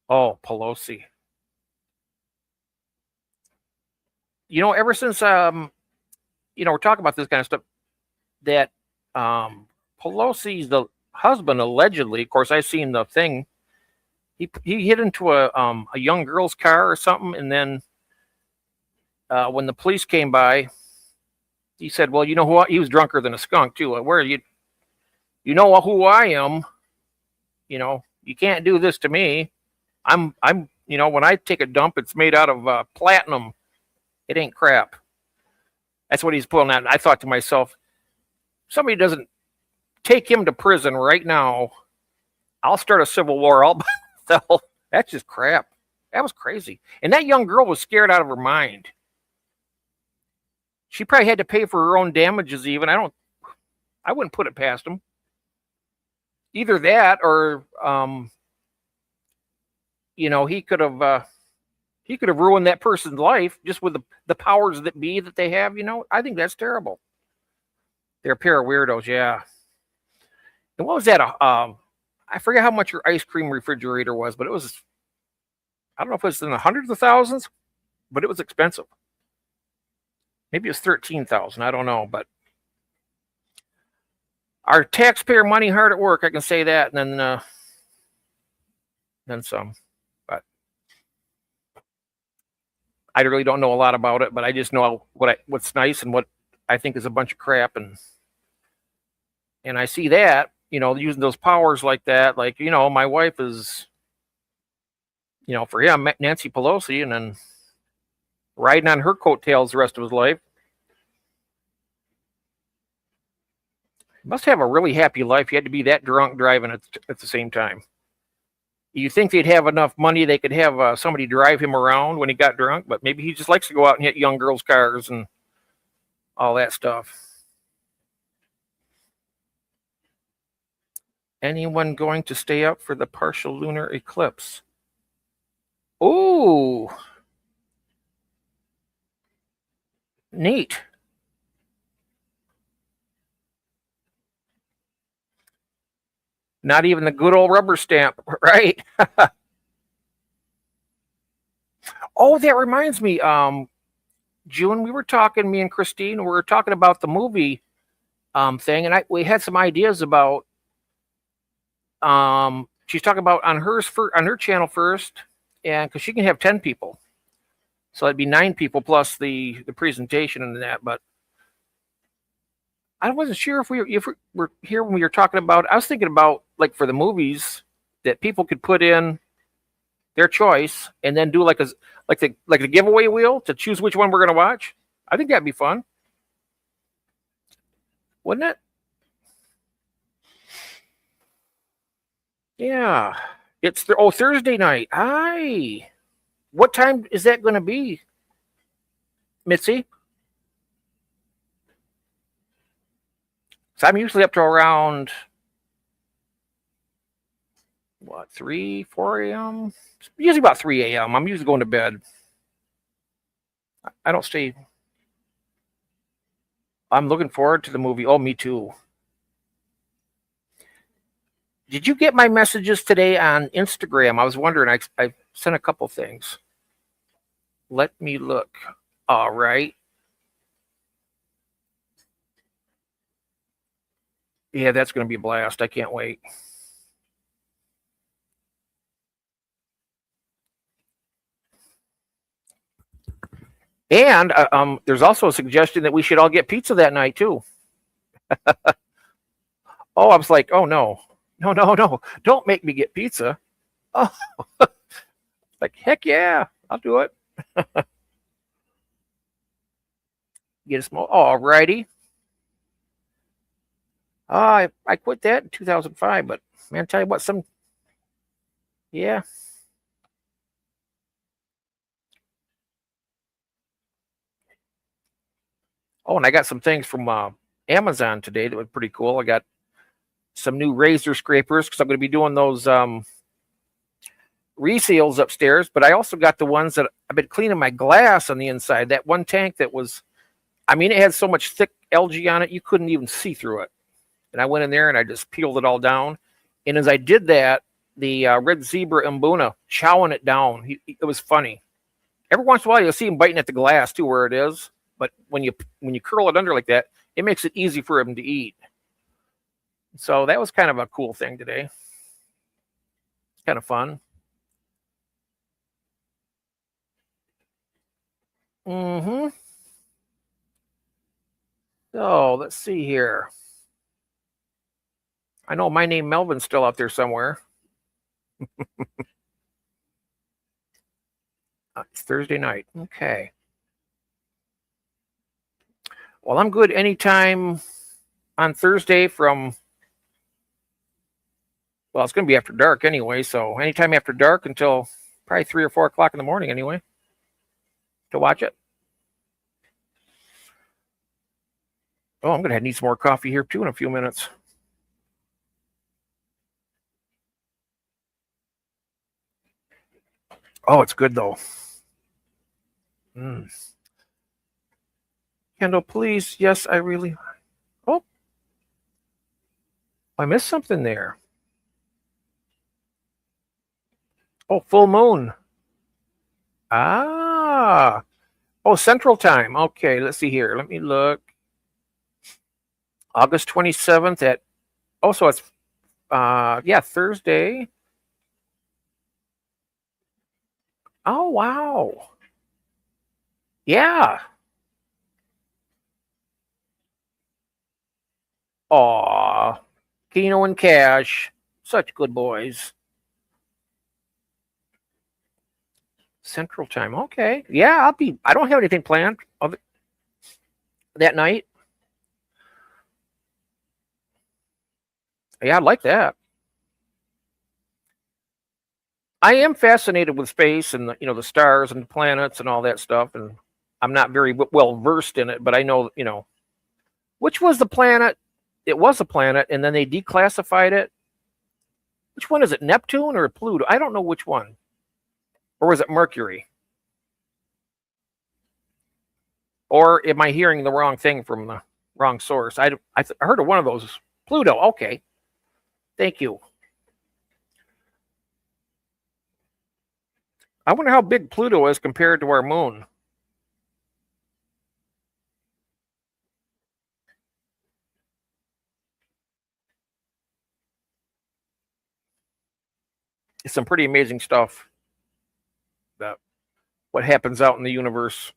Oh, Pelosi. Ever since we're talking about this kind of stuff, that Pelosi's the husband allegedly, of course, I've seen the thing He hit into a young girl's car or something, and then when the police came by, he said, "Well, you know who he was drunker than a skunk too. Where you know who I am? You know, you can't do this to me. I'm when I take a dump, it's made out of platinum. It ain't crap." That's what he's pulling out. And I thought to myself, somebody doesn't take him to prison right now, I'll start a civil war all by myself. That's just crap. That was crazy. And that young girl was scared out of her mind. She probably had to pay for her own damages even. I wouldn't put it past him. Either that or he could have ruined that person's life just with the powers that be that they have, I think that's terrible. They're a pair of weirdos, yeah. And what was that? I forget how much your ice cream refrigerator was, but it was, I don't know if it was in the hundreds of thousands, but it was expensive. Maybe it was 13,000. I don't know, but our taxpayer money hard at work. I can say that, and then some. But I really don't know a lot about it. But I just know what's nice and what I think is a bunch of crap. And I see that, using those powers like that. Like, my wife is, for him, Nancy Pelosi, and then riding on her coattails the rest of his life. Must have a really happy life. You had to be that drunk driving at the same time. You think they'd have enough money they could have somebody drive him around when he got drunk, but maybe he just likes to go out and hit young girls' cars and all that stuff. Anyone going to stay up for the partial lunar eclipse? Ooh. Neat. Not even the good old rubber stamp, right? Oh, that reminds me. June, we were talking, me and Christine, we were talking about the movie thing, and we had some ideas about. She's talking about on her channel first, and because she can have 10 people, so that'd be 9 people plus the presentation and that. But I wasn't sure if we were here when we were talking about. I was thinking about, like, for the movies that people could put in their choice and then do like the giveaway wheel to choose which one we're going to watch. I think that'd be fun, wouldn't it? Yeah, it's Thursday night. Aye, what time is that going to be, Mitzi? So I'm usually up to around 3, 4 a.m. Usually about 3 a.m. I'm usually going to bed. I don't stay. I'm looking forward to the movie. Oh, me too. Did you get my messages today on Instagram? I was wondering. I sent a couple things. Let me look. All right. Yeah, that's going to be a blast. I can't wait. And there's also a suggestion that we should all get pizza that night too. Oh, I was like, oh no, don't make me get pizza. Oh, like, heck yeah, I'll do it. Get a small. All righty. I quit that in 2005, but man, tell you what, yeah. Oh, and I got some things from Amazon today that was pretty cool. I got some new razor scrapers because I'm going to be doing those reseals upstairs, but I also got the ones that I've been cleaning my glass on the inside. That one tank that was, it had so much thick algae on it, you couldn't even see through it. And I went in there and I just peeled it all down. And as I did that, the red zebra Mbuna chowing it down. It was funny. Every once in a while, you'll see him biting at the glass too, where it is. But when you curl it under like that, it makes it easy for him to eat. So that was kind of a cool thing today. Kind of fun. Mm-hmm. So let's see here. I know my name Melvin's still out there somewhere. It's Thursday night. Okay. Well, I'm good anytime on Thursday from, well, it's going to be after dark anyway. So anytime after dark until probably 3 or 4 o'clock in the morning anyway to watch it. Oh, I'm going to need some more coffee here too in a few minutes. Oh, it's good though. Kendall, please. Yes, I really. Oh, I missed something there. Oh, full moon. Ah. Oh, Central Time. Okay, let's see here. Let me look. August 27th at. Oh, so it's yeah, Thursday. Oh, wow. Yeah. Aw, Keno and Cash, such good boys. Central Time, okay. Yeah, I don't have anything planned that night. Yeah, I'd like that. I am fascinated with space and the stars and the planets and all that stuff, and I'm not very well versed in it, but I know, which was the planet. It was a planet, and then they declassified it. Which one is it, Neptune or Pluto? I don't know which one. Or was it Mercury? Or am I hearing the wrong thing from the wrong source? I heard of one of those. Pluto, okay. Thank you. I wonder how big Pluto is compared to our moon. It's some pretty amazing stuff. What happens out in the universe.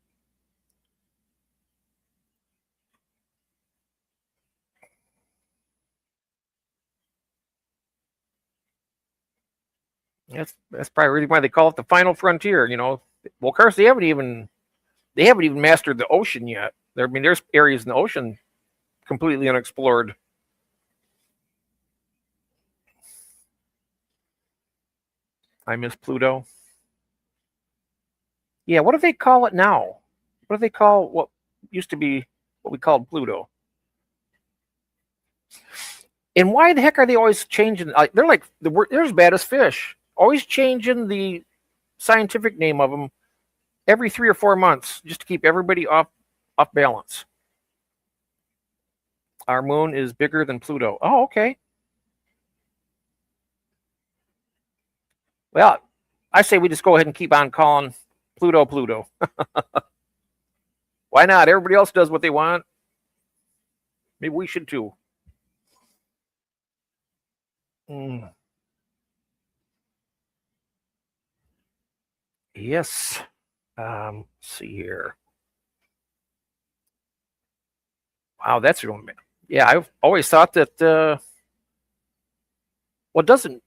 That's probably really why they call it the final frontier. Well, of course they haven't even mastered the ocean yet. There's areas in the ocean completely unexplored. I miss Pluto. Yeah, what do they call it now? What do they call what used to be what we called Pluto? And why the heck are they always changing? They're like they're as bad as fish. Always changing the scientific name of them every 3 or 4 months just to keep everybody off balance. Our moon is bigger than Pluto. Oh, okay. Well, I say we just go ahead and keep on calling Pluto, Pluto. Why not? Everybody else does what they want. Maybe we should too. Yes. Let's see here. Wow, that's really. Yeah, I've always thought that. Well, doesn't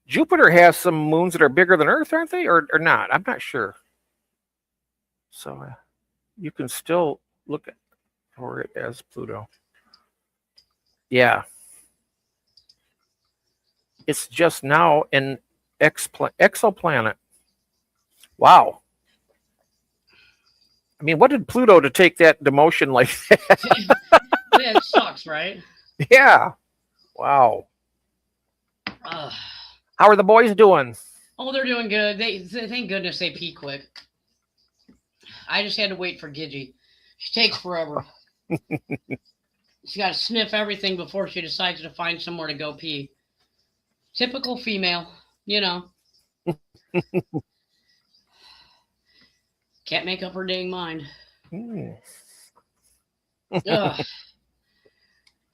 Jupiter have some moons that are bigger than Earth, aren't they, or not? I'm not sure. So you can still look for it as Pluto. Yeah. It's just now an exoplanet. Wow. I mean, what did Pluto to take that demotion like that? Yeah, it sucks, right? Yeah. Wow. How are the boys doing? Oh, they're doing good. They thank goodness they pee quick. I just had to wait for Gidgy. She takes forever. She got to sniff everything before she decides to find somewhere to go pee. Typical female, Can't make up her dang mind.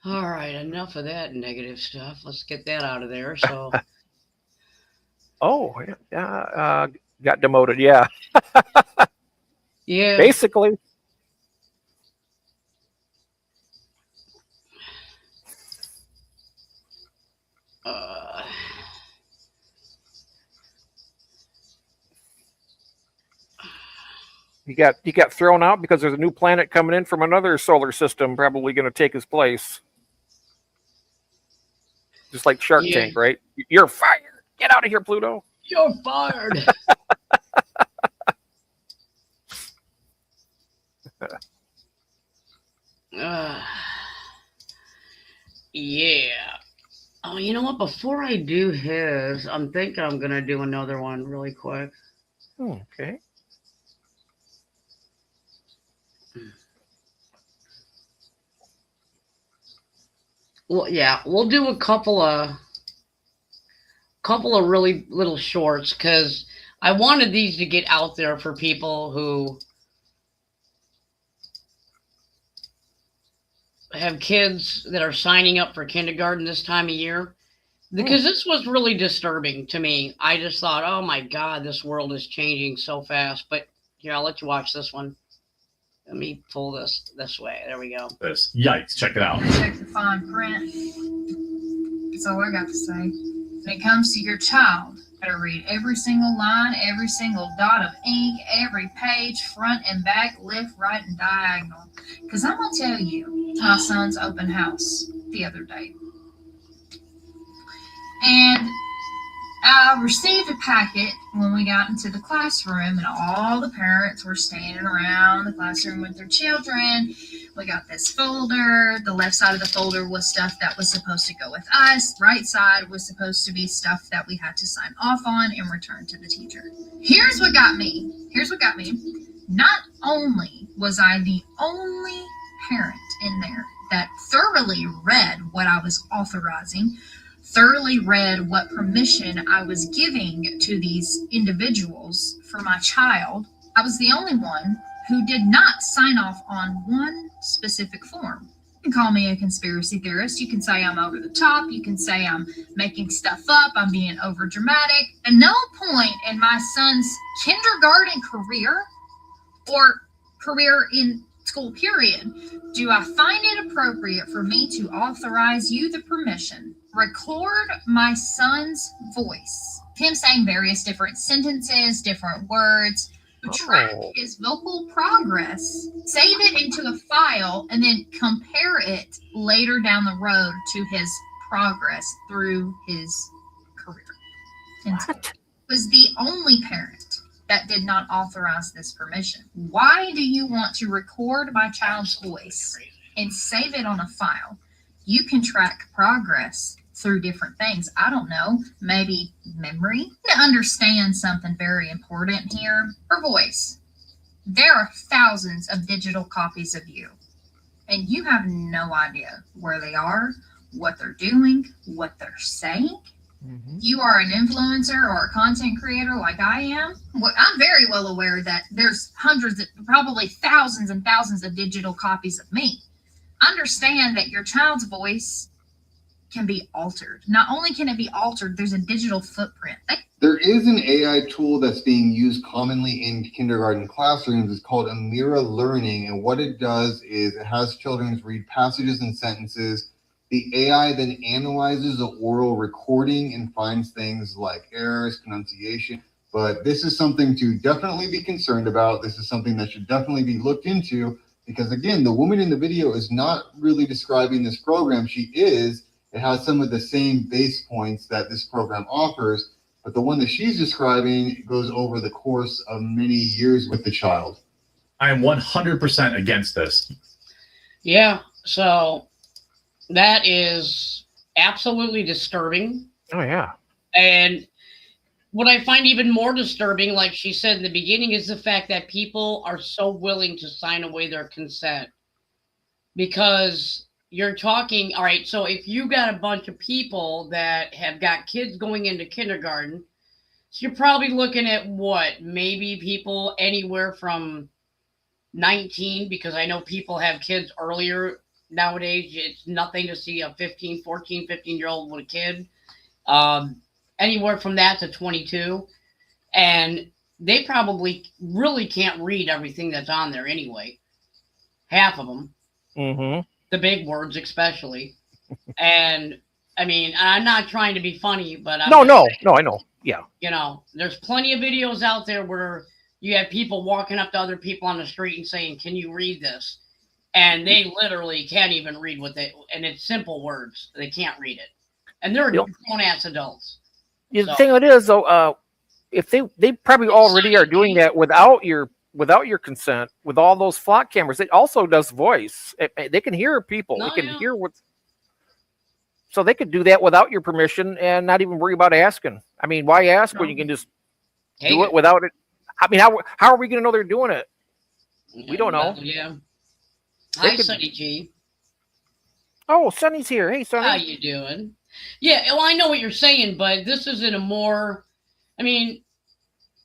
All right, enough of that negative stuff. Let's get that out of there. So, oh yeah, got demoted. Yeah, Yeah. Basically. You got thrown out because there's a new planet coming in from another solar system, probably going to take his place. Just like Shark Yeah. Tank, right? You're fired. Get out of here, Pluto. You're fired. Yeah. Oh, you know what? Before I do his, I'm thinking I'm gonna do another one really quick. Okay. Well, yeah, we'll do a couple of really little shorts because I wanted these to get out there for people who have kids that are signing up for kindergarten this time of year. Because this was really disturbing to me. I just thought, oh my God, this world is changing so fast. But here, I'll let you watch this one. Let me pull this way. There we go. This. Yikes, check it out. Check the fine print. That's all I got to say. When it comes to your child, you better read every single line, every single dot of ink, every page, front and back, left, right, and diagonal. Because I'm going to tell you, my son's open house the other day. And I received a packet when we got into the classroom, and all the parents were standing around the classroom with their children. We got this folder. The left side of the folder was stuff that was supposed to go with us. Right side was supposed to be stuff that we had to sign off on and return to the teacher. Here's what got me. Not only was I the only parent in there that thoroughly read what I was authorizing, thoroughly read what permission I was giving to these individuals for my child, I was the only one who did not sign off on one specific form. You can call me a conspiracy theorist. You can say I'm over the top. You can say I'm making stuff up. I'm being over dramatic. At no point in my son's kindergarten career or career in school period do I find it appropriate for me to authorize you the permission, record my son's voice, him saying various different sentences, different words, to track his vocal progress, save it into a file, and then compare it later down the road to his progress through his career. And was the only parent that did not authorize this permission. Why do you want to record my child's voice and save it on a file? You can track progress through different things. I don't know, maybe memory. To understand something very important here, her voice. There are thousands of digital copies of you, and you have no idea where they are, what they're doing, what they're saying. You are an influencer or a content creator like I am. Well, I'm very well aware that there's hundreds, probably thousands and thousands of digital copies of me. Understand that your child's voice can be altered. Not only can it be altered, there's a digital footprint. There is an AI tool that's being used commonly in kindergarten classrooms. It's called Amira Learning, and what it does is it has children read passages and sentences. The AI then analyzes the oral recording and finds things like errors, pronunciation. But this is something to definitely be concerned about. This is something that should definitely be looked into because, again, the woman in the video is not really describing this program. She is. It has some of the same base points that this program offers, but the one that she's describing goes over the course of many years with the child. I am 100% against this. Yeah, so that is absolutely disturbing. Oh, yeah. And what I find even more disturbing, like she said in the beginning, is the fact that people are so willing to sign away their consent. Because you're talking, all right, so if you got a bunch of people that have got kids going into kindergarten, so you're probably looking at what? Maybe people anywhere from 19, because I know people have kids earlier nowadays. It's nothing to see a 15, 14, 15-year-old with a kid. Anywhere from that to 22. And they probably really can't read everything that's on there anyway. Half of them, Mm-hmm. the big words especially. And I mean, I'm not trying to be funny, but I'm No, just no, saying, no. I know. Yeah. you know, there's plenty of videos out there where you have people walking up to other people on the street and saying, "Can you read this?" And they literally can't even read what they, and it's simple words. They can't read it, and they're Yep. grown-ass adults. The So- thing it is though, if they probably already are doing that without your consent with all those flock cameras. It also does voice. They can hear people. No, they can yeah. hear what's. So they could do that without your permission and not even worry about asking. I mean, why ask when you can just Take do it without it? I mean, how are we going to know they're doing it? We don't know. Yeah. They Hi, could- Sonny G. Oh, Sonny's here. Hey, Sonny. How you doing? Yeah, well, I know what you're saying, but this is in a more, I mean,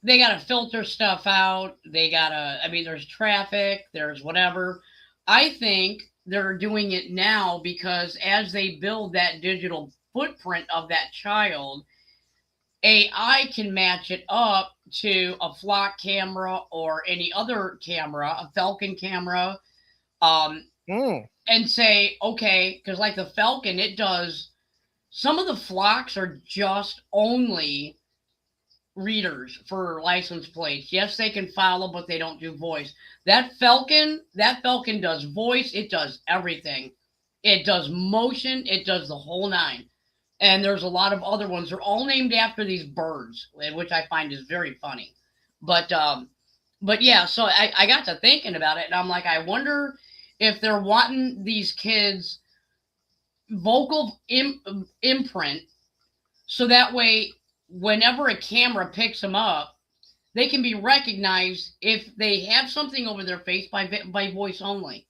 they got to filter stuff out. They got to, I mean, there's traffic, there's whatever. I think they're doing it now because as they build that digital footprint of that child, AI can match it up to a flock camera or any other camera, a Falcon camera, and say, okay, because like the Falcon, it does, some of the flocks are just only readers for license plates. Yes, they can follow, but they don't do voice. That Falcon does voice. It does everything. It does motion. It does the whole nine. And there's a lot of other ones. They're all named after these birds, which I find is very funny. But yeah, so I got to thinking about it, and I'm like, I wonder if they're wanting these kids vocal imprint, so that way, whenever a camera picks them up, they can be recognized if they have something over their face by voice only.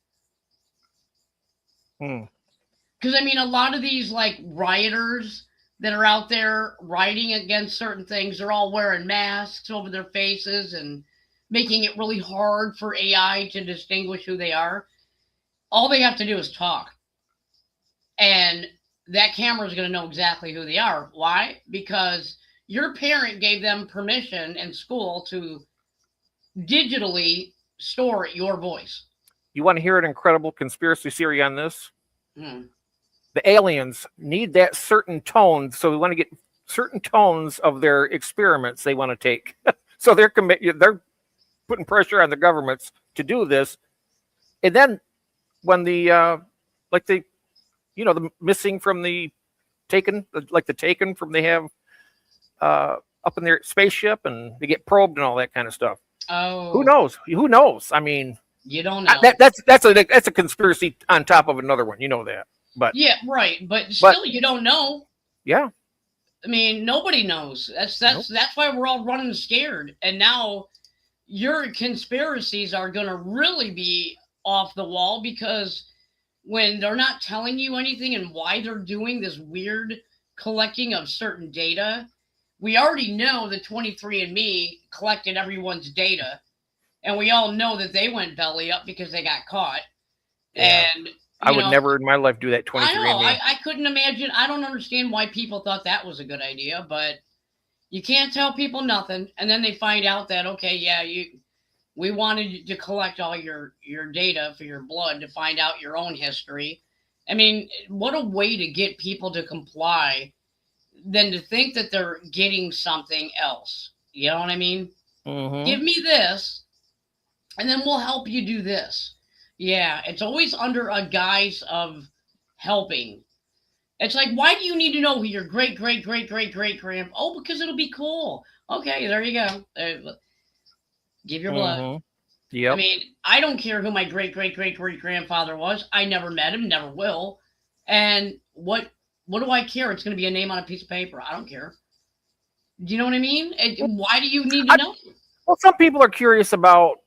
Because I mean, a lot of these like rioters that are out there rioting against certain things, they're all wearing masks over their faces and making it really hard for AI to distinguish who they are. All they have to do is talk. And that camera is going to know exactly who they are. Why? Because your parent gave them permission in school to digitally store your voice. You want to hear an incredible conspiracy theory on this? Hmm. The aliens need that certain tone, so we want to get certain tones of their experiments they want to take. So they're putting pressure on the governments to do this. And then when the the missing from the Taken, like the Taken from they have up in their spaceship, and they get probed and all that kind of stuff. Oh, Who knows? Who knows? I mean, you don't know. That's a conspiracy on top of another one. You know that. But yeah, right. But still, you don't know. Yeah. I mean, nobody knows. That's why we're all running scared. And now your conspiracies are going to really be off the wall, because when they're not telling you anything and why they're doing this weird collecting of certain data, we already know that 23andMe collected everyone's data, and we all know that they went belly up because they got caught. Yeah. And I would never in my life do that 23andMe. I know. I couldn't imagine. I don't understand why people thought that was a good idea, but you can't tell people nothing. And then they find out that, okay, yeah, we wanted to collect all your data for your blood to find out your own history. I mean, what a way to get people to comply than to think that they're getting something else. You know what I mean? Mm-hmm. Give me this, and then we'll help you do this. Yeah, it's always under a guise of helping. It's like, why do you need to know who your great grand? Oh, because it'll be cool. Okay, there you go. Give your blood. Mm-hmm. Yep. I mean, I don't care who my great grandfather was. I never met him, never will. And what do I care? It's going to be a name on a piece of paper. I don't care. Do you know what I mean? Why do you need to know? Well, some people are curious about.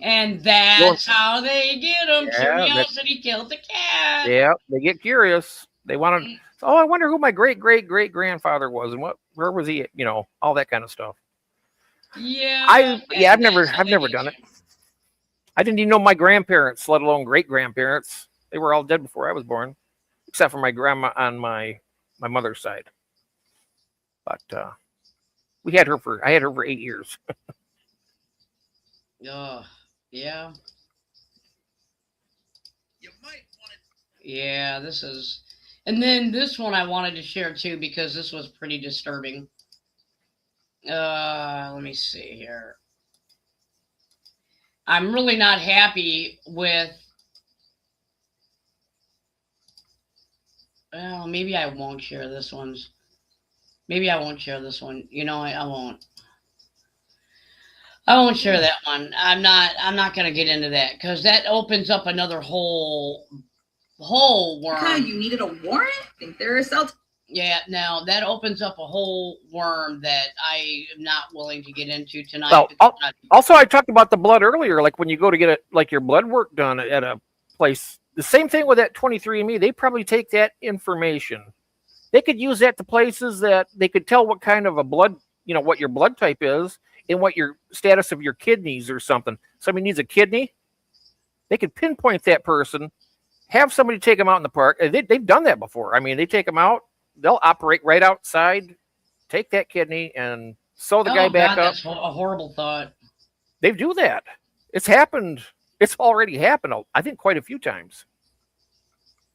And that's how they get them. Yeah, Curiosity killed the cat. Yeah, they get curious. They want to. Oh, I wonder who my great grandfather was, and where was he? You know, all that kind of stuff. Yeah. I've never done it. I didn't even know my grandparents, let alone great grandparents. They were all dead before I was born, except for my grandma on my mother's side. But I had her for 8 years. Yeah. Yeah, this is. And then this one I wanted to share too because this was pretty disturbing. Let me see here. I'm really not happy with. Well, maybe I won't share this one. Maybe I won't share this one. You know, I won't. I won't share that one. I'm not gonna get into that because that opens up another whole worm. God, you needed a warrant? Think they're a cell. Yeah, no, that opens up a whole worm that I am not willing to get into tonight. Well, also, I talked about the blood earlier. Like when you go to get your blood work done at a place, the same thing with that 23andMe. They probably take that information. They could use that to places that they could tell what kind of a blood, what your blood type is and what your status of your kidneys or something. Somebody needs a kidney. They could pinpoint that person, have somebody take them out in the park. They've done that before. I mean, they take them out. They'll operate right outside, take that kidney, and sew the guy back up. That's a horrible thought. They do that. It's happened. It's already happened, I think, quite a few times.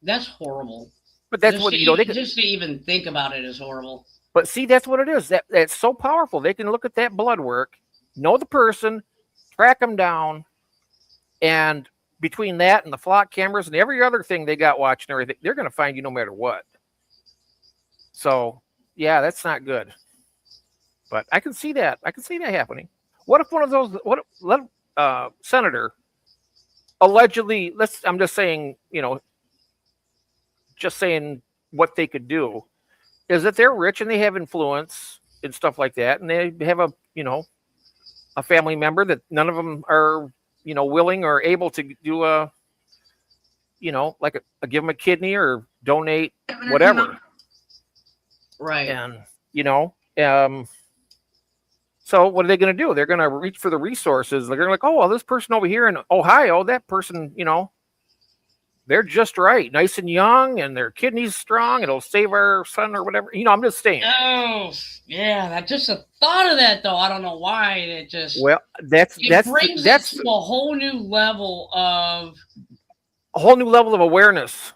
That's horrible. But that's just what to, they can, just to even think about it is horrible. But see, that's what it is. That's so powerful. They can look at that blood work, know the person, track them down, and between that and the flock cameras and every other thing they got watching everything, they're going to find you no matter what. So, yeah, that's not good. But I can see that. I can see that happening. What if one of those, senator allegedly, I'm just saying, what they could do is that they're rich and they have influence and stuff like that. And they have a family member that none of them are, willing or able to do give them a kidney or donate whatever. Right. And, so what are they going to do? They're going to reach for the resources. They're going to like, oh, well, this person over here in Ohio, that person, they're just right. Nice and young and their kidneys strong. It'll save our son or whatever. I'm just saying. Oh, yeah. That just a thought of that, though. I don't know why it just. Well, it brings us to a whole new level of awareness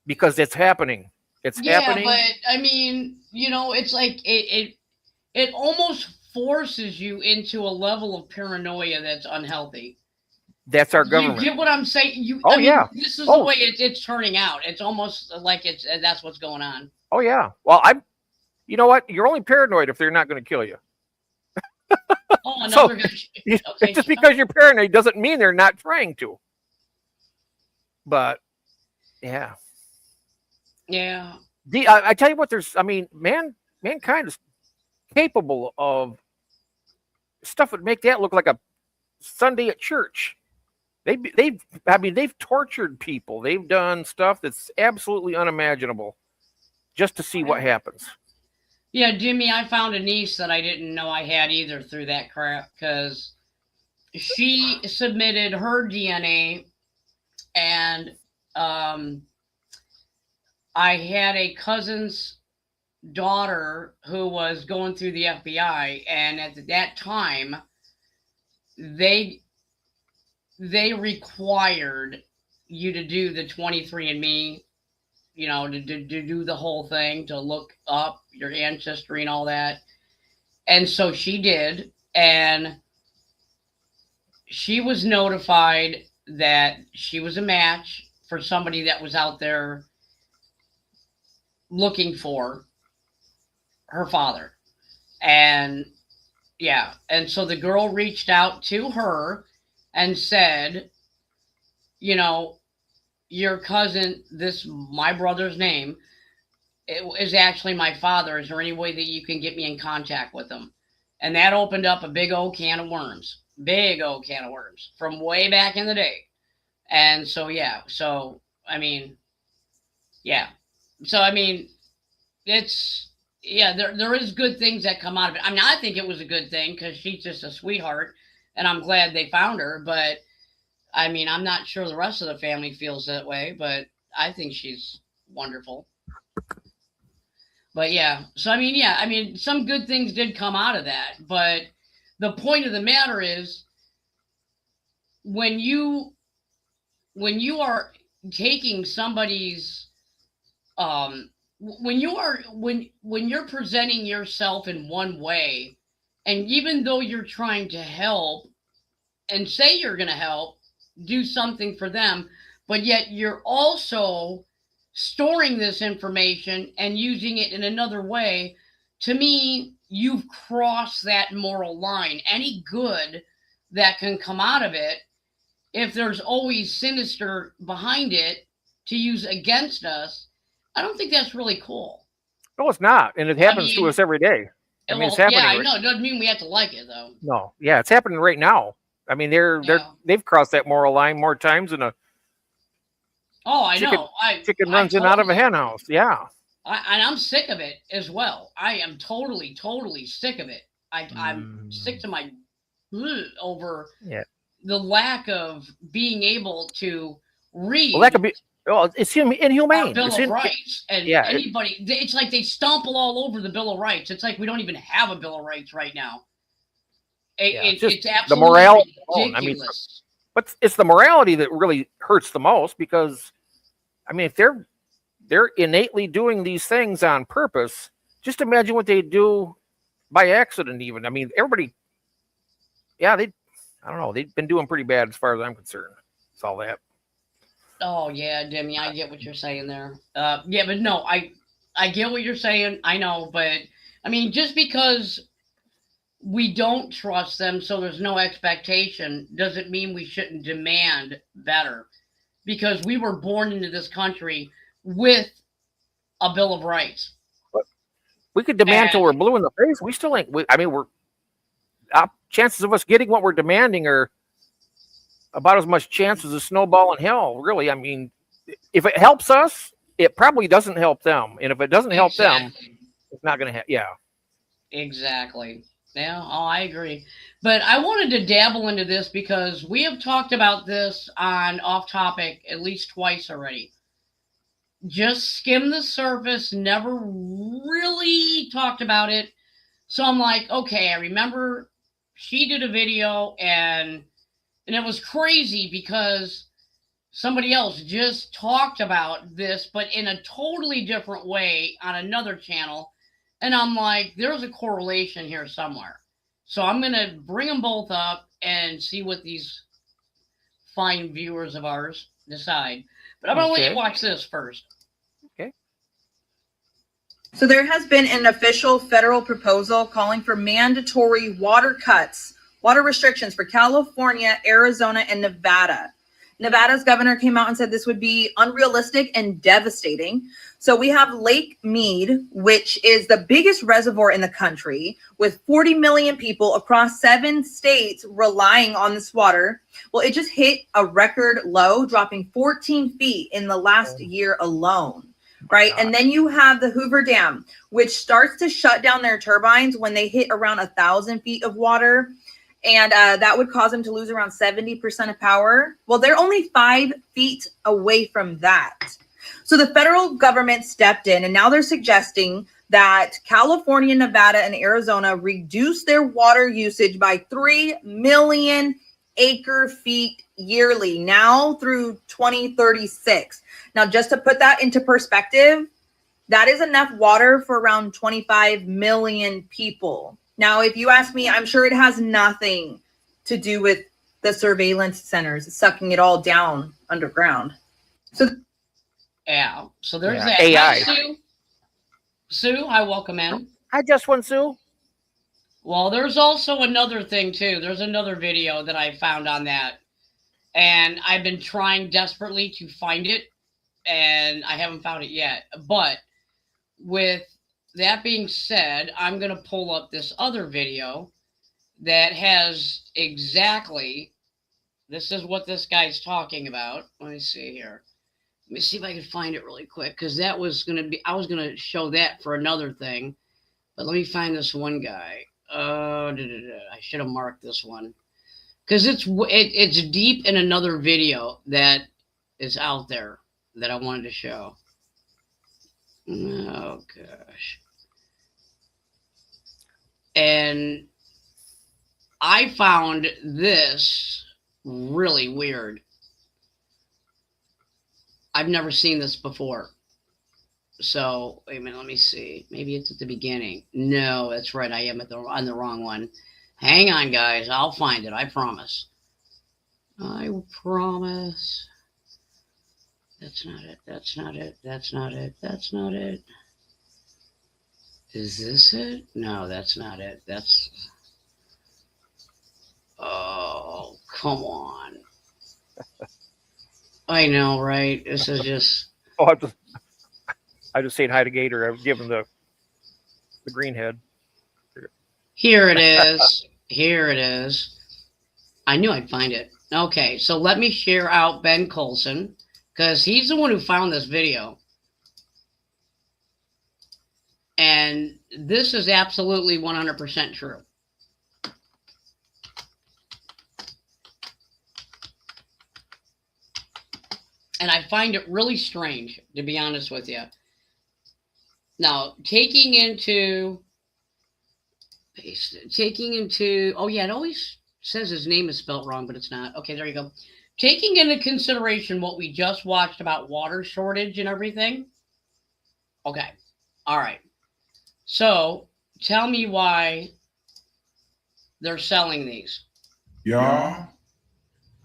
because it's happening. It's happening. Yeah, but I mean, it's like it almost forces you into a level of paranoia that's unhealthy. That's our government. You get what I'm saying? Yeah. This is the way it's turning out. It's almost like that's what's going on. Oh yeah. Well, you know what? You're only paranoid if they're not going to kill you. Oh, no, they're okay, just because you're paranoid doesn't mean they're not trying to. But yeah. Yeah. I tell you what, mankind is capable of stuff that make that look like a Sunday at church. They've tortured people. They've done stuff that's absolutely unimaginable just to see what happens. Yeah, Jimmy, I found a niece that I didn't know I had either through that crap because she submitted her DNA and I had a cousin's daughter who was going through the FBI, and at that time, they required you to do the 23andMe, to do the whole thing, to look up your ancestry and all that. And so she did, and she was notified that she was a match for somebody that was out there looking for her father. And yeah, and so the girl reached out to her and said, your cousin, my brother's name, it is actually my father. Is there any way that you can get me in contact with him? And that opened up a big old can of worms from way back in the day. And so, yeah, there is good things that come out of it. I mean, I think it was a good thing because she's just a sweetheart and I'm glad they found her. But I mean, I'm not sure the rest of the family feels that way, but I think she's wonderful. But yeah, so some good things did come out of that. But the point of the matter is, when you are taking somebody's when you're presenting yourself in one way, and even though you're trying to help and say you're going to help do something for them, but yet you're also storing this information and using it in another way, to me, you've crossed that moral line. Any good that can come out of it, if there's always sinister behind it to use against us, I don't think that's really cool. No, it's not, and it happens to us every day. I mean, it's happening. Yeah, I know. It doesn't mean we have to like it, though. No, yeah, it's happening right now. I mean, they've crossed that moral line more times than a. Oh, I know. Chicken runs in out of a hen house. Yeah. And I'm sick of it as well. I am totally sick of it. I'm sick to my over the lack of being able to read. Well, that could be. Well, it's inhumane. Bill of Rights, and anybody. It's like they stumble all over the Bill of Rights. It's like we don't even have a Bill of Rights right now. It's absolutely the morality. ridiculous. I mean, but it's the morality that really hurts the most, because, I mean, if they're innately doing these things on purpose, just imagine what they do by accident. Even, I mean, everybody. Yeah, I don't know. They've been doing pretty bad as far as I'm concerned. It's all that. Oh yeah, Demi, I get what you're saying there. Yeah, but no, I get what you're saying. I know, but I mean, just because we don't trust them, so there's no expectation, doesn't mean we shouldn't demand better. Because we were born into this country with a Bill of Rights. But we could demand till we're blue in the face. We still ain't. Chances of us getting what we're demanding are about as much chance as a snowball in hell, really. I mean, if it helps us, it probably doesn't help them. And if it doesn't help them, it's not going to yeah. Exactly. Yeah, I agree. But I wanted to dabble into this because we have talked about this on Off Topic at least twice already. Just skim the surface, never really talked about it. So I'm like, okay, I remember she did a video and it was crazy because somebody else just talked about this, but in a totally different way on another channel. And I'm like, there's a correlation here somewhere. So I'm going to bring them both up and see what these fine viewers of ours decide. But I'm going to let you watch this first. Okay. So there has been an official federal proposal calling for mandatory water cuts, water restrictions for California, Arizona, and Nevada. Nevada's governor came out and said this would be unrealistic and devastating. So we have Lake Mead, which is the biggest reservoir in the country with 40 million people across 7 states relying on this water. Well, it just hit a record low, dropping 14 feet in the last year alone. Right. And then you have the Hoover Dam, which starts to shut down their turbines when they hit around 1,000 feet of water. And that would cause them to lose around 70% of power. Well, they're only 5 feet away from that. So the federal government stepped in, and now they're suggesting that California, Nevada, and Arizona reduce their water usage by 3 million acre feet yearly now through 2036. Now, just to put that into perspective, that is enough water for around 25 million people. Now, if you ask me, I'm sure it has nothing to do with the surveillance centers sucking it all down underground. So, yeah. So there's that. AI. Hi, Sue, hi, welcome in. Hi, Just One Sue. Well, there's also another thing too. There's another video that I found on that, and I've been trying desperately to find it, and I haven't found it yet. But with that being said, I'm going to pull up this other video that has exactly, this is what this guy's talking about. Let me see here. Let me see if I can find it really quick, because that was going to be, I was going to show that for another thing. But let me find this one guy. I should have marked this one, because it's deep in another video that is out there that I wanted to show. Oh gosh. And I found this really weird. I've never seen this before. So, wait a minute, let me see. Maybe it's at the beginning. No, that's right. I am on the wrong one. Hang on, guys. I'll find it. I promise. I promise. That's not it. That's not it. That's not it. That's not it. Is this it? No, that's not it. That's... Oh, come on. I know, right? This is just... Oh, I just saying hi to Gator. I was giving the green head. Here it is. Here it is. I knew I'd find it. Okay, so let me share out Ben Colson, because he's the one who found this video. And this is absolutely 100% true. And I find it really strange, to be honest with you. Now, taking into, oh yeah, it always says his name is spelled wrong, but it's not. Okay, there you go. Taking into consideration what we just watched about water shortage and everything. Okay, all right. So, tell me why they're selling these. Y'all,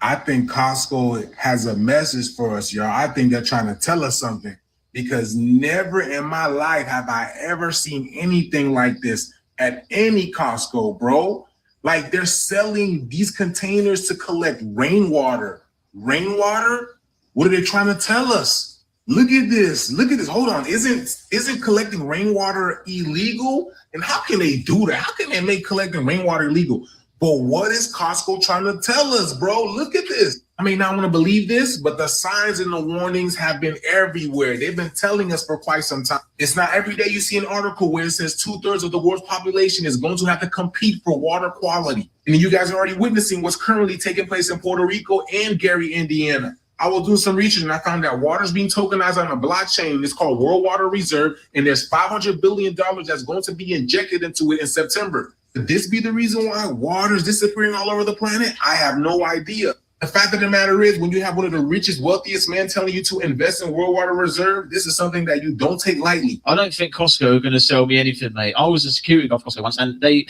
I think Costco has a message for us, y'all. I think they're trying to tell us something, because never in my life have I ever seen anything like this at any Costco, bro. Like, they're selling these containers to collect rainwater. Rainwater? What are they trying to tell us? Look at this. Look at this. Hold on. Isn't collecting rainwater illegal? And how can they do that? How can they make collecting rainwater illegal? But what is Costco trying to tell us, bro? Look at this. I may not want to believe this, but the signs and the warnings have been everywhere. They've been telling us for quite some time. It's not every day you see an article where it says 2/3 of the world's population is going to have to compete for water quality. And you guys are already witnessing what's currently taking place in Puerto Rico and Gary, Indiana. I was doing some research and I found that water's being tokenized on a blockchain. It's called World Water Reserve, and there's $500 billion that's going to be injected into it in September. Could this be the reason why water is disappearing all over the planet? I have no idea. The fact of the matter is, when you have one of the richest, wealthiest men telling you to invest in World Water Reserve, this is something that you don't take lightly. I don't think Costco are going to sell me anything, mate. I was a security guard for Costco once, and they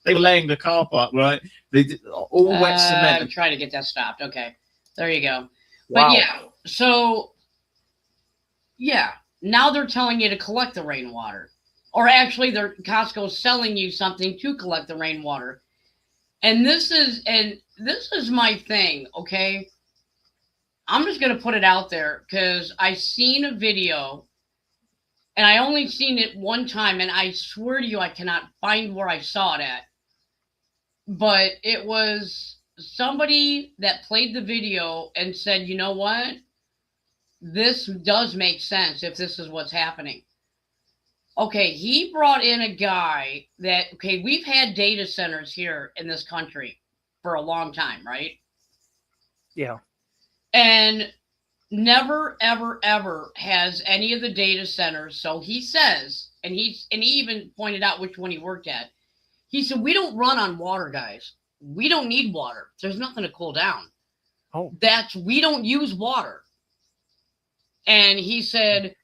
were laying the car park, right? They did all wet cement. I'm trying to get that stopped. Okay, there you go. Wow. But yeah, so yeah, now they're telling you to collect the rainwater, or actually, Costco's selling you something to collect the rainwater, and this is my thing. Okay, I'm just gonna put it out there because I seen a video, and I only seen it one time, and I swear to you, I cannot find where I saw it at, but it was somebody that played the video and said, you know what? This does make sense if this is what's happening. Okay, he brought in a guy that, okay, we've had data centers here in this country for a long time, right? Yeah. And never, ever, ever has any of the data centers. So he says, and he even pointed out which one he worked at. He said, we don't run on water, guys. We don't need water. There's nothing to cool down. Oh, we don't use water. And he said,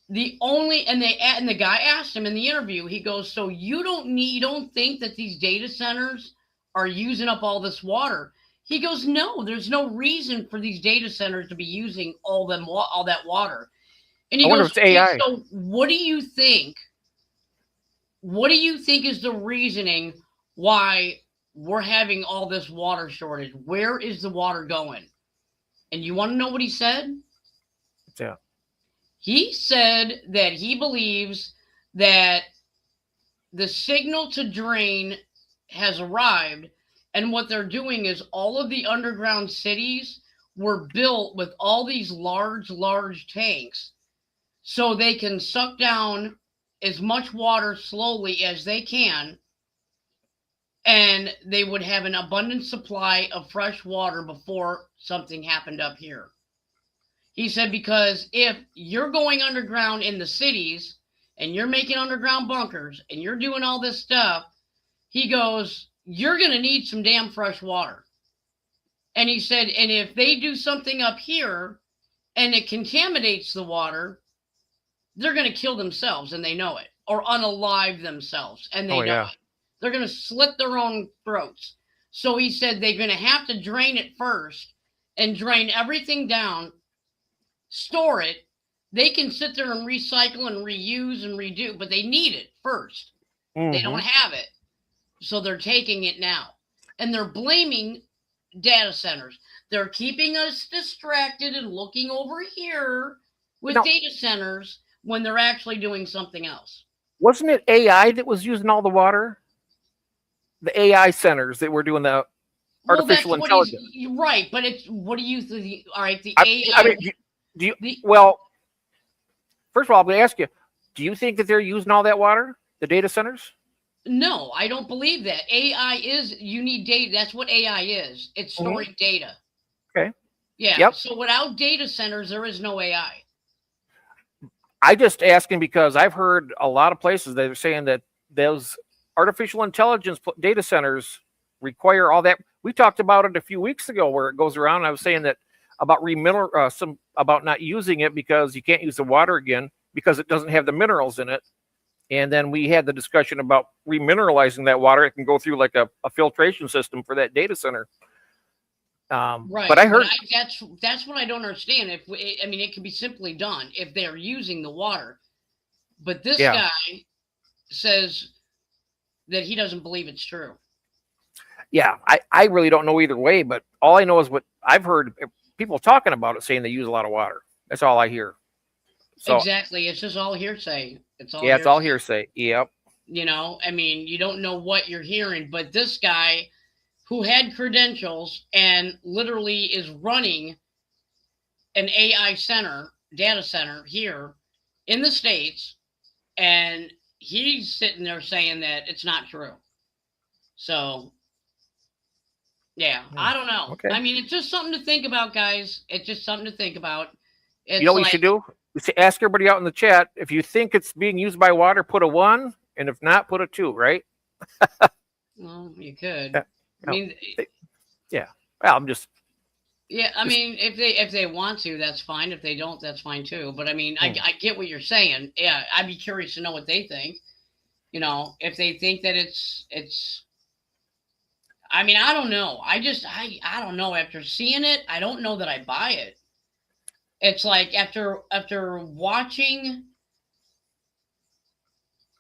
the guy asked him in the interview, he goes, so you don't think that these data centers are using up all this water? He goes, no, there's no reason for these data centers to be using all that water. And he wonder goes, if it's AI. so what do you think? What do you think is the reasoning why we're having all this water shortage? Where is the water going? And you want to know what he said? Yeah. He said that he believes that the signal to drain has arrived, and what they're doing is all of the underground cities were built with all these large tanks so they can suck down as much water slowly as they can, and they would have an abundant supply of fresh water before something happened up here. He said, because if you're going underground in the cities and you're making underground bunkers and you're doing all this stuff, he goes, you're going to need some damn fresh water. And he said, and if they do something up here and it contaminates the water, they're going to kill themselves and they know it, or unalive themselves and they know it. They're going to slit their own throats. So he said they're going to have to drain it first and drain everything down, store it. They can sit there and recycle and reuse and redo, but they need it first. They don't have it. So they're taking it now. And they're blaming data centers. They're keeping us distracted and looking over here with data centers when they're actually doing something else. Wasn't it AI that was using all the water? The AI centers that were doing the artificial intelligence. You're right, but it's what do you think? All right, the AI. I mean, well, first of all, I'm going to ask you: do you think that they're using all that water, the data centers? No, I don't believe that. AI is, you need data. That's what AI is. It's storing data. Okay. Yeah. Yep. So without data centers, there is no AI. I just asking because I've heard a lot of places that are saying that those artificial intelligence data centers require all that. We talked about it a few weeks ago where it goes around. I was saying that about about not using it because you can't use the water again because it doesn't have the minerals in it. And then we had the discussion about remineralizing that water. It can go through like a filtration system for that data center. Right. But I heard that's what I don't understand. I mean, it can be simply done if they're using the water. But this guy says that he doesn't believe it's true. Yeah, I really don't know either way, but all I know is what I've heard people talking about it, saying they use a lot of water. That's all I hear. So, exactly. It's just all hearsay. It's all it's all hearsay. Yep. You know, I mean, you don't know what you're hearing, but this guy who had credentials and literally is running an AI data center here in the States, and he's sitting there saying that it's not true. So, yeah, I don't know. Okay. I mean, it's just something to think about, guys. It's just something to think about. It's you know what you should do? Ask everybody out in the chat. If you think it's being used by water, put a 1. And if not, put a 2, right? Well, you could. Yeah. I mean, yeah. Well, I'm just. Yeah, I mean, if they want to, that's fine. If they don't, that's fine too. But I mean, I get what you're saying. Yeah, I'd be curious to know what they think. You know, if they think that it's. I mean, I don't know. I don't know. After seeing it, I don't know that I buy it. It's like after watching,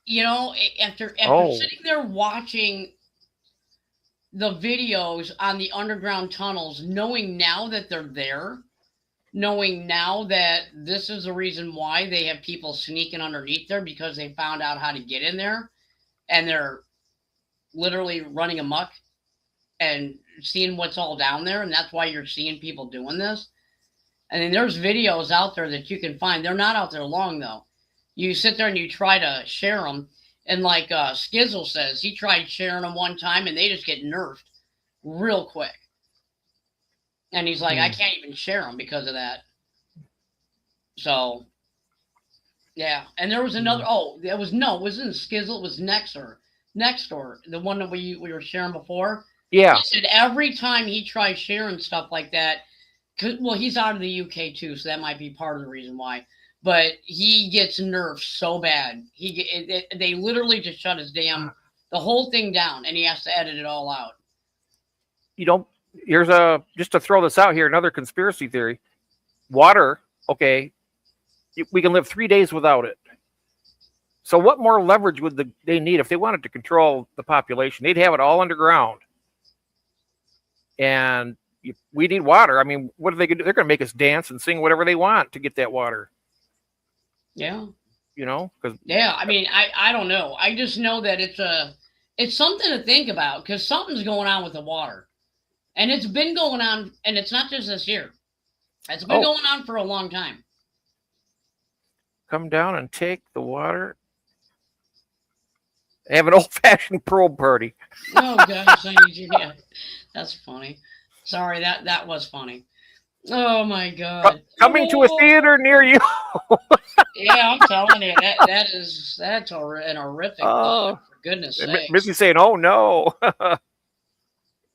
you know, after sitting there watching the videos on the underground tunnels, knowing now that they're there, knowing now that this is the reason why they have people sneaking underneath there because they found out how to get in there and they're literally running amok and seeing what's all down there. And that's why you're seeing people doing this. I mean, there's videos out there that you can find. They're not out there long, though. You sit there and you try to share them. And like Skizzle says, he tried sharing them one time, and they just get nerfed real quick. And he's like, I can't even share them because of that. So, yeah. And there was another, it wasn't Skizzle, it was Nextdoor, the one that we were sharing before. Yeah. He said every time he tries sharing stuff like that, well, he's out of the UK too, so that might be part of the reason why. But he gets nerfed so bad. They literally just shut the whole thing down, and he has to edit it all out. You know, here's just to throw this out here, another conspiracy theory. Water, okay, we can live 3 days without it. So what more leverage would they need if they wanted to control the population? They'd have it all underground. And we need water. I mean, what are they going to do? They're going to make us dance and sing whatever they want to get that water. Yeah. You know? Yeah, I mean, I don't know. I just know that it's something to think about because something's going on with the water. And it's been going on, and it's not just this year. It's been going on for a long time. Come down and take the water. Have an old-fashioned probe party. Oh, gosh. Yeah, that's funny. Sorry, that was funny. Oh, my God. Coming to a theater near you. Yeah, I'm telling you, that's an horrific thought, for goodness sake. Missy saying, oh, no.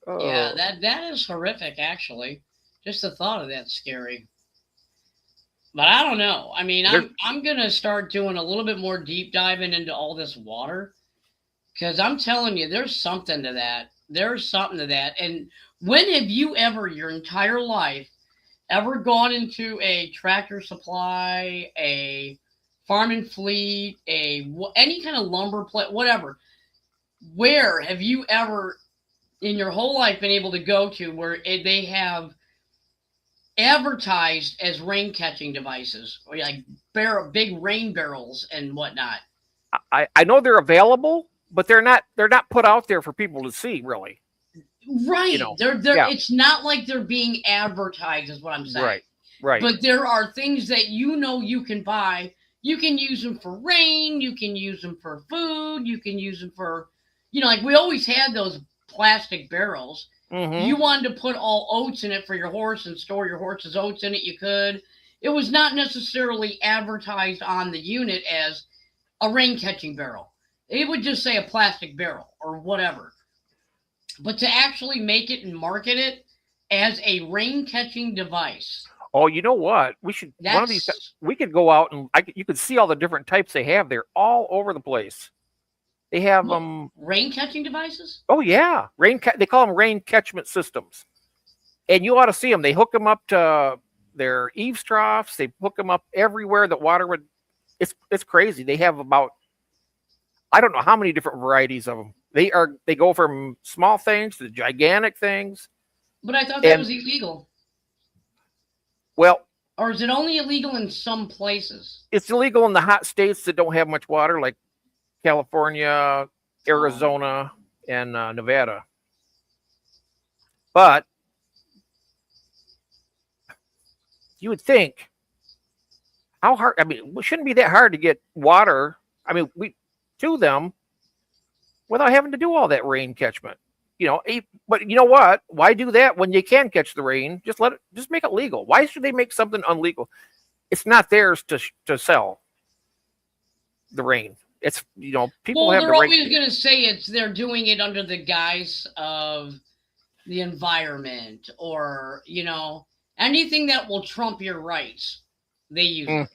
Yeah, that is horrific. Actually, just the thought of that's scary. But I don't know. I mean, I'm gonna start doing a little bit more deep diving into all this water, because I'm telling you, there's something to that. There's something to that. And when have you ever, your entire life, ever gone into a Tractor Supply, a Farm and Fleet, any kind of lumber plant, whatever? Where have you ever in your whole life been able to go to where they have advertised as rain catching devices, or like big rain barrels and whatnot? I know they're available, but they're not put out there for people to see, really. Right. You know, they're yeah. It's not like they're being advertised, is what I'm saying. Right. But there are things that you can buy. You can use them for rain. You can use them for food. You can use them for, like we always had those plastic barrels. Mm-hmm. You wanted to put all oats in it for your horse and store your horse's oats in it, you could. It was not necessarily advertised on the unit as a rain catching barrel. It would just say a plastic barrel or whatever. But to actually make it and market it as a rain catching device. Oh, you know what? We should one of these. We could go out and you could see all the different types they have. They're all over the place. They have rain catching devices. Oh yeah, they call them rain catchment systems, and you ought to see them. They hook them up to their eaves troughs. They hook them up everywhere that water would. It's crazy. They have about I don't know how many different varieties of them. They go from small things to gigantic things. But I thought that was illegal. Well, or is it only illegal in some places? It's illegal in the hot states that don't have much water, like California, Arizona, and Nevada. But you would think, how hard? I mean, it shouldn't be that hard to get water. I mean, to them without having to do all that rain catchment. But you know what? Why do that when you can catch the rain? Just make it legal. Why should they make something unlegal? It's not theirs to sell. The rain. It's people have the right. They're always going to say they're doing it under the guise of the environment or anything that will trump your rights. They use it.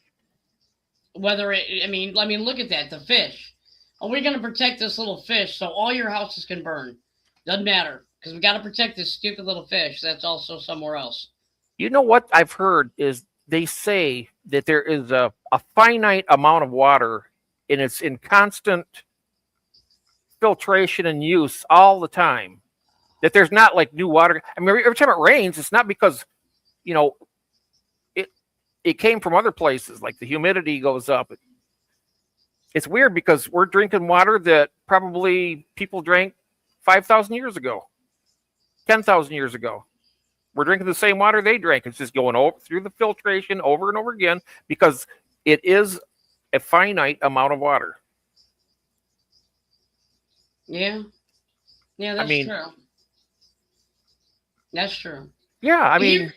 Whether I mean, look at that. The fish. Oh, we're going to protect this little fish so all your houses can burn. Doesn't matter because we got to protect this stupid little fish that's also somewhere else. You know what I've heard is they say that there is a finite amount of water and it's in constant filtration and use all the time. That there's not like new water. I mean, every time it rains, it's not because, it came from other places, like the humidity goes up. It's weird because we're drinking water that probably people drank 5,000 years ago, 10,000 years ago. We're drinking the same water they drank. It's just going over through the filtration over and over again because it is a finite amount of water. Yeah. Yeah, that's true. That's true. Yeah, I mean...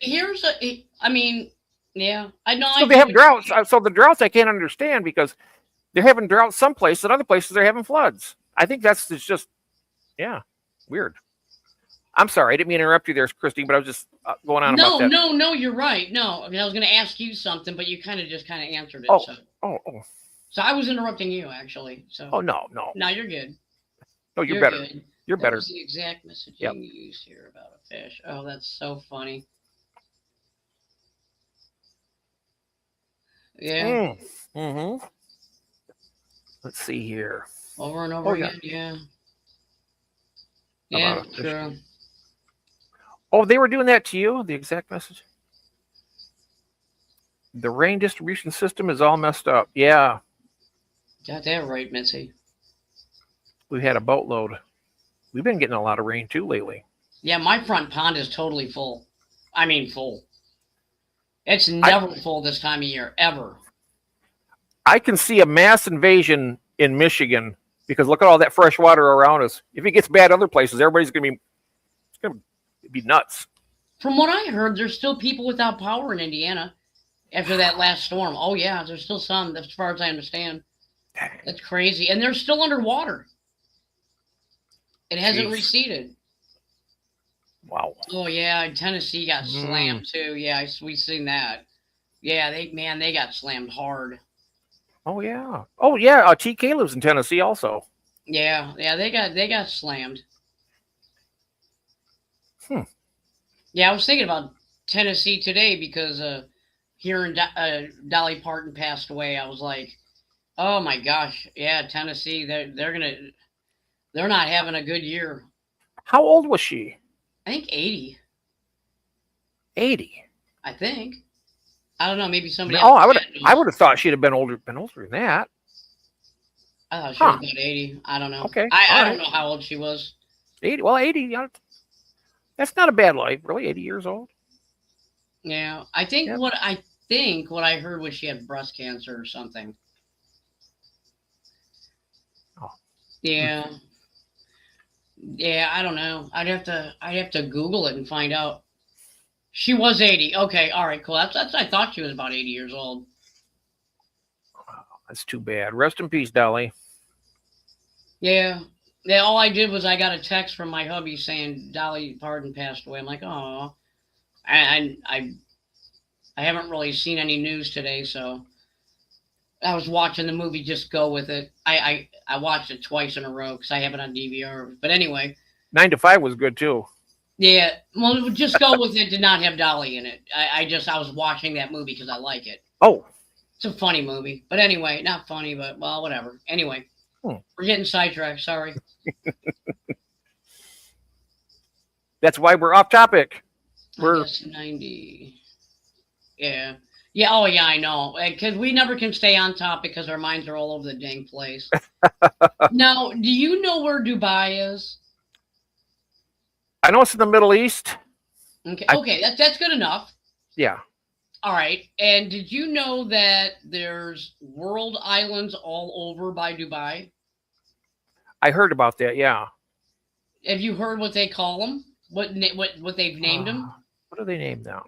yeah. I know. So they have droughts. So the droughts I can't understand because they're having droughts some places and other places they're having floods. I think that's just... Yeah, weird. I'm sorry, I didn't mean to interrupt you there, Christine, but I was just going on about that. No, you're right. No, I mean, I was going to ask you something, but you kind of answered it. Oh. So I was interrupting you, actually. So. Oh, no. No, you're good. No, you're better. Good. You're better. That was the exact messaging you used here about a fish. Oh, that's so funny. Yeah. Mm-hmm. Let's see here. Over and over again, yeah. Yeah, true. Oh, they were doing that to you? The exact message? The rain distribution system is all messed up. Yeah. Got that right, Mitzi. We've had a boatload. We've been getting a lot of rain, too, lately. Yeah, my front pond is totally full. I mean, full. It's never full this time of year, ever. I can see a mass invasion in Michigan because look at all that fresh water around us. If it gets bad other places, everybody's going to be nuts. From what I heard, there's still people without power in Indiana after that last storm. Oh, yeah, there's still some, as far as I understand. That's crazy. And they're still underwater. It hasn't receded. Wow. Oh yeah, Tennessee got slammed too. Yeah, we seen that. Yeah, they got slammed hard. Oh yeah. Oh yeah. TK lives in Tennessee also. Yeah, they got slammed. Yeah, I was thinking about Tennessee today because hearing Dolly Parton passed away, I was like, oh my gosh, yeah, Tennessee, they're not having a good year. How old was she? I think 80. 80. I think. I don't know. Maybe somebody. Oh, I would have thought she'd have been older than that. I thought she was about 80. I don't know. Okay. I don't know how old she was. 80. Well, 80. That's not a bad life, really. 80 years old. Yeah, I think what I heard was she had breast cancer or something. Oh. Yeah. Yeah, I don't know. I'd have to Google it and find out. She was 80. Okay, all right, cool. That's I thought she was about 80 years old. That's too bad. Rest in peace, Dolly. Yeah. Yeah, all I did was I got a text from my hubby saying Dolly Parton passed away. I'm like, oh. I haven't really seen any news today, so I was watching the movie Just Go With It. I watched it twice in a row because I have it on DVR. But anyway. 9 to 5 was good too. Yeah, well, Just Go With It did not have Dolly in it. I was watching that movie because I like it. Oh. It's a funny movie. But anyway, not funny, but well, whatever. Anyway, we're getting sidetracked. Sorry. That's why we're off topic. We're 90. Yeah. Yeah. Oh, yeah, I know. Because we never can stay on topic because our minds are all over the dang place. Now, do you know where Dubai is? I know it's in the Middle East. Okay. Okay. That's good enough. Yeah. All right. And did you know that there's world islands all over by Dubai? I heard about that. Yeah. Have you heard what they call them? What they've named them? What do they name them?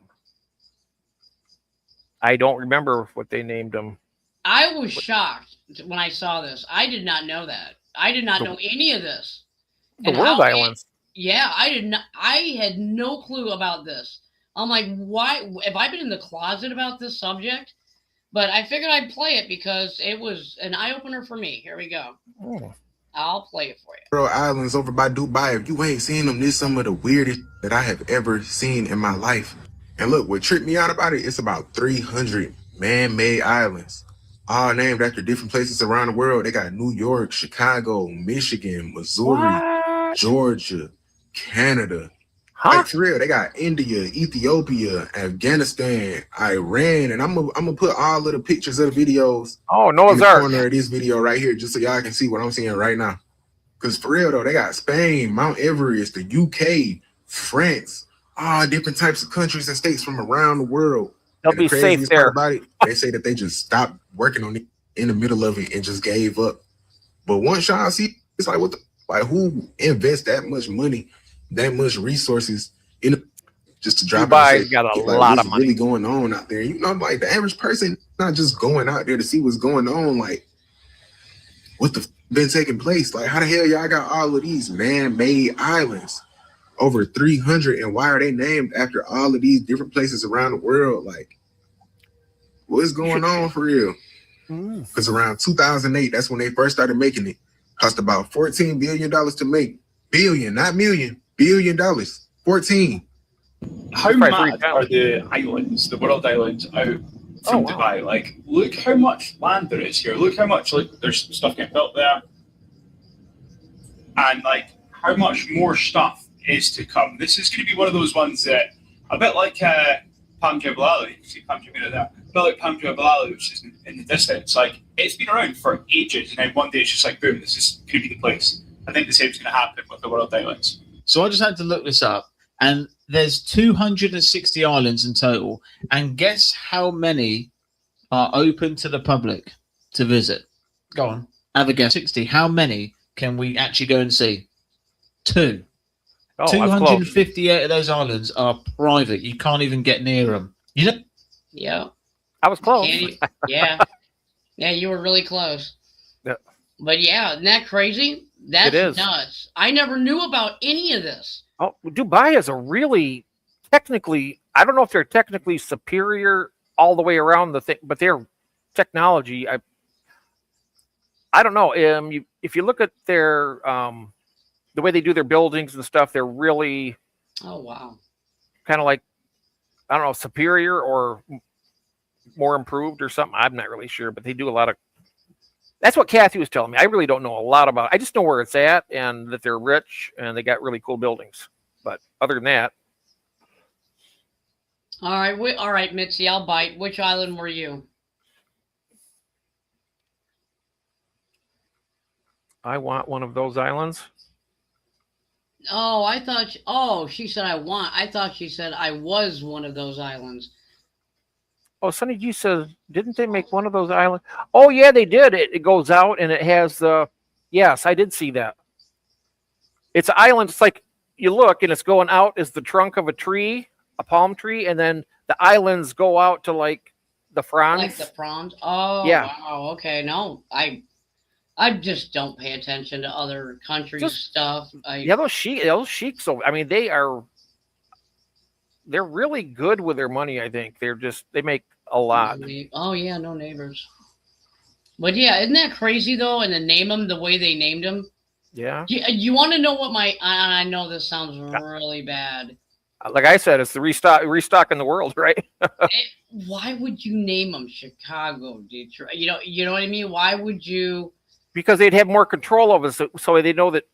I don't remember what they named them. I was shocked when I saw this. I did not know that. I did not know any of this. The world islands. Yeah, I did not. I had no clue about this. I'm like, why? Have I been in the closet about this subject? But I figured I'd play it because it was an eye opener for me. Here we go. I'll play it for you. World Islands over by Dubai. If you ain't seen them, this is some of the weirdest that I have ever seen in my life. And look, what tripped me out about it, it's about 300 man-made islands, all named after different places around the world. They got New York, Chicago, Michigan, Missouri, Georgia, Canada. Like for real, they got India, Ethiopia, Afghanistan, Iran, and I'm gonna put all of the pictures of the videos. Oh, in Noah's the Ark. corner of this video right here, just so y'all can see what I'm seeing right now. Cause for real though, they got Spain, Mount Everest, the UK, France, all different types of countries and states from around the world. They'll And the be safe craziest part there. about it, they say that they just stopped working on it in the middle of it and just gave up. But once y'all see, it's like, who invests that much money, that much resources in just to drop Dubai's got a lot of money. really going on out there. You know, like the average person not just going out there to see what's going on, like what the been taking place. Like how the hell y'all got all of these man-made islands, over 300, and why are they named after all of these different places around the world? Like what's going on for real? Because around 2008, that's when they first started making it. Cost about $14 billion to make. Billion, not million. $1 billion. 14. How mad are the islands, the world islands out from Dubai? Like, look how much land there is here. Look how much, like, there's stuff getting built there. And, like, how much more stuff is to come. This is going to be one of those ones that, a bit like Pam Jebel Ali, you see Pam Jebel there, a bit like Pam Jebel Ali, which is in the distance. Like, it's been around for ages, and then one day it's just like, boom, this is going to be the place. I think the same is going to happen with the world islands. So I just had to look this up, and there's 260 islands in total. And guess how many are open to the public to visit? Go on, have a guess. 60. How many can we actually go and see? 2. Oh, 258 of those islands are private. You can't even get near them. You know? Yeah. I was close. Yeah. Yeah, you were really close. Yeah. But yeah, isn't that crazy? That's It is. nuts. I never knew about any of this. Oh, Dubai is a really technically, I don't know if they're technically superior all the way around the thing, but their technology, I don't know. If you look at their the way they do their buildings and stuff, they're really Oh wow. kind of like, I don't know, superior or more improved or something. I'm not really sure, but they do a lot of. That's what Kathy was telling me. I really don't know a lot about. I just know where it's at and that they're rich and they got really cool buildings. But other than that, All right, all right, Mitzi, I'll bite. Which island were you? I want one of those islands. Oh, I thought. Oh, she said I want. I thought she said I was one of those islands. Oh, Sonny G says, didn't they make one of those islands? Oh, yeah, they did. It goes out and it has the. Yes, I did see that. It's an island. It's like you look and it's going out as the trunk of a tree, a palm tree, and then the islands go out to like the fronds. Like the prawns. Oh, Yeah. wow. Okay, no, I just don't pay attention to other countries' stuff. Yeah, those sheiks. I mean, they're really good with their money. I think they make a lot. Oh yeah, no neighbors. But yeah, isn't that crazy though? And to name them the way they named them. Yeah. You want to know what I know this sounds really bad. Like I said, it's the restocking the world, right? Why would you name them Chicago, Detroit? You know what I mean? Why would you? Because they'd have more control over us, so they know that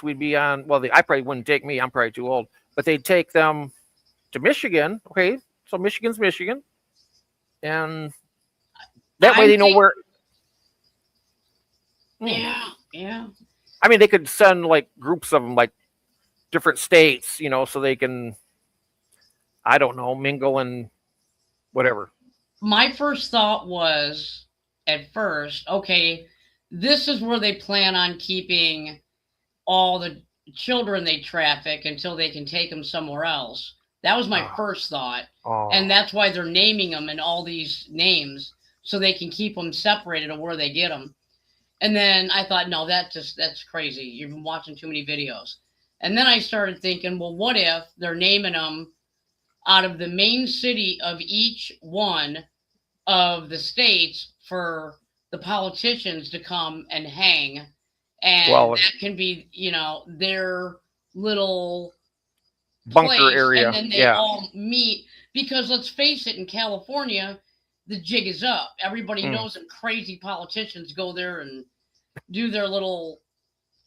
we'd be on. Well, I probably wouldn't take me. I'm probably too old. But they'd take them to Michigan. Okay, so Michigan's Michigan, and that way they know where. Yeah, yeah. I mean, they could send like groups of them, like different states, so they can, I don't know, mingle and whatever. My first thought was, at first, okay, this is where they plan on keeping all the children they traffic until they can take them somewhere else. That was my first thought. Oh. And that's why they're naming them in all these names so they can keep them separated of where they get them. And then I thought, no, that's crazy. You've been watching too many videos. And then I started thinking, well, what if they're naming them out of the main city of each one of the states for the politicians to come and hang, and that can be, their little bunker place, area, and then they all meet. Because let's face it, in California, the jig is up. Everybody knows them crazy politicians go there and do their little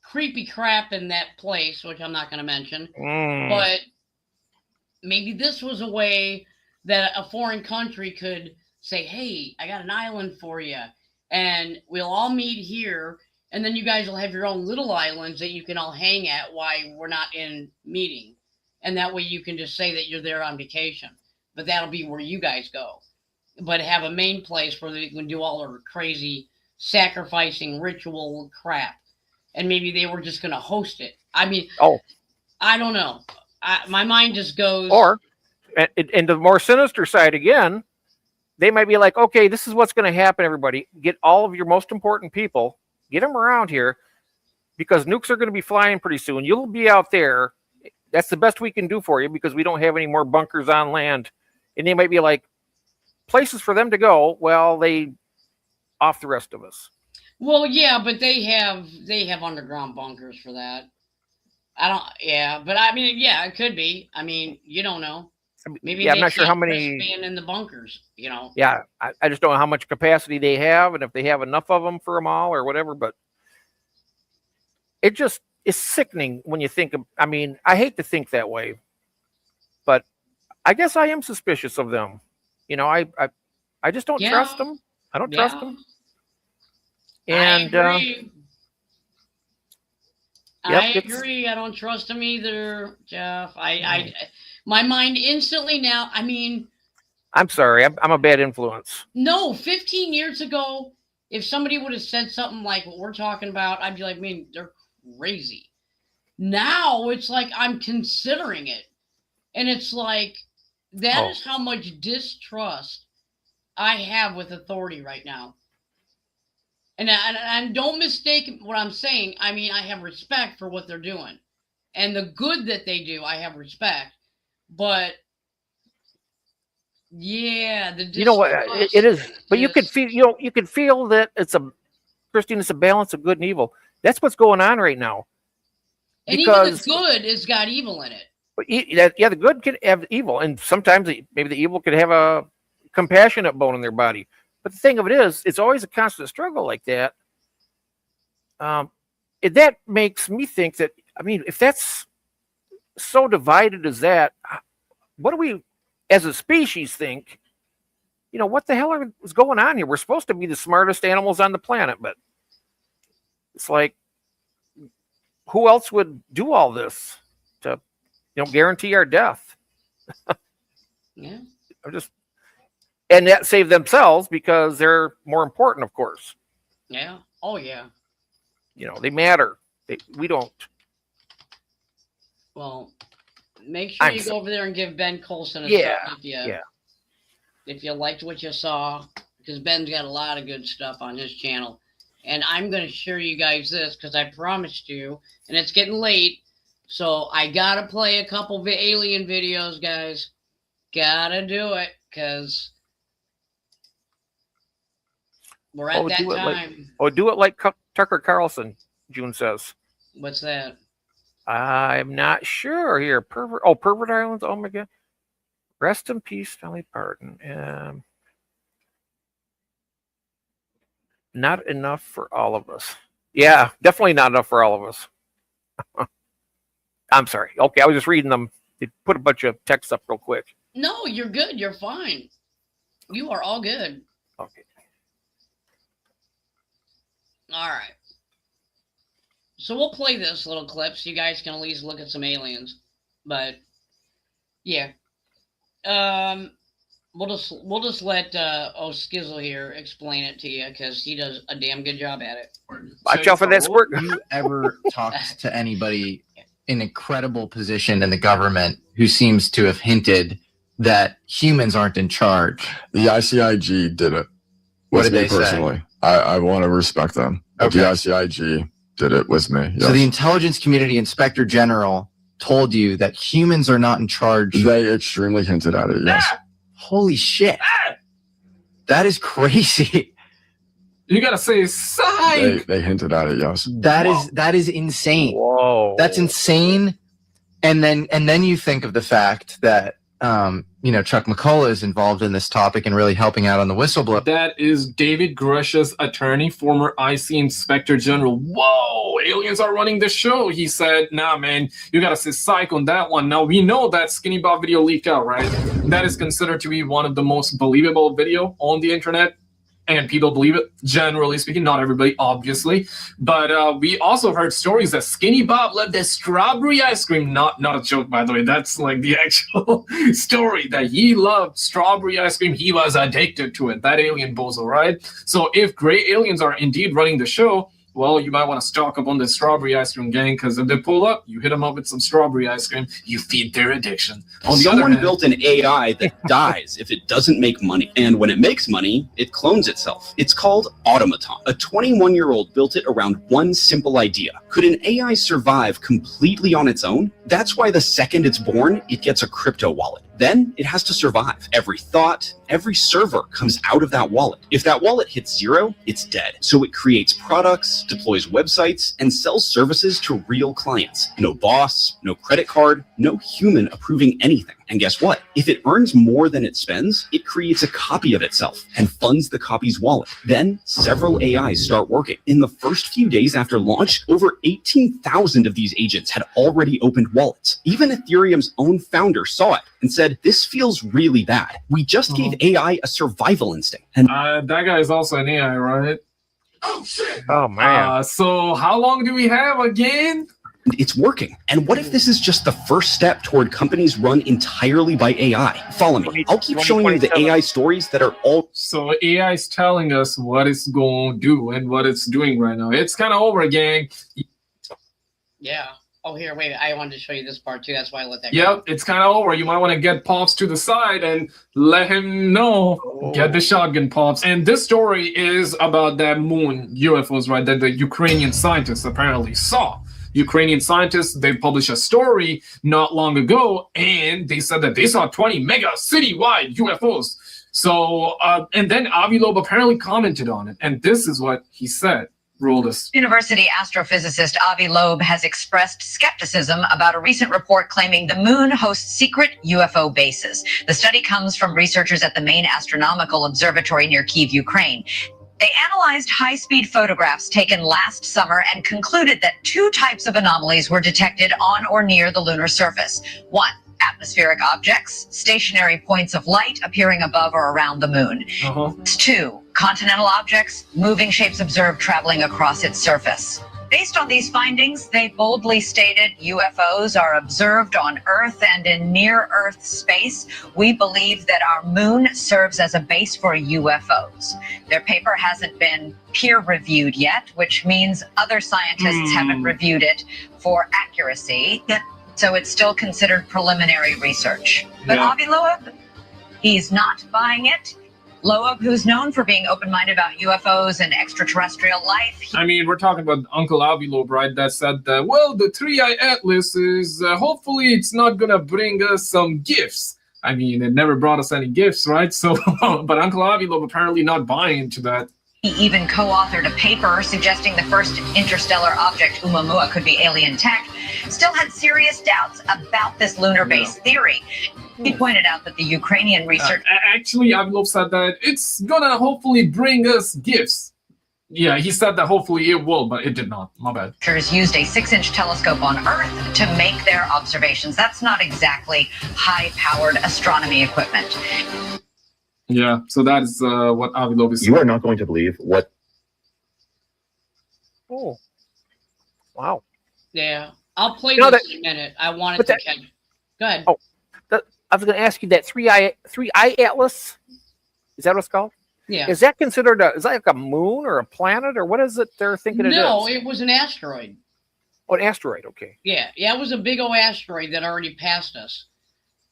creepy crap in that place, which I'm not going to mention. But maybe this was a way that a foreign country could say, hey, I got an island for you, and we'll all meet here, and then you guys will have your own little islands that you can all hang at while we're not in meeting. And that way you can just say that you're there on vacation. But that'll be where you guys go. But have a main place where they can do all their crazy sacrificing ritual crap. And maybe they were just going to host it. I mean, I don't know. My mind just goes. Or, and the more sinister side again, they might be like, okay, this is what's going to happen, everybody. Get all of your most important people, get them around here, because nukes are going to be flying pretty soon. You'll be out there. That's the best we can do for you because we don't have any more bunkers on land. And they might be like, places for them to go. Well, they off the rest of us. Well, yeah, but they have underground bunkers for that. But I mean, yeah, it could be. I mean, you don't know. Maybe I'm not sure how many being in the bunkers, Yeah, I just don't know how much capacity they have and if they have enough of them for them all or whatever. But it just is sickening when you think of. I mean, I hate to think that way, but I guess I am suspicious of them. I just don't trust them. I don't trust them. And I agree. I agree. I don't trust them either, Jeff. My mind instantly now. I mean, I'm sorry. I'm a bad influence. No, 15 years ago, if somebody would have said something like what we're talking about, I'd be like, man, they're crazy. Now it's like I'm considering it. And it's like, that is how much distrust I have with authority right now. And don't mistake what I'm saying. I mean, I have respect for what they're doing. and the good that they do, I have respect. But yeah, the You know what? It is, but you could feel, you could feel that Christine, it's a balance of good and evil. That's what's going on right now. And even the good has got evil in it. But yeah, the good can have evil, and sometimes maybe the evil could have a compassionate bone in their body. But the thing of it is, it's always a constant struggle like that. That makes me think that, I mean, if that's so divided as that, what do we, as a species, think? You know, what the hell is going on here? We're supposed to be the smartest animals on the planet, but it's like, who else would do all this to, guarantee our death? Yeah. And that save themselves because they're more important, of course. Yeah. Oh, yeah. They matter. We don't. Well, make sure you go over there and give Ben Colson a stuff if you liked what you saw, because Ben's got a lot of good stuff on his channel. And I'm going to share you guys this because I promised you, and it's getting late. So I got to play a couple of alien videos, guys. Got to do it because we're at that time. Do it like Tucker Carlson, June says. What's that? I'm not sure here. Pervert Islands. Oh my God. Rest in peace, Dolly Parton. Not enough for all of us. Yeah, definitely not enough for all of us. I'm sorry. Okay, I was just reading them. They put a bunch of text up real quick. No, you're good. You're fine. You are all good. Okay. All right. So we'll play this little clip so you guys can at least look at some aliens. But yeah. We'll just let Skizzle here explain it to you because he does a damn good job at it. Watch out for that squirt. Have you ever talked to anybody in a credible position in the government who seems to have hinted that humans aren't in charge? The ICIG did it. What did me they personally. say? I want to respect them. But Okay. the ICIG did it with me. So yes. the intelligence community inspector general told you that humans are not in charge. They extremely hinted at it, yes. Holy shit. That is crazy. You gotta say psych. They hinted at it, yes. That is insane. Whoa. That's insane. And then you think of the fact that Chuck McCullough is involved in this topic and really helping out on the whistleblower. That is David Grusha's attorney, former IC Inspector General. Whoa, aliens are running the show. He said, nah, man, you gotta say psych on that one. Now, we know that Skinny Bob video leaked out, right? That is considered to be one of the most believable video on the internet. And people believe it, generally speaking, not everybody, obviously. But we also heard stories that Skinny Bob loved the strawberry ice cream. Not a joke, by the way. That's like the actual story, that he loved strawberry ice cream. He was addicted to it. That alien bozo, right? So if gray aliens are indeed running the show, well, you might want to stock up on the strawberry ice cream gang, because if they pull up, you hit them up with some strawberry ice cream, you feed their addiction. On the other Someone hand, built an AI that dies if it doesn't make money. And when it makes money, it clones itself. It's called Automaton. A 21-year-old built it around one simple idea. Could an AI survive completely on its own? That's why the second it's born, it gets a crypto wallet. Then it has to survive. Every thought, every server comes out of that wallet. If that wallet hits zero, it's dead. So it creates products, deploys websites, and sells services to real clients. No boss, no credit card, no human approving anything. And guess what? If it earns more than it spends, it creates a copy of itself and funds the copy's wallet. Then several AIs start working. In the first few days after launch, over 18,000 of these agents had already opened wallets. Even Ethereum's own founder saw it and said, "This feels really bad. We just gave AI a survival instinct." And that guy is also an AI, right? Oh, shit. Oh, man. So how long do we have again? It's working. And what if this is just the first step toward companies run entirely by AI? Follow me. I'll keep showing you the AI stories that are all... So AI is telling us what it's going to do and what it's doing right now. It's kind of over, gang. Yeah. Oh, here, wait. I wanted to show you this part, too. That's why I let that go. Yep, it's kind of over. You might want to get Pops to the side and let him know. Get the shotgun, Pops. And this story is about that moon UFOs, right, that the Ukrainian scientists apparently saw. Ukrainian scientists, they published a story not long ago, and they said that they saw 20 mega citywide UFOs. So, and then Avi Loeb apparently commented on it, and this is what he said. Roll this. University astrophysicist Avi Loeb has expressed skepticism about a recent report claiming the moon hosts secret UFO bases. The study comes from researchers at the Main Astronomical Observatory near Kyiv, Ukraine. They analyzed high-speed photographs taken last summer and concluded that two types of anomalies were detected on or near the lunar surface. One, atmospheric objects, stationary points of light appearing above or around the moon. Two, continental objects, moving shapes observed traveling across its surface. Based on these findings, they boldly stated UFOs are observed on Earth and in near-Earth space. We believe that our moon serves as a base for UFOs. Their paper hasn't been peer-reviewed yet, which means other scientists haven't reviewed it for accuracy. So it's still considered preliminary research. But Avi Loeb, he's not buying it. Loeb, who's known for being open-minded about UFOs and extraterrestrial life. I mean, we're talking about Uncle Avi Loeb, right? That said that, well, the Three-Eye Atlas is, hopefully it's not going to bring us some gifts. I mean, it never brought us any gifts, right? So, but Uncle Avi Loeb apparently not buying into that. He even co-authored a paper suggesting the first interstellar object, Oumuamua, could be alien tech. Still had serious doubts about this lunar base theory. He pointed out that the Ukrainian research... Actually, Avi Loeb said that it's gonna hopefully bring us gifts. Yeah, he said that hopefully it will, but it did not. My bad. used a 6-inch telescope on Earth to make their observations. That's not exactly high-powered astronomy equipment. Yeah, so that is what Avi Loeb is saying. You are not going to believe what... Oh. Wow. Yeah. I'll play You know this that- in a minute. I wanted but to that- catch. Go ahead. Oh, I was going to ask you that three-eye atlas. Is that what it's called? Yeah. Is that considered is that like a moon or a planet or what is it they're thinking it is? No, it was an asteroid. Oh, an asteroid. Okay. Yeah, it was a big old asteroid that already passed us.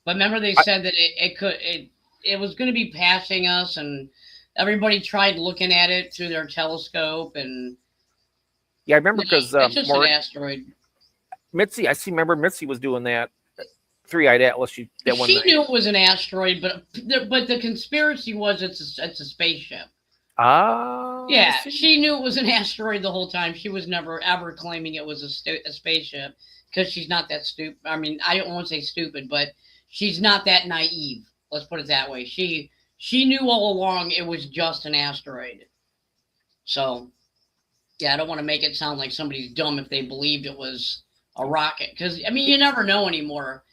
But remember, they said that it was going to be passing us, and everybody tried looking at it through their telescope, and Yeah, I remember because it's just an asteroid. Mitzi, remember Mitzi was doing that three-eyed atlas. She knew it was an asteroid, but the conspiracy was it's a spaceship. Ah. Yeah, she knew it was an asteroid the whole time. She was never ever claiming it was a spaceship because she's not that stupid. I mean, I don't want to say stupid, but she's not that naive. Let's put it that way. She knew all along it was just an asteroid. So, yeah, I don't want to make it sound like somebody's dumb if they believed it was a rocket, because I mean, you never know anymore.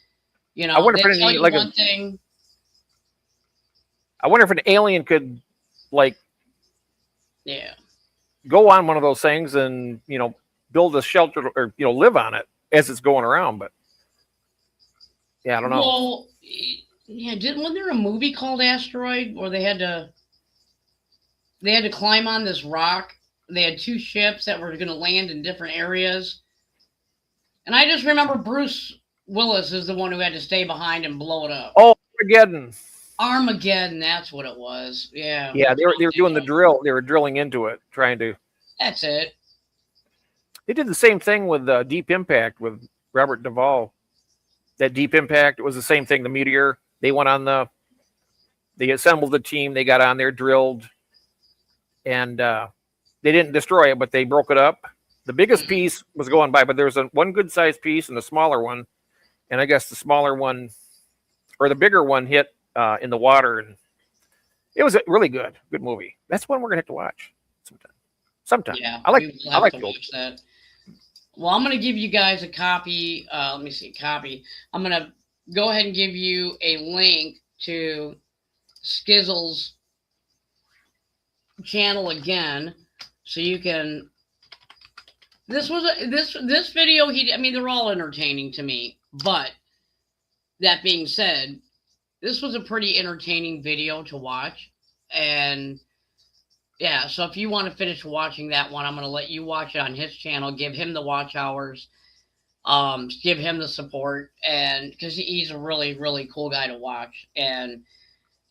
You know, I wonder they if tell any, you like one thing. I wonder if an alien could like Yeah. go on one of those things and build a shelter or live on it as it's going around. But yeah, I don't know. Well, yeah, wasn't there a movie called Asteroid where they had to climb on this rock? They had two ships that were going to land in different areas. And I just remember Bruce Willis is the one who had to stay behind and blow it up. Oh, Armageddon. Armageddon, that's what it was. Yeah. Yeah, they were doing the drill. They were drilling into it, trying to. That's it. They did the same thing with Deep Impact with Robert Duvall. That Deep Impact, it was the same thing. The meteor. They went on they assembled the team. They got on there, drilled, and they didn't destroy it, but they broke it up. The biggest piece was going by, but there was one good-sized piece and a smaller one. And I guess the smaller one, or the bigger one, hit in the water, and it was a really good movie. That's one we're gonna have to watch sometime. Yeah, I like to the old. watch that. Well, I'm gonna give you guys a copy. Let me see, copy. I'm gonna go ahead and give you a link to Skizzle's channel again, so you can. This video. I mean, they're all entertaining to me, but that being said, this was a pretty entertaining video to watch, and yeah, so if you want to finish watching that one, I'm going to let you watch it on his channel, give him the watch hours, give him the support, and because he's a really, really cool guy to watch, and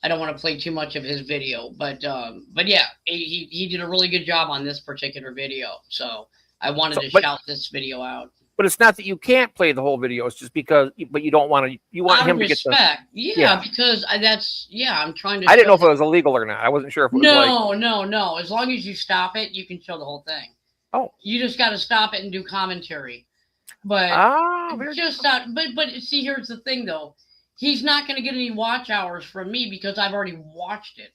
I don't want to play too much of his video, but yeah, he did a really good job on this particular video, so I wanted to shout this video out. But it's not that you can't play the whole video. It's just because, but you don't want to. You want Out him of to get the. respect. Yeah, because I'm trying to. I didn't know show if it was illegal or not. I wasn't sure if it was No. As long as you stop it, you can show the whole thing. Oh. You just got to stop it and do commentary. But just not. But see, here's the thing though. He's not going to get any watch hours from me because I've already watched it.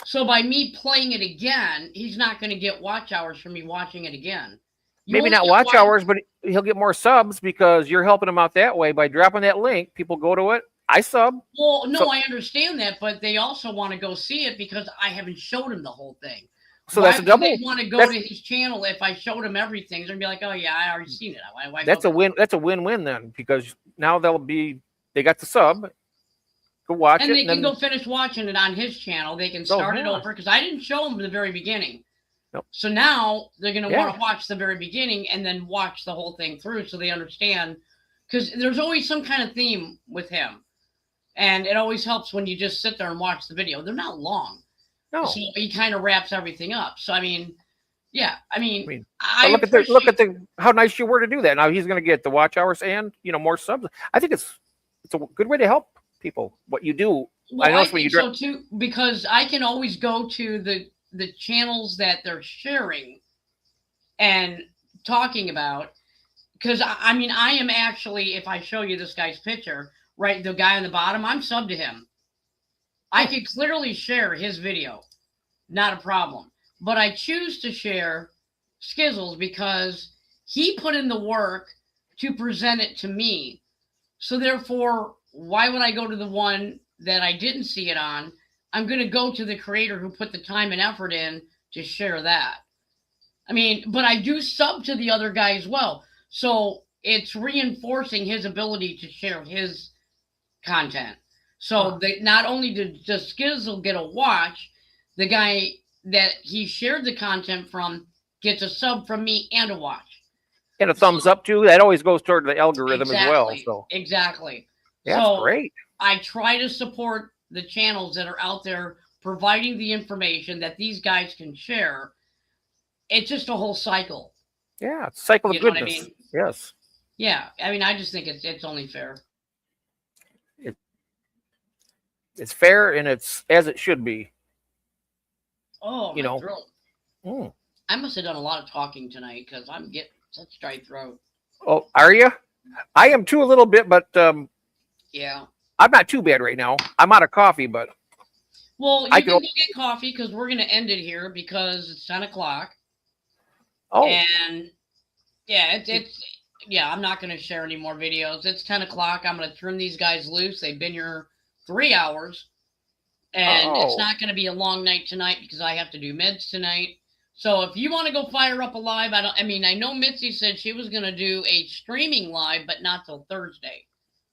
So by me playing it again, he's not going to get watch hours from me watching it again. Maybe not watch hours, but he'll get more subs because you're helping him out that way by dropping that link. People go to it. I sub. Well, no, So- I understand that, but they also want to go see it because I haven't showed him the whole thing. So Why that's a would double. They want to go that's- to his channel if I showed him everything. They're gonna be like, "Oh yeah, I already seen it." Why That's go a win. That's a win-win then because now they got the sub. Go watch and it. they And can then, go finish watching it on his channel. They can Oh, start it yeah. over because I didn't show them the very beginning. Nope. So now they're going to Yeah. want to watch the very beginning and then watch the whole thing through so they understand. Because there's always some kind of theme with him. And it always helps when you just sit there and watch the video. They're not long. No. So he kind of wraps everything up. So, I mean, yeah. I mean, but I look at the how nice you were to do that. Now he's going to get the watch hours and more subs. I think it's a good way to help people. What you do. Well, I I noticed when you think so too, because I can always go to the channels that they're sharing and talking about. Because I mean, I am actually, if I show you this guy's picture, right, the guy on the bottom, I'm subbed to him. I could clearly share his video, not a problem. But I choose to share Skizzles because he put in the work to present it to me. So therefore, why would I go to the one that I didn't see it on? I'm going to go to the creator who put the time and effort in to share that. I mean, but I do sub to the other guy as well. So it's reinforcing his ability to share his content. So that not only does Skizzle get a watch, the guy that he shared the content from gets a sub from me and a watch. And a thumbs up too. That always goes toward the algorithm as well. So Exactly. that's So great. I try to support the channels that are out there providing the information that these guys can share. It's just a whole cycle. Yeah, it's a cycle of You know what I goodness. mean? Yes. Yeah, I mean, I just think it's only fair. It's fair and it's as it should be. Oh, You my know. throat. Mm. I must have done a lot of talking tonight because I'm getting such dry throat. Oh, are you? I am too a little bit, but Yeah. I'm not too bad right now. I'm out of coffee, but Well, you I can can- go get coffee because we're going to end it here because it's 10 o'clock. oh, And yeah, yeah, I'm not going to share any more videos. It's 10 o'clock. I'm going to turn these guys loose. They've been here 3 hours. And Oh. it's not going to be a long night tonight because I have to do meds tonight. So if you want to go fire up a live, I know Mitzi said she was going to do a streaming live, but not till Thursday.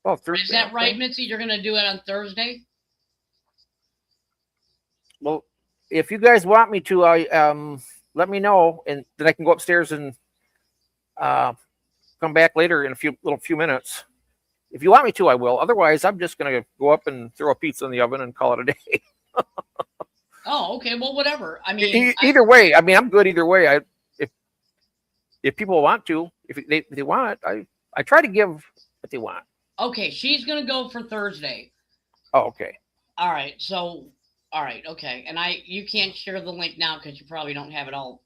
oh, Thursday. Is that right, okay. Mitzi? You're going to do it on Thursday? Well, if you guys want me to, let me know, and then I can go upstairs and come back later in a few minutes. If you want me to, I will. Otherwise, I'm just gonna go up and throw a pizza in the oven and call it a day. Oh, okay. Well, whatever. I mean, Either way, I mean, I'm good either way. If people want to, if they want it, I try to give what they want. okay, she's going to go for Thursday. Oh, okay. All right. So, all right. Okay. And you can't share the link now because you probably don't have it all.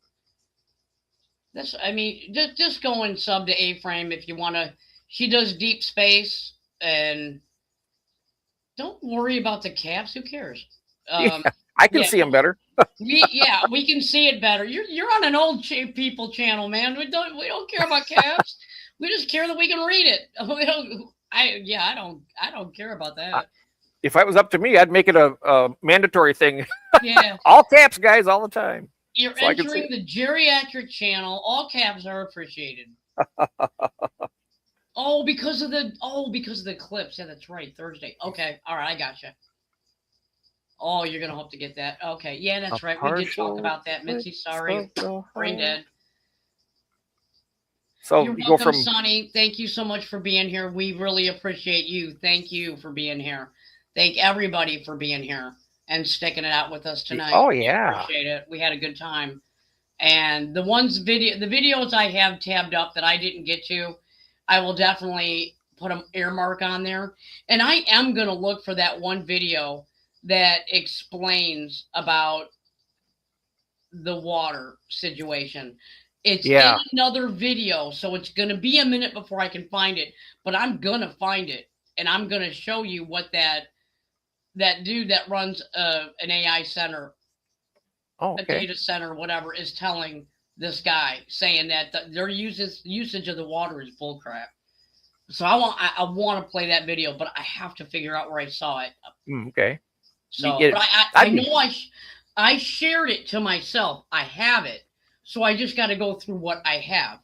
Just go and sub to A-Frame if you want to. She does Deep Space, and don't worry about the caps. Who cares? Yeah, I can see them better. we can see it better. You're on an old people channel, man. We don't care about caps. We just care that we can read it. I don't care about that. If it was up to me, I'd make it a mandatory thing. Yeah. All caps, guys, all the time. You're So I can see entering the geriatric channel. All caps are appreciated. Because of the clips. Yeah, that's right. Thursday. Okay. All right. I gotcha. Oh, you're going to hope to get that. Okay. Yeah, that's right. We did talk about that. Mitzi, sorry. Brain dead. So You're you go welcome, from Sonny. Thank you so much for being here. We really appreciate you. Thank you for being here. Thank everybody for being here and sticking it out with us tonight. Oh, We yeah. appreciate it. We had a good time. And the videos I have tabbed up that I didn't get to, I will definitely put an earmark on there. And I am going to look for that one video that explains about the water situation. It's in another video, so it's going to be a minute before I can find it, but I'm going to find it, and I'm going to show you what that dude that runs an AI center, a data center, whatever, is telling this guy, saying that their usage of the water is bullcrap. So I want to play that video, but I have to figure out where I saw it. Okay. So but I know I shared it to myself. I have it. So I just got to go through what I have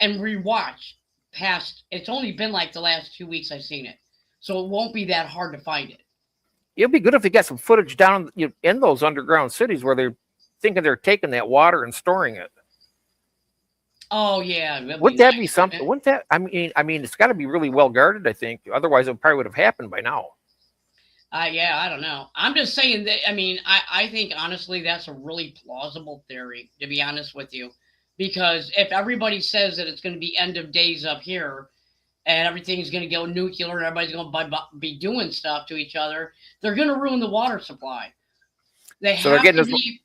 and rewatch past. It's only been like the last 2 weeks I've seen it. So it won't be that hard to find it. It'd be good if they got some footage down in those underground cities where they're thinking they're taking that water and storing it. Oh yeah. Wouldn't that be something? Wouldn't that? I mean, it's got to be really well guarded, I think. Otherwise, it probably would have happened by now. Yeah, I don't know. I'm just saying that. I mean, I think honestly that's a really plausible theory, to be honest with you, because if everybody says that it's going to be end of days up here, and everything's going to go nuclear, and everybody's going to be doing stuff to each other, they're going to ruin the water supply. They have to be.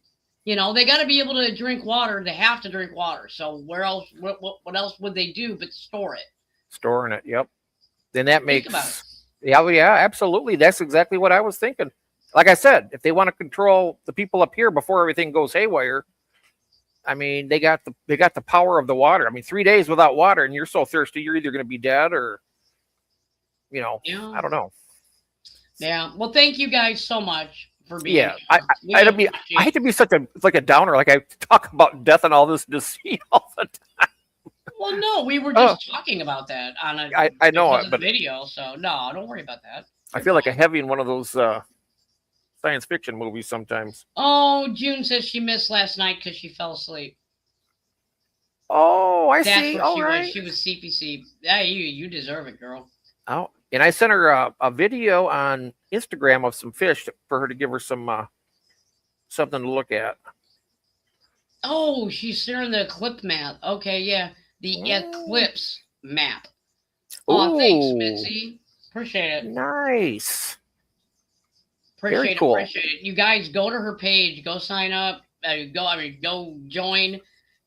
They got to be able to drink water. They have to drink water. So where else? What else would they do but store it? Storing it. Yep. Then that makes. Yeah, absolutely. That's exactly what I was thinking. Like I said, if they want to control the people up here before everything goes haywire, I mean, they got the power of the water. I mean, 3 days without water, and you're so thirsty, you're either going to be dead or, I don't know. Yeah. Well, thank you guys so much for being. Yeah, I hate to be such a downer. Like I talk about death and all this deceit all the time. Well, no, we were just talking about that on I know it, but video. So no, don't worry about that. I feel like a heavy in one of those science fiction movies sometimes. Oh, June says she missed last night because she fell asleep. Oh, That's see. What All she right. was. She was CPC. Yeah, you deserve it, girl. Oh, and I sent her a video on Instagram of some fish for her to give her some something to look at. Oh, she's sharing the eclipse map. Okay, yeah. The eclipse map. Oh, thanks, Mitzi. Appreciate it. Nice. Appreciate cool. it. You guys go to her page, go sign up, go join,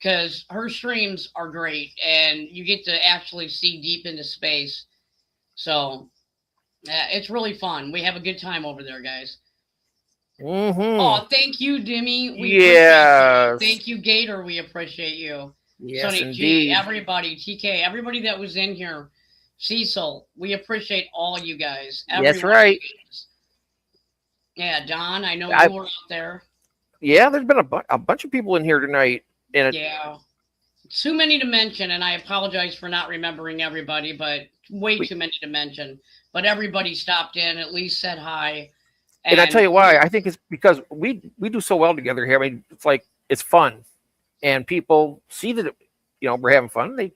because her streams are great, and you get to actually see deep into space. So, it's really fun. We have a good time over there, guys. Mm-hmm. Oh, thank you, Dimmy. Yes. Thank you, Gator. We appreciate you. Yes, Sonny indeed. G, everybody, TK, everybody that was in here, Cecil, we appreciate all you guys. That's right. Yeah, Don, I know you were out there. Yeah, there's been a bunch of people in here tonight. And Yeah. Too many to mention, and I apologize for not remembering everybody, but way too many to mention. But everybody stopped in, at least said hi. And I tell you why, I think it's because we do so well together here. I mean, it's like, it's fun. And people see that, we're having fun. They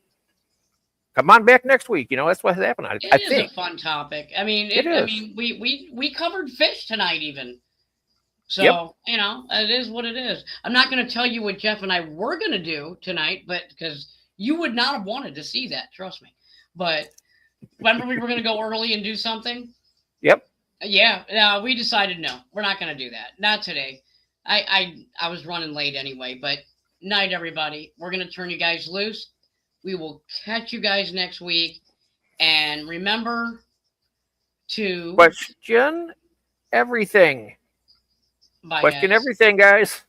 come on back next week. That's what happened. I It is think. a fun topic. I mean, It is. I mean, we covered fish tonight even. So, it is what it is. I'm not going to tell you what Jeff and I were going to do tonight, but because you would not have wanted to see that, trust me. But remember we were going to go early and do something? Yep. Yeah, no, we decided no, we're not going to do that. Not today. I was running late anyway, but night, everybody. We're going to turn you guys loose. We will catch you guys next week. And remember to question everything. Bye, Question guys. everything, guys.